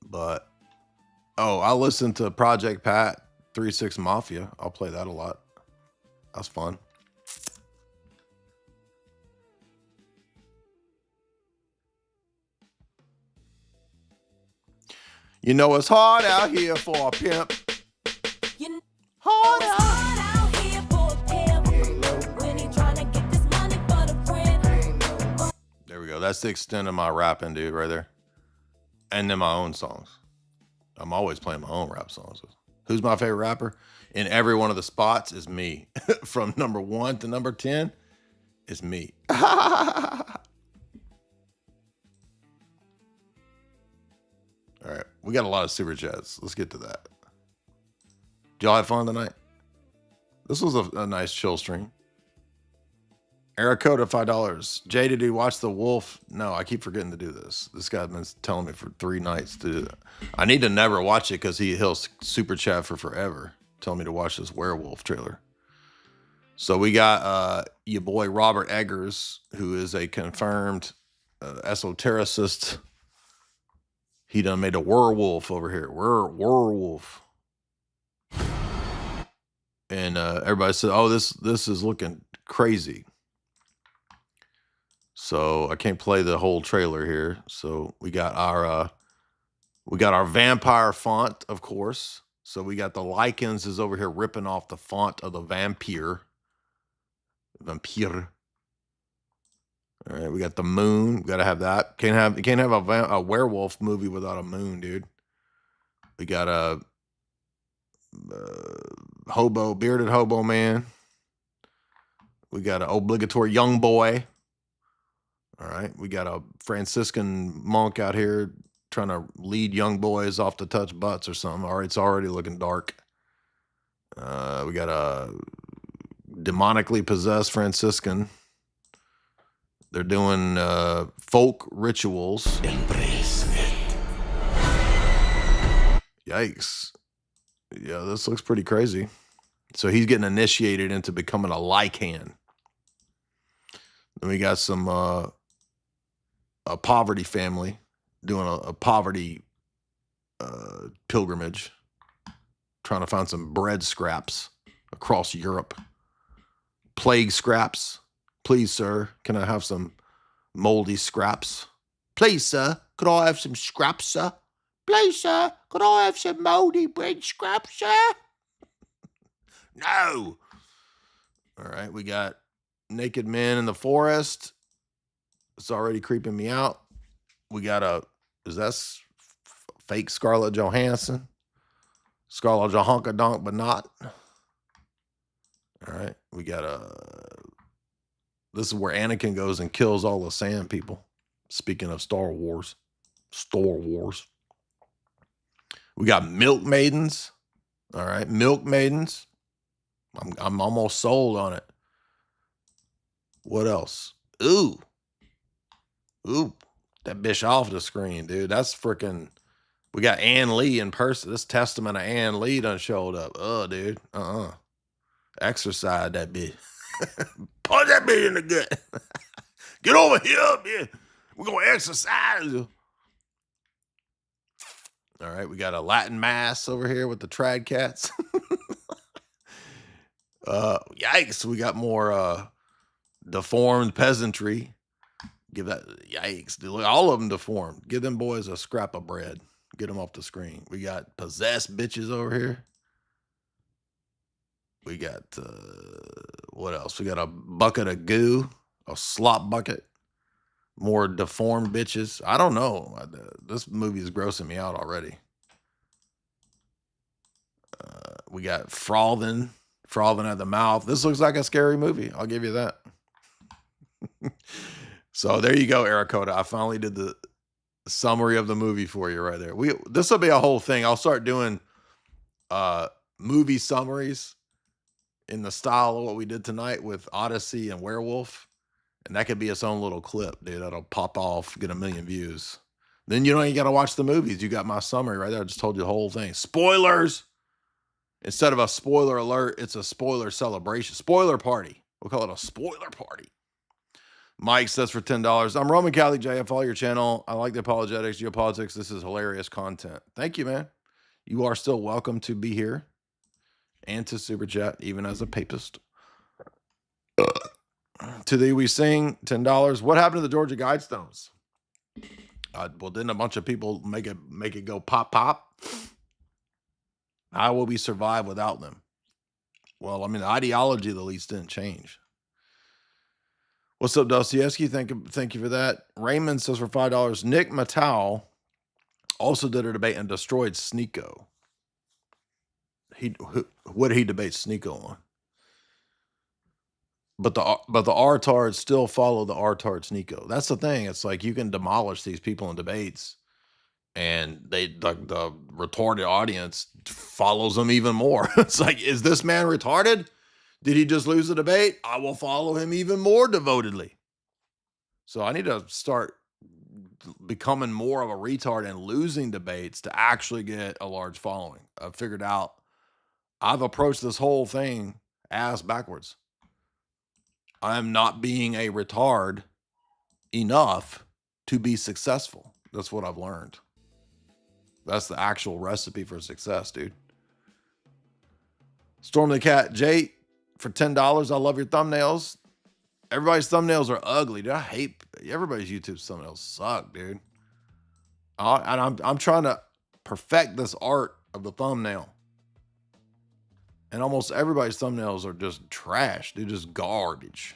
But, oh, I listen to Project Pat, 3-6 Mafia. I'll play that a lot. That's fun. You know it's hard out here for a pimp. Hard out here for a pimp. When he trying to get this money for the friend. There we go. That's the extent of my rapping, dude, right there. And then my own songs. I'm always playing my own rap songs. Who's my favorite rapper? In every one of the spots is me. From number 1 to number 10 is me. All right. We got a lot of super chats. Let's get to that. Did y'all have fun tonight? This was a nice chill stream. Ericoda, $5. Jay, did you watch The Wolf? No, I keep forgetting to do this. This guy's been telling me for 3 nights to do that. I need to never watch it because he'll super chat for forever, telling me to watch this werewolf trailer. So we got your boy Robert Eggers, who is a confirmed esotericist. He done made a werewolf over here. Werewolf. And everybody said, oh, this is looking crazy. So I can't play the whole trailer here. So we got our vampire font, of course. So we got the Lycans is over here ripping off the font of the vampire. Vampire. All right, we got the moon. We gotta have that. Can't have a werewolf movie without a moon, dude. We got a bearded hobo man. We got an obligatory young boy. All right, we got a Franciscan monk out here trying to lead young boys off to touch butts or something. All right, it's already looking dark. We got a demonically possessed Franciscan. They're doing folk rituals. Embrace it. Yikes. Yeah, this looks pretty crazy. So he's getting initiated into becoming a Lycan. Then we got some a poverty family doing a poverty pilgrimage, trying to find some bread scraps across Europe. Plague scraps. Please, sir, can I have some moldy scraps? Please, sir, could I have some scraps, sir? Please, sir, could I have some moldy bread scraps, sir? No. All right, we got naked men in the forest. It's already creeping me out. We got is that fake Scarlett Johansson? Scarlett Johansson, but not. All right. We got this is where Anakin goes and kills all the sand people. Speaking of Star Wars. We got milk maidens. All right. Milk maidens. I'm almost sold on it. What else? Ooh. That bitch off the screen, dude. That's freaking. We got Ann Lee in person. This testament of Ann Lee done showed up. Dude. Exercise that bitch. Punch that bitch in the gut. Get over here, bitch. We're going to exercise. All right. We got a Latin mass over here with the trad cats. Yikes. We got more deformed peasantry. Give that, yikes, dude. Look, all of them deformed. Give them boys a scrap of bread. Get them off the screen. We got possessed bitches over here. We got, what else? We got a bucket of goo, a slop bucket, more deformed bitches. I don't know. This movie is grossing me out already. We got frothing at the mouth. This looks like a scary movie. I'll give you that. So there you go, Arakota. I finally did the summary of the movie for you right there. This will be a whole thing. I'll start doing movie summaries in the style of what we did tonight with Odyssey and Werewolf. And that could be its own little clip, dude. That'll pop off, get 1 million views. Then you don't even got to watch the movies. You got my summary right there. I just told you the whole thing. Spoilers. Instead of a spoiler alert, it's a spoiler celebration. Spoiler party. We'll call it a spoiler party. Mike says for $10, I'm Roman Catholic J. I follow your channel. I like the apologetics, geopolitics. This is hilarious content. Thank you, man. You are still welcome to be here and to super chat, even as a papist. To thee we sing, $10. What happened to the Georgia Guidestones? Well, didn't a bunch of people make it go pop, pop? How will we survive without them? Well, I mean, the ideology at least didn't change. What's up, Dostoevsky? Thank you for that. Raymond says for $5, Nick Mattel also did a debate and destroyed Sneako. What did he debate Sneako on? But the R-tards still follow the R-tard Sneako. That's the thing. It's like you can demolish these people in debates, and the retarded audience follows them even more. It's like, is this man retarded? Did he just lose the debate? I will follow him even more devotedly. So I need to start becoming more of a retard and losing debates to actually get a large following. I've figured out I've approached this whole thing ass backwards. I am not being a retard enough to be successful. That's what I've learned. That's the actual recipe for success, dude. Storm the Cat, Jay, for $10, I love your thumbnails. Everybody's thumbnails are ugly, dude. I hate everybody's YouTube thumbnails suck, dude. And I'm trying to perfect this art of the thumbnail. And almost everybody's thumbnails are just trash, dude. Just garbage.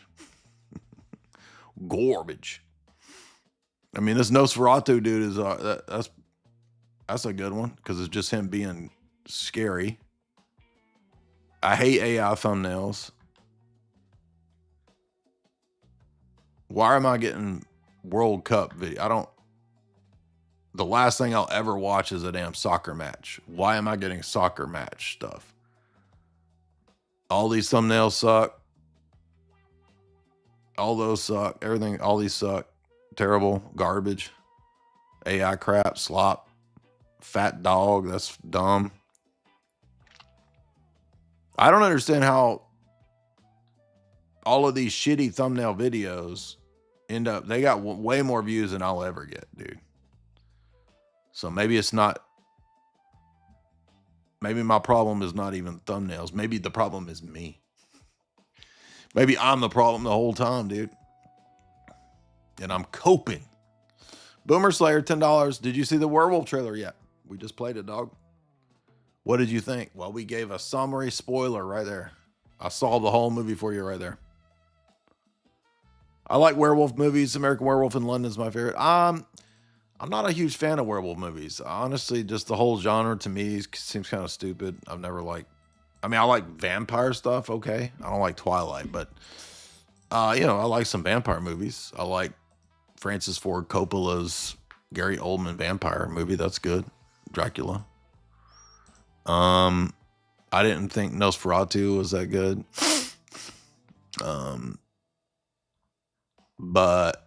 Garbage. I mean, this Nosferatu dude is that's a good one because it's just him being scary. I hate AI thumbnails. Why am I getting World Cup video? The last thing I'll ever watch is a damn soccer match. Why am I getting soccer match stuff? All these thumbnails suck. All those suck. Everything, all these suck. Terrible. Garbage. AI crap. Slop. Fat dog. That's dumb. I don't understand how all of these shitty thumbnail videos they got way more views than I'll ever get, dude. So maybe maybe my problem is not even thumbnails. Maybe the problem is me. Maybe I'm the problem the whole time, dude. And I'm coping. Boomer Slayer, $10. Did you see the Werewolf trailer yet? We just played it, dog. What did you think? Well, we gave a summary spoiler right there. I solved the whole movie for you right there. I like werewolf movies. American Werewolf in London is my favorite. I'm not a huge fan of werewolf movies. Honestly, just the whole genre to me seems kind of stupid. I've never liked. I mean, I like vampire stuff. Okay, I don't like Twilight, but you know, I like some vampire movies. I like Francis Ford Coppola's Gary Oldman vampire movie. That's good. Dracula. I didn't think Nosferatu was that good. But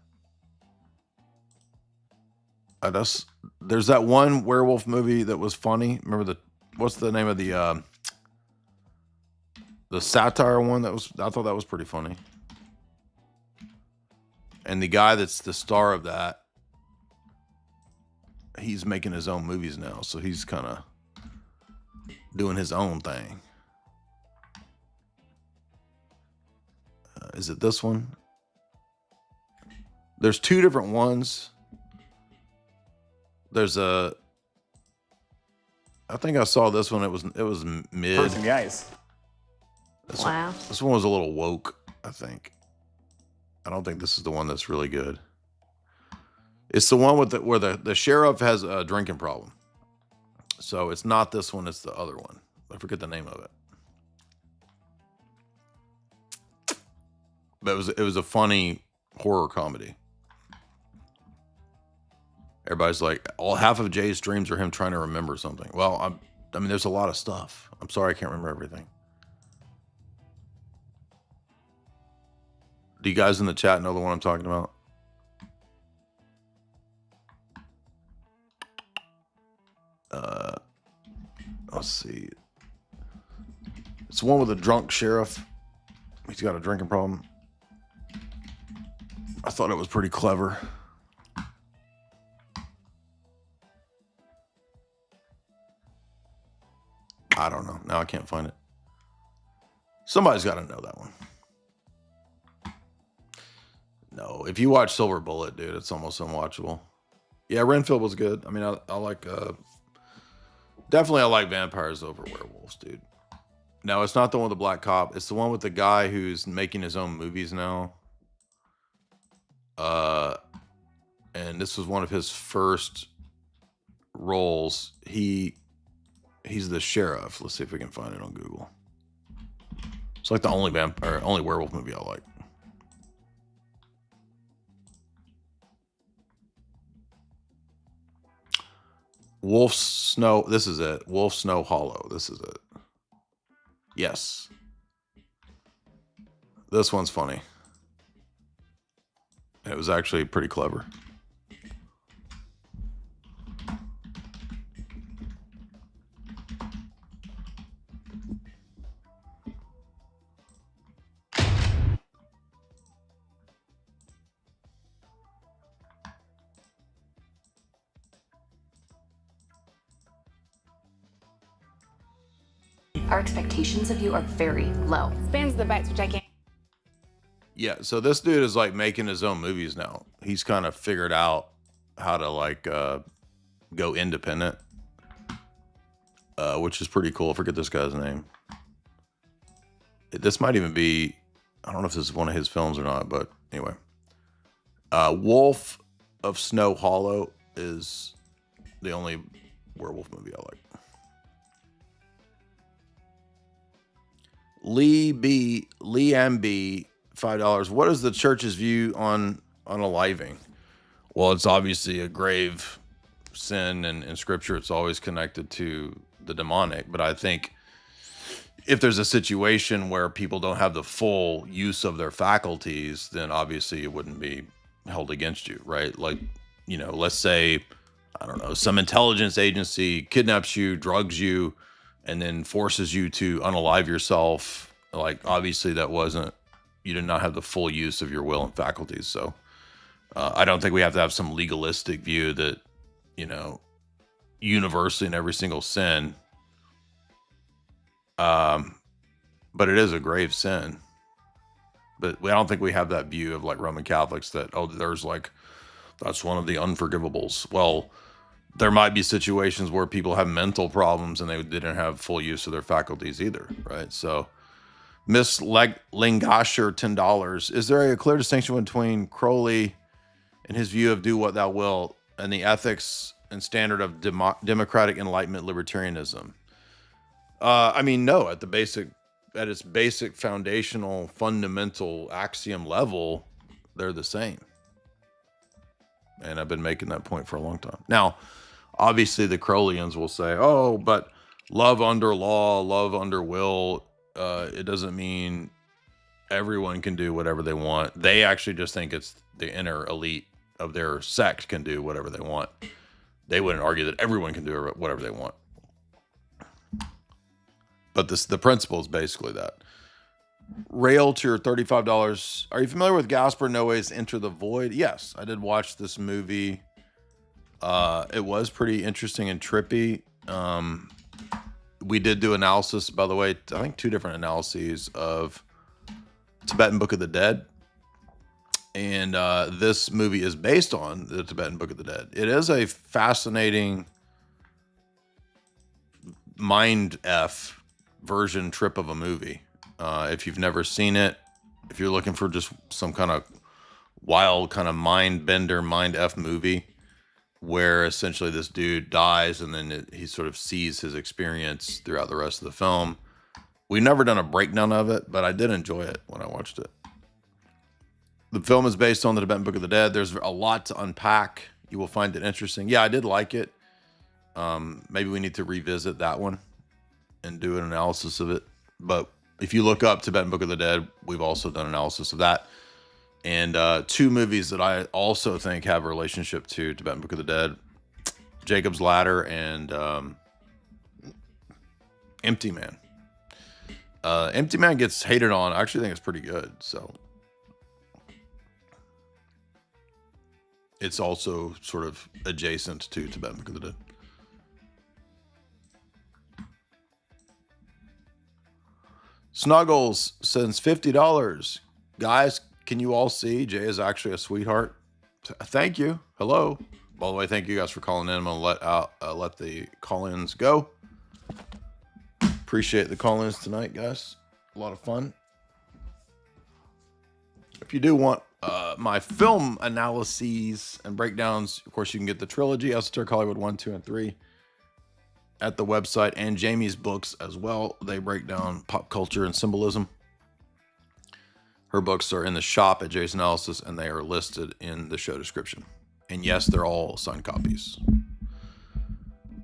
there's that one werewolf movie that was funny. Remember what's the name of the satire one I thought that was pretty funny. And the guy that's the star of that, he's making his own movies now, so he's kind of doing his own thing. Is it this one? There's two different ones. There's I think I saw this one. It was mid. Person the ice. Wow. This one was a little woke, I think. I don't think this is the one that's really good. It's the one where the sheriff has a drinking problem. So it's not this one, it's the other one. I forget the name of it. But it was a funny horror comedy. Everybody's like, half of Jay's dreams are him trying to remember something. Well, I mean, there's a lot of stuff. I'm sorry I can't remember everything. Do you guys in the chat know the one I'm talking about? Let's see. It's the one with a drunk sheriff. He's got a drinking problem. I thought it was pretty clever. I don't know. Now I can't find it. Somebody's got to know that one. No, if you watch Silver Bullet, dude, it's almost unwatchable. Yeah, Renfield was good. I mean, I like... Definitely I like vampires over werewolves, dude. No, it's not the one with the black cop. It's the one with the guy who's making his own movies now. And this was one of his first roles. He's the sheriff. Let's see if we can find it on Google. It's like the only werewolf movie I like. Wolf Snow. This is it. Wolf Snow Hollow. This is it. Yes. This one's funny. It was actually pretty clever. Our expectations of you are very low. Spans the bets, which I can't. Yeah, so this dude is like making his own movies now. He's kind of figured out how to like go independent, which is pretty cool. I forget this guy's name. This might even be, I don't know if this is one of his films or not, but anyway. Wolf of Snow Hollow is the only werewolf movie I like. Lee M B, $5. What is the church's view on unaliving? Well, it's obviously a grave sin, and in scripture it's always connected to the demonic. But I think if there's a situation where people don't have the full use of their faculties, then obviously it wouldn't be held against you, right? Like, you know, let's say, I don't know, some intelligence agency kidnaps you, drugs you, and then forces you to unalive yourself. Like, obviously that wasn't, you did not have the full use of your will and faculties. So I don't think we have to have some legalistic view that, you know, universally in every single sin. But it is a grave sin. But I don't think we have that view of like Roman Catholics that, oh, there's like, that's one of the unforgivables. Well, there might be situations where people have mental problems and they didn't have full use of their faculties either, right? So Miss Lingasher, $10. Is there a clear distinction between Crowley and his view of do what thou wilt and the ethics and standard of democratic enlightenment libertarianism? I mean, no, at its basic foundational fundamental axiom level, they're the same. And I've been making that point for a long time. Now, obviously the Crowleyans will say, oh, but love under law, love under will, it doesn't mean everyone can do whatever they want. They actually just think it's the inner elite of their sect can do whatever they want. They wouldn't argue that everyone can do whatever they want. But the principle is basically that. Rail to your $35. Are you familiar with Gaspar Noé's Enter the Void? Yes, I did watch this movie. It was pretty interesting and trippy. We did do analysis, by the way, I think 2 different analyses of Tibetan Book of the Dead. And this movie is based on the Tibetan Book of the Dead. It is a fascinating mind F version trip of a movie. If you've never seen it, if you're looking for just some kind of wild kind of mind bender, mind F movie, where essentially this dude dies and then he sort of sees his experience throughout the rest of the film. We've never done a breakdown of it, but I did enjoy it when I watched it. The film is based on the Tibetan Book of the Dead. There's a lot to unpack. You will find it interesting. Yeah, I did like it. Maybe we need to revisit that one and do an analysis of it. But if you look up Tibetan Book of the Dead, we've also done analysis of that. And 2 movies that I also think have a relationship to Tibetan Book of the Dead, Jacob's Ladder and Empty Man. Empty Man gets hated on. I actually think it's pretty good. So it's also sort of adjacent to Tibetan Book of the Dead. Snuggles sends $50. Guys, can you all see Jay is actually a sweetheart? Thank you. Hello. By the way, thank you guys for calling in. I'm gonna let the call-ins go. Appreciate the call-ins tonight, guys. A lot of fun. If you do want my film analyses and breakdowns, of course, you can get the trilogy, Esoteric Hollywood 1, 2, and 3 at the website, and Jamie's books as well. They break down pop culture and symbolism. Her books are in the shop at Jay's Analysis, and they are listed in the show description. And yes, they're all signed copies.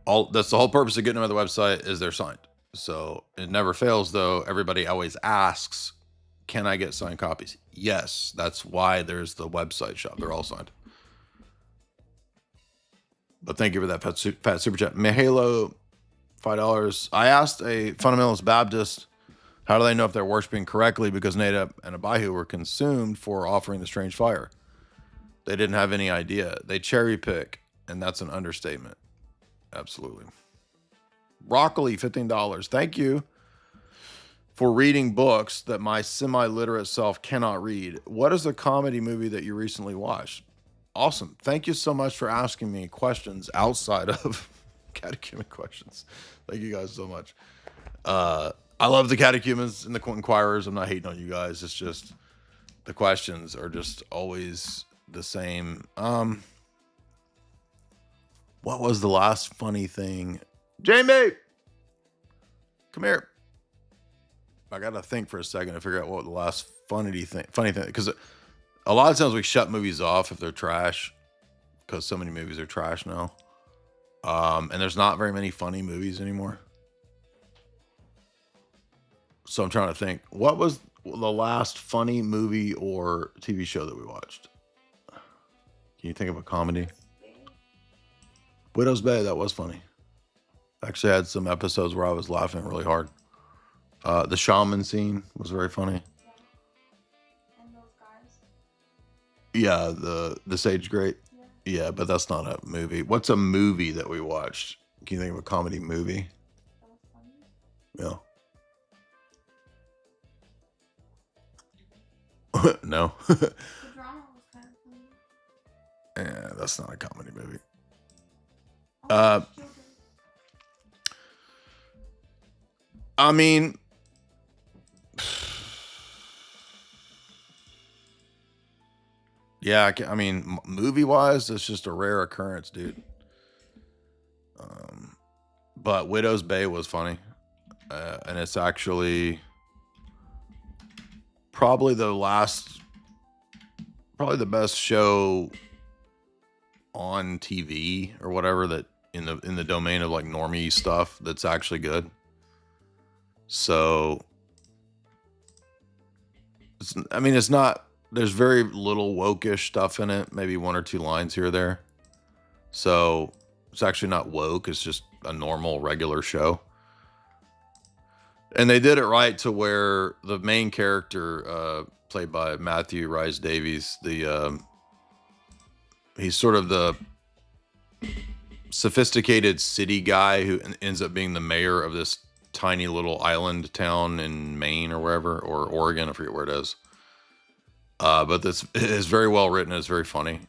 That's the whole purpose of getting them at the website, is they're signed. So it never fails, though. Everybody always asks, can I get signed copies? Yes, that's why there's the website shop. They're all signed. But thank you for that fat super chat. Mahalo, $5. I asked a fundamentalist Baptist, how do they know if they're worshiping correctly? Because Nadab and Abihu were consumed for offering the strange fire. They didn't have any idea. They cherry pick, and that's an understatement. Absolutely. Broccoli, $15. Thank you for reading books that my semi-literate self cannot read. What is a comedy movie that you recently watched? Awesome. Thank you so much for asking me questions outside of catechumen questions. Thank you guys so much. I love the catechumens and the inquirers. I'm not hating on you guys. It's just the questions are just always the same. What was the last funny thing? Jamie, come here. I got to think for a second to figure out what the last funny thing, because a lot of times we shut movies off if they're trash, because so many movies are trash now. And there's not very many funny movies anymore. So I'm trying to think, what was the last funny movie or TV show that we watched? Can you think of a comedy? Widow's Bay, that was funny. Actually had some episodes where I was laughing really hard. The shaman scene was very funny. And those guys? Yeah, the Sage Great. Yeah, but that's not a movie. What's a movie that we watched? Can you think of a comedy movie? Yeah. No. The drama was kind of funny. Yeah, that's not a comedy movie. I mean, Yeah, I mean, movie-wise, it's just a rare occurrence, dude. But Widow's Bay was funny. And it's actually probably the best show on TV or whatever that in the domain of like normie stuff that's actually good. So, it's not, there's very little woke-ish stuff in it, maybe one or two lines here or there. So it's actually not woke, it's just a normal, regular show. And they did it right to where the main character, played by Matthew Rhys Davies, he's sort of the sophisticated city guy who ends up being the mayor of this tiny little island town in Maine or wherever, or Oregon, I forget where it is. But this is very well written. It's very funny.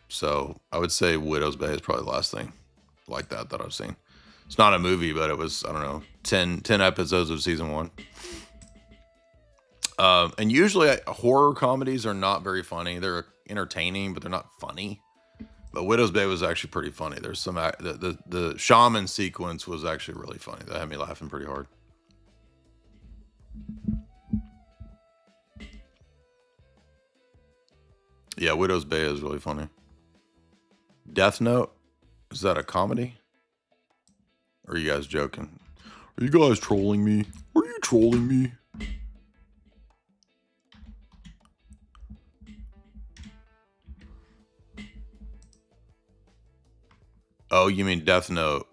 So I would say Widow's Bay is probably the last thing like that I've seen. It's not a movie, but it was, I don't know, 10 episodes of season 1. And usually horror comedies are not very funny. They're entertaining, but they're not funny. But Widow's Bay was actually pretty funny. There's some, the shaman sequence was actually really funny. That had me laughing pretty hard. Yeah, Widow's Bay is really funny. Death Note, is that a comedy? Or are you guys joking? Are you guys trolling me? Are you trolling me? Oh, you mean Death Note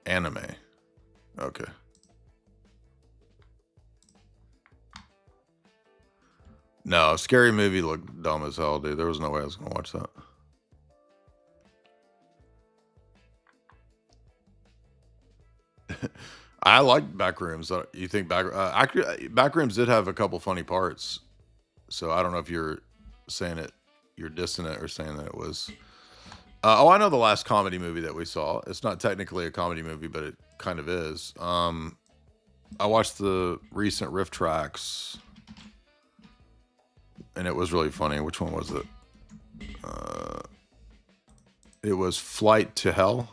anime? Okay. No, Scary Movie looked dumb as hell, dude. There was no way I was gonna watch that. I like Backrooms. You think Backrooms did have a couple funny parts. So I don't know if you're saying it, you're dissing it or saying that it was. I know the last comedy movie that we saw. It's not technically a comedy movie, but it kind of is. I watched the recent Riff Tracks, and it was really funny. Which one was it? It was Flight to Hell.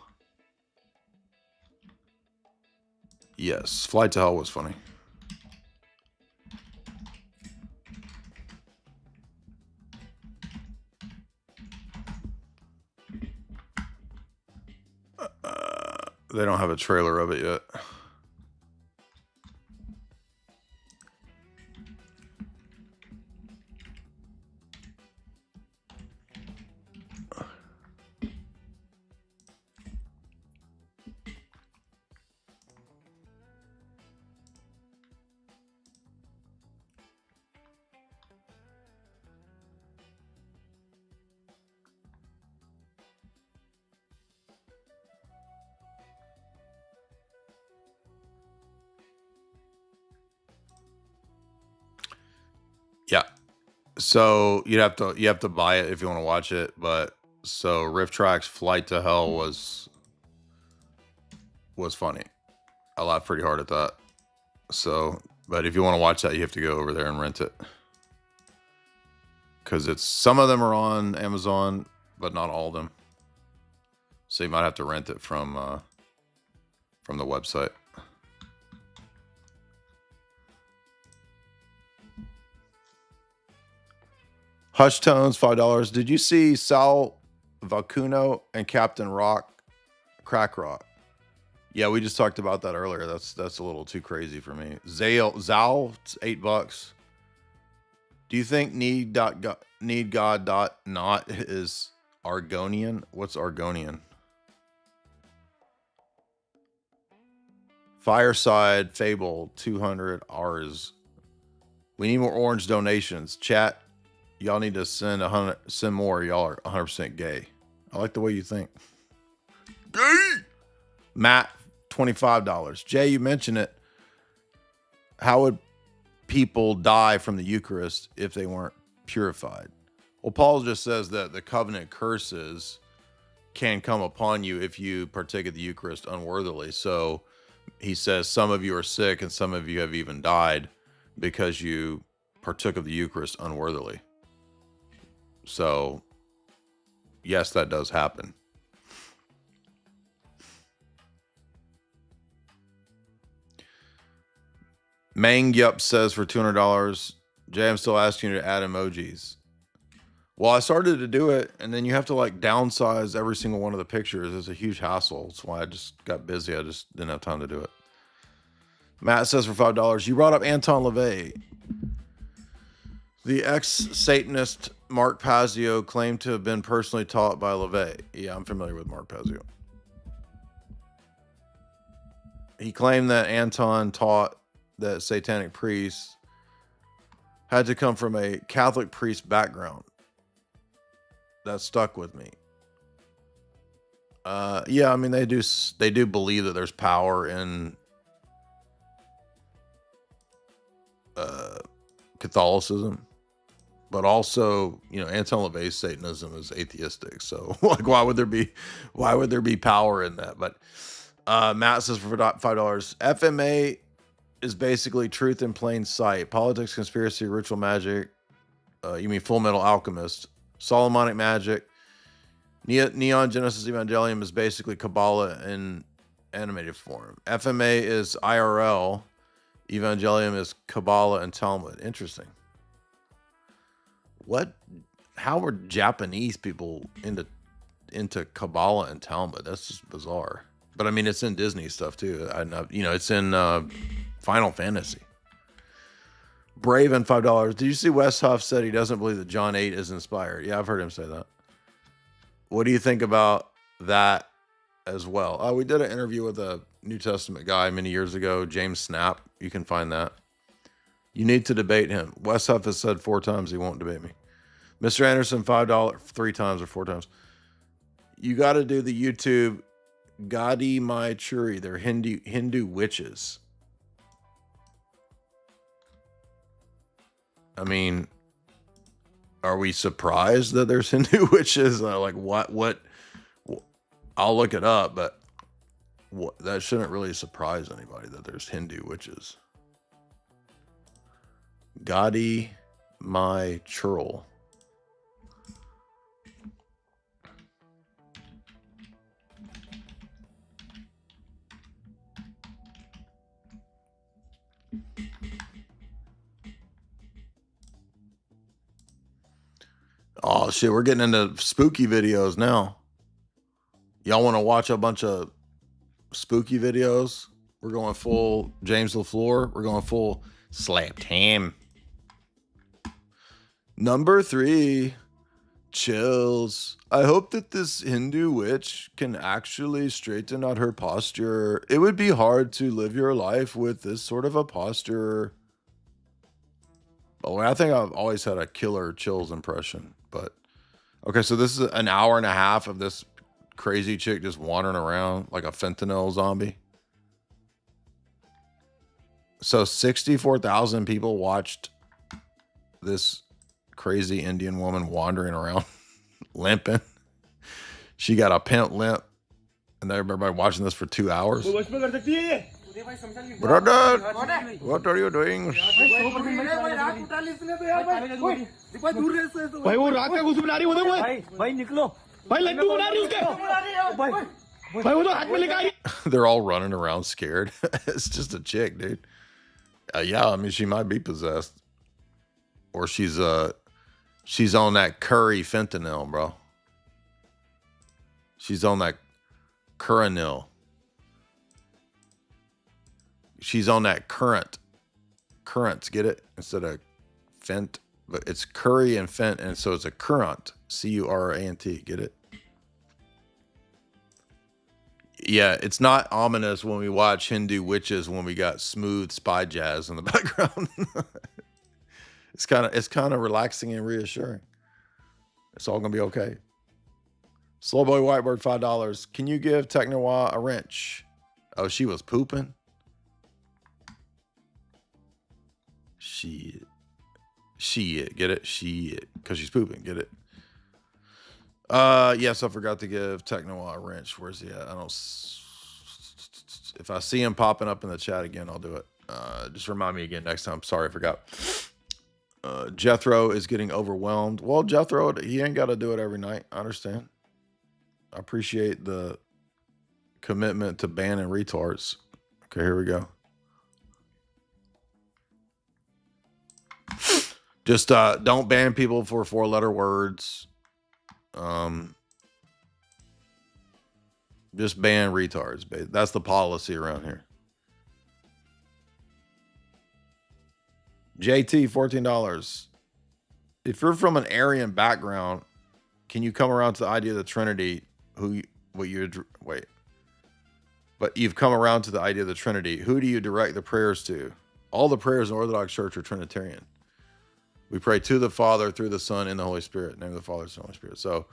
Yes, Flight to Hell was funny. They don't have a trailer of it yet. Yeah. So you have to buy it if you want to watch it, but so Riff Tracks Flight to Hell was funny. I laughed pretty hard at that. So, but if you want to watch that, you have to go over there and rent it. Cuz some of them are on Amazon, but not all of them. So you might have to rent it from the website. Hush Tones, $5. Did you see Sal Vacuno and Captain Rock, Crack Rock? Yeah, we just talked about that earlier. That's a little too crazy for me. Zal, it's $8. Do you think need God not is Argonian? What's Argonian? Fireside Fable 200 R's. We need more orange donations. Chat. Y'all need to send more. Y'all are 100% gay. I like the way you think. Gay. Matt, $25. Jay, you mentioned it. How would people die from the Eucharist if they weren't purified? Well, Paul just says that the covenant curses can come upon you if you partake of the Eucharist unworthily. So he says some of you are sick and some of you have even died because you partook of the Eucharist unworthily. So, yes, that does happen. Mang Yup says for $200, Jay, I'm still asking you to add emojis. Well, I started to do it, and then you have to like downsize every single one of the pictures. It's a huge hassle. That's why I just got busy. I just didn't have time to do it. Matt says for $5, you brought up Anton LaVey. The ex-Satanist Mark Pazio claimed to have been personally taught by LaVey. Yeah, I'm familiar with Mark Pazio. He claimed that Anton taught that satanic priests had to come from a Catholic priest background. That stuck with me. Yeah, I mean they do believe that there's power in Catholicism, but also, you know, Anton LaVey's Satanism is atheistic. So like, why would there be power in that? But Matt says for $5, FMA is basically truth in plain sight. Politics, conspiracy, ritual magic. You mean Full Metal Alchemist? Solomonic magic. Neon Genesis Evangelium is basically Kabbalah in animated form. FMA is IRL. Evangelium is Kabbalah and Talmud. Interesting. How are Japanese people into Kabbalah and Talmud? That's just bizarre. But I mean, it's in Disney stuff too. You know, it's in Final Fantasy. Brave and $5. Did you see Wes Huff said he doesn't believe that John 8 is inspired? Yeah, I've heard him say that. What do you think about that as well? We did an interview with a New Testament guy many years ago, James Snap. You can find that. You need to debate him. Wes Huff has said 4 times he won't debate me. Mr. Anderson, $5, 3 times or 4 times. You got to do the YouTube Gadi Mai Churi. They're Hindu witches. I mean, are we surprised that there's Hindu witches? Like what? I'll look it up, but that shouldn't really surprise anybody that there's Hindu witches. Gadi Mai Churl. Oh shit, we're getting into spooky videos now. Y'all want to watch a bunch of spooky videos? We're going full James LaFleur. We're going full slapped ham. Number 3, chills. I hope that this Hindu witch can actually straighten out her posture. It would be hard to live your life with this sort of a posture. Oh, I think I've always had a killer chills impression. But okay, so this is an hour and a half of this crazy chick just wandering around like a fentanyl zombie. So 64,000 people watched this crazy Indian woman wandering around limping. She got a pimp limp, and everybody watching this for 2 hours. Brother, what are you doing? They're all running around scared. It's just a chick, dude. Yeah, I mean, she might be possessed, or she's on that curry fentanyl, bro. She's on that Curanil. She's on that currents, get it? Instead of fent, but it's curry and fent, and so it's a current, C-U-R-A-N-T, get it? Yeah, it's not ominous when we watch Hindu witches when we got smooth spy jazz in the background. It's kind of relaxing and reassuring. It's all gonna be okay. Slow Boy Whitebird, $5. Can you give Tech Noir a wrench? Oh, she was pooping. Shit, get it? Shit, because she's pooping, get it? Yes, I forgot to give Tech Noir a wrench. Where's he at? If I see him popping up in the chat again, I'll do it. Just remind me again next time. Sorry, I forgot. Jethro is getting overwhelmed. Well, Jethro, he ain't got to do it every night. I understand. I appreciate the commitment to banning retards. Okay, here we go. Just don't ban people for 4-letter words. Just ban retards. That's the policy around here. JT, $14. If you're from an Aryan background, can you come around to the idea of the Trinity? But you've come around to the idea of the Trinity. Who do you direct the prayers to? All the prayers in Orthodox Church are Trinitarian. We pray to the Father, through the Son, and the Holy Spirit. In the name of the Father, Son, and Holy Spirit. So,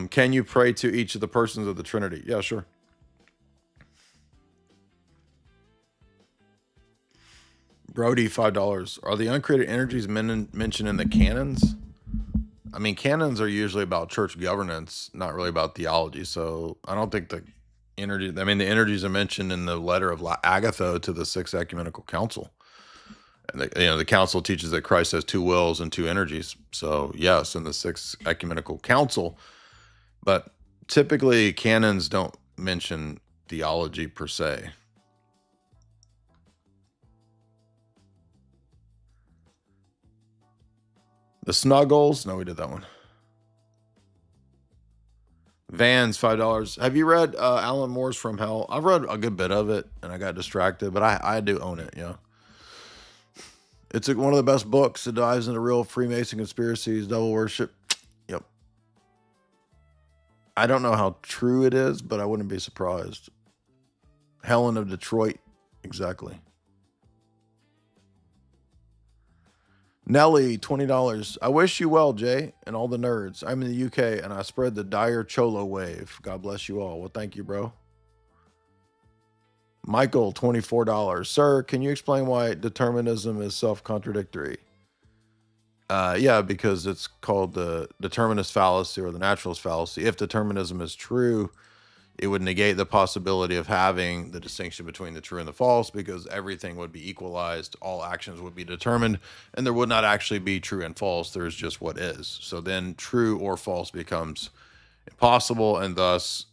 can you pray to each of the persons of the Trinity? Yeah, sure. Brody, $5. Are the uncreated energies mentioned in the canons? I mean, canons are usually about church governance, not really about theology. So I don't think the energies are mentioned in the letter of Agatho to the Sixth Ecumenical Council. And the council teaches that Christ has two wills and two energies. So yes, in the Sixth Ecumenical Council, but typically canons don't mention theology per se. The Snuggles. No, we did that one. Vans, $5. Have you read Alan Moore's From Hell? I've read a good bit of it, and I got distracted, but I do own it, yeah. It's one of the best books. It dives into real Freemason conspiracies, devil worship. Yep. I don't know how true it is, but I wouldn't be surprised. Helen of Detroit. Exactly. Nelly, $20. I wish you well, Jay, and all the nerds. I'm in the UK, and I spread the Dyer Cholo wave. God bless you all. Well, thank you, bro. Michael, $24. Sir, can you explain why determinism is self-contradictory? Yeah, because it's called the determinist fallacy or the naturalist fallacy. If determinism is true, it would negate the possibility of having the distinction between the true and the false, because everything would be equalized, all actions would be determined, and there would not actually be true and false. There's just what is. So then true or false becomes impossible, and thus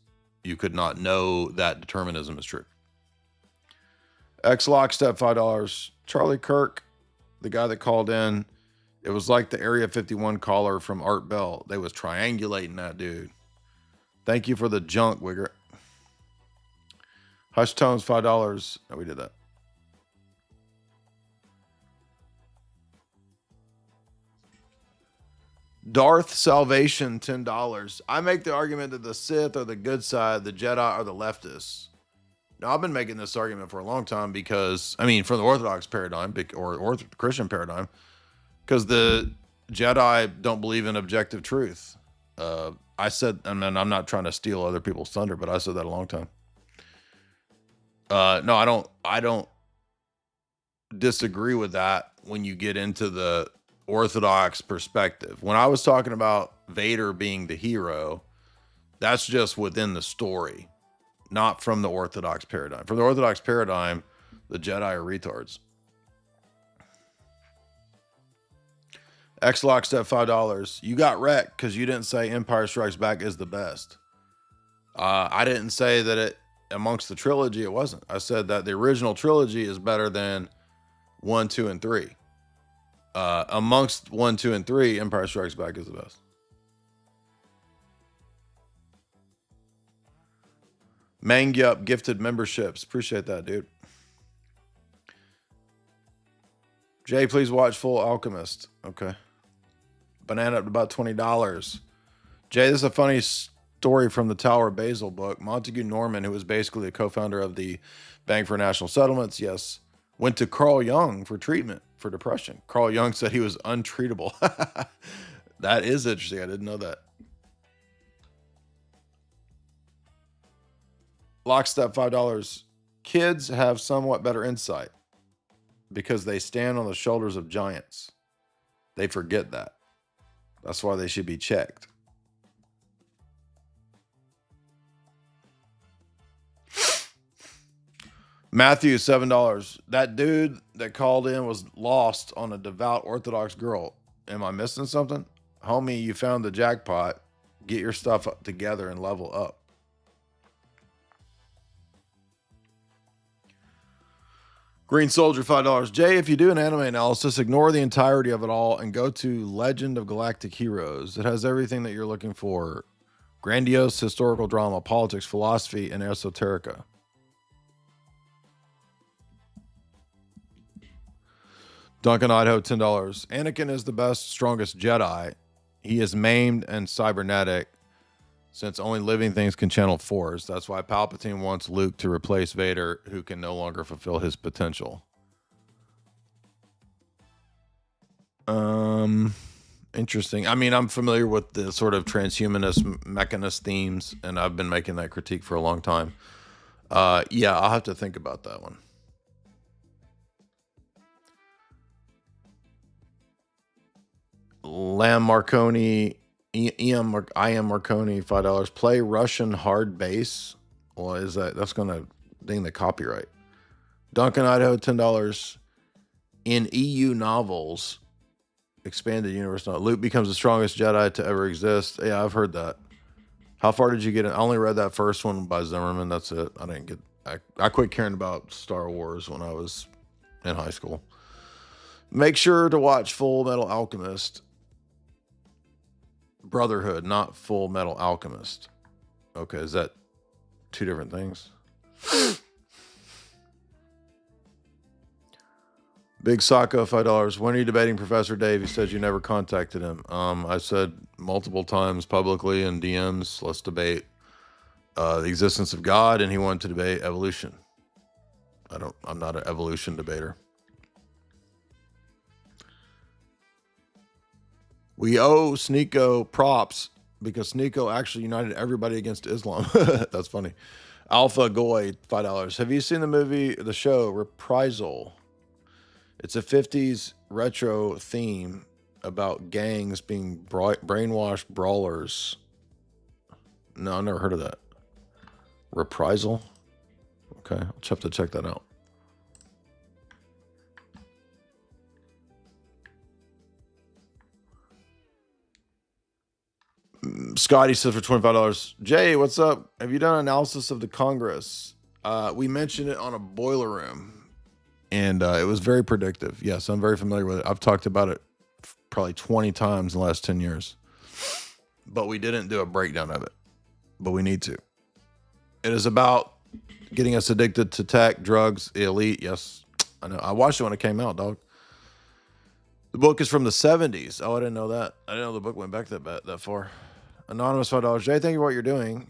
you could not know that determinism is true. X-Lockstep, $5. Charlie Kirk, the guy that called in, it was like the Area 51 caller from Art Bell. They was triangulating that dude. Thank you for the junk, Wigger. Hush Tones, $5. No, we did that. Darth Salvation, $10. I make the argument that the Sith are the good side, the Jedi are the leftists. Now, I've been making this argument for a long time because, I mean, from the Orthodox paradigm or Christian paradigm, because the Jedi don't believe in objective truth. I said, and I'm not trying to steal other people's thunder, but I said that a long time. No, I don't disagree with that when you get into the Orthodox perspective. When I was talking about Vader being the hero, that's just within the story, not from the Orthodox paradigm. From the Orthodox paradigm, the Jedi are retards. X-Lockstep, $5. You got wrecked because you didn't say Empire Strikes Back is the best. I didn't say that it, amongst the trilogy, it wasn't. I said that the original trilogy is better than 1, 2, and 3. Amongst 1, 2, and 3, Empire Strikes Back is the best. Mangyup gifted memberships. Appreciate that, dude. Jay, please watch Full Alchemist. Okay. Banana up to about $20. Jay, this is a funny story from the Tower of Babel book. Montague Norman, who was basically a co-founder of the Bank for National Settlements, yes, went to Carl Jung for treatment for depression. Carl Jung said he was untreatable. That is interesting. I didn't know that. Lockstep, $5. Kids have somewhat better insight because they stand on the shoulders of giants. They forget that. That's why they should be checked. Matthew, $7. That dude that called in was lost on a devout Orthodox girl. Am I missing something? Homie, you found the jackpot. Get your stuff together and level up. Green Soldier, $5. Jay, if you do an anime analysis, ignore the entirety of it all and go to Legend of Galactic Heroes. It has everything that you're looking for. Grandiose historical drama, politics, philosophy, and esoterica. Duncan Idaho, $10. Anakin is the best, strongest Jedi. He is maimed and cybernetic, since only living things can channel Force. That's why Palpatine wants Luke to replace Vader, who can no longer fulfill his potential. Interesting. I mean, I'm familiar with the sort of transhumanist mechanist themes, and I've been making that critique for a long time. Yeah, I'll have to think about that one. Lam Marconi, I am Marconi, $5. Play Russian hard bass. Well, is that? That's going to ding the copyright. Duncan Idaho, $10. In EU novels, expanded universe, Luke becomes the strongest Jedi to ever exist. Yeah, I've heard that. How far did you get? I only read that first one by Zimmerman. That's it. I didn't get. I quit caring about Star Wars when I was in high school. Make sure to watch Full Metal Alchemist. Brotherhood, not Full Metal Alchemist. Okay, is that two different things? Big Sacco, $5. When are you debating Professor Dave? He said you never contacted him. I said multiple times publicly in DMs, let's debate the existence of God, and he wanted to debate evolution. I'm not an evolution debater. We owe Sneako props because Sneako actually united everybody against Islam. That's funny. Alpha Goy, $5. Have you seen the show Reprisal? It's a 50s retro theme about gangs being brainwashed brawlers. No, I've never heard of that. Reprisal? Okay, I'll have to check that out. Scotty says for $25, Jay, what's up? Have you done an analysis of the Congress? We mentioned it on a boiler room, and it was very predictive. Yes, I'm very familiar with it. I've talked about it probably 20 times in the last 10 years, but we didn't do a breakdown of it, but we need to. It is about getting us addicted to tech, drugs, elite. Yes, I know. I watched it when it came out, dog. The book is from the 70s. Oh, I didn't know that. I didn't know the book went back that far. Anonymous, $5. Jay, thank you for what you're doing.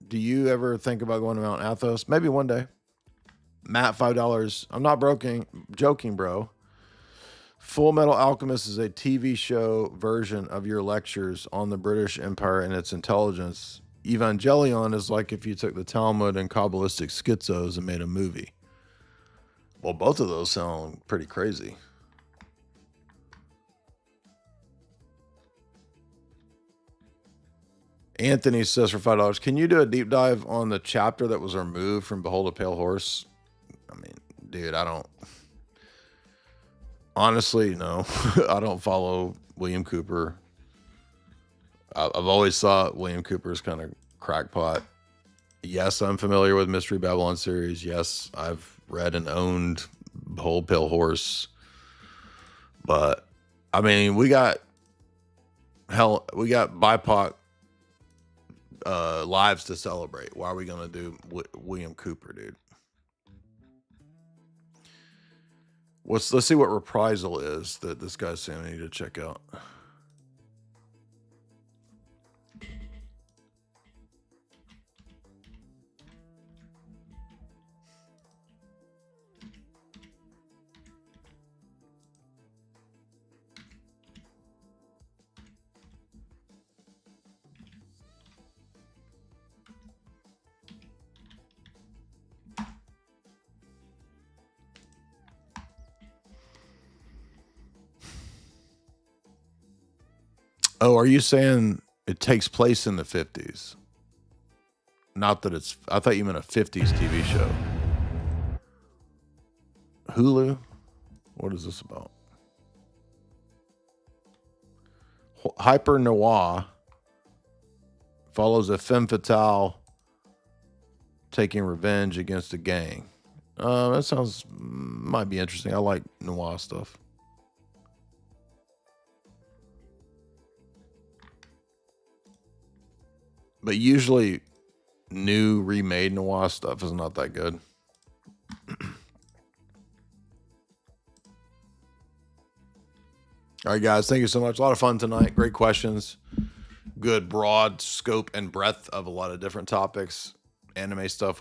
Do you ever think about going to Mount Athos? Maybe one day. Matt, $5. I'm not joking, bro. Full Metal Alchemist is a TV show version of your lectures on the British Empire and its intelligence. Evangelion is like if you took the Talmud and Kabbalistic schizos and made a movie. Well, both of those sound pretty crazy. Anthony says for $5, can you do a deep dive on the chapter that was removed from Behold a Pale Horse? I mean, dude, I don't. Honestly, no. I don't follow William Cooper. I've always thought William Cooper is kind of crackpot. Yes, I'm familiar with Mystery Babylon series. Yes, I've read and owned Behold Pale Horse. But, I mean, we got BIPOC lives to celebrate. Why are we gonna do William Cooper, dude? Let's see what Reprisal is that this guy's saying I need to check out. Oh, are you saying it takes place in the 50s? Not that it's... I thought you meant a 50s TV show. Hulu. What is this about? Hyper Noir follows a femme fatale taking revenge against a gang. That might be interesting. I like noir stuff. But usually new remade noir stuff is not that good. All right, guys. Thank you so much. A lot of fun tonight. Great questions. Good broad scope and breadth of a lot of different topics. Anime stuff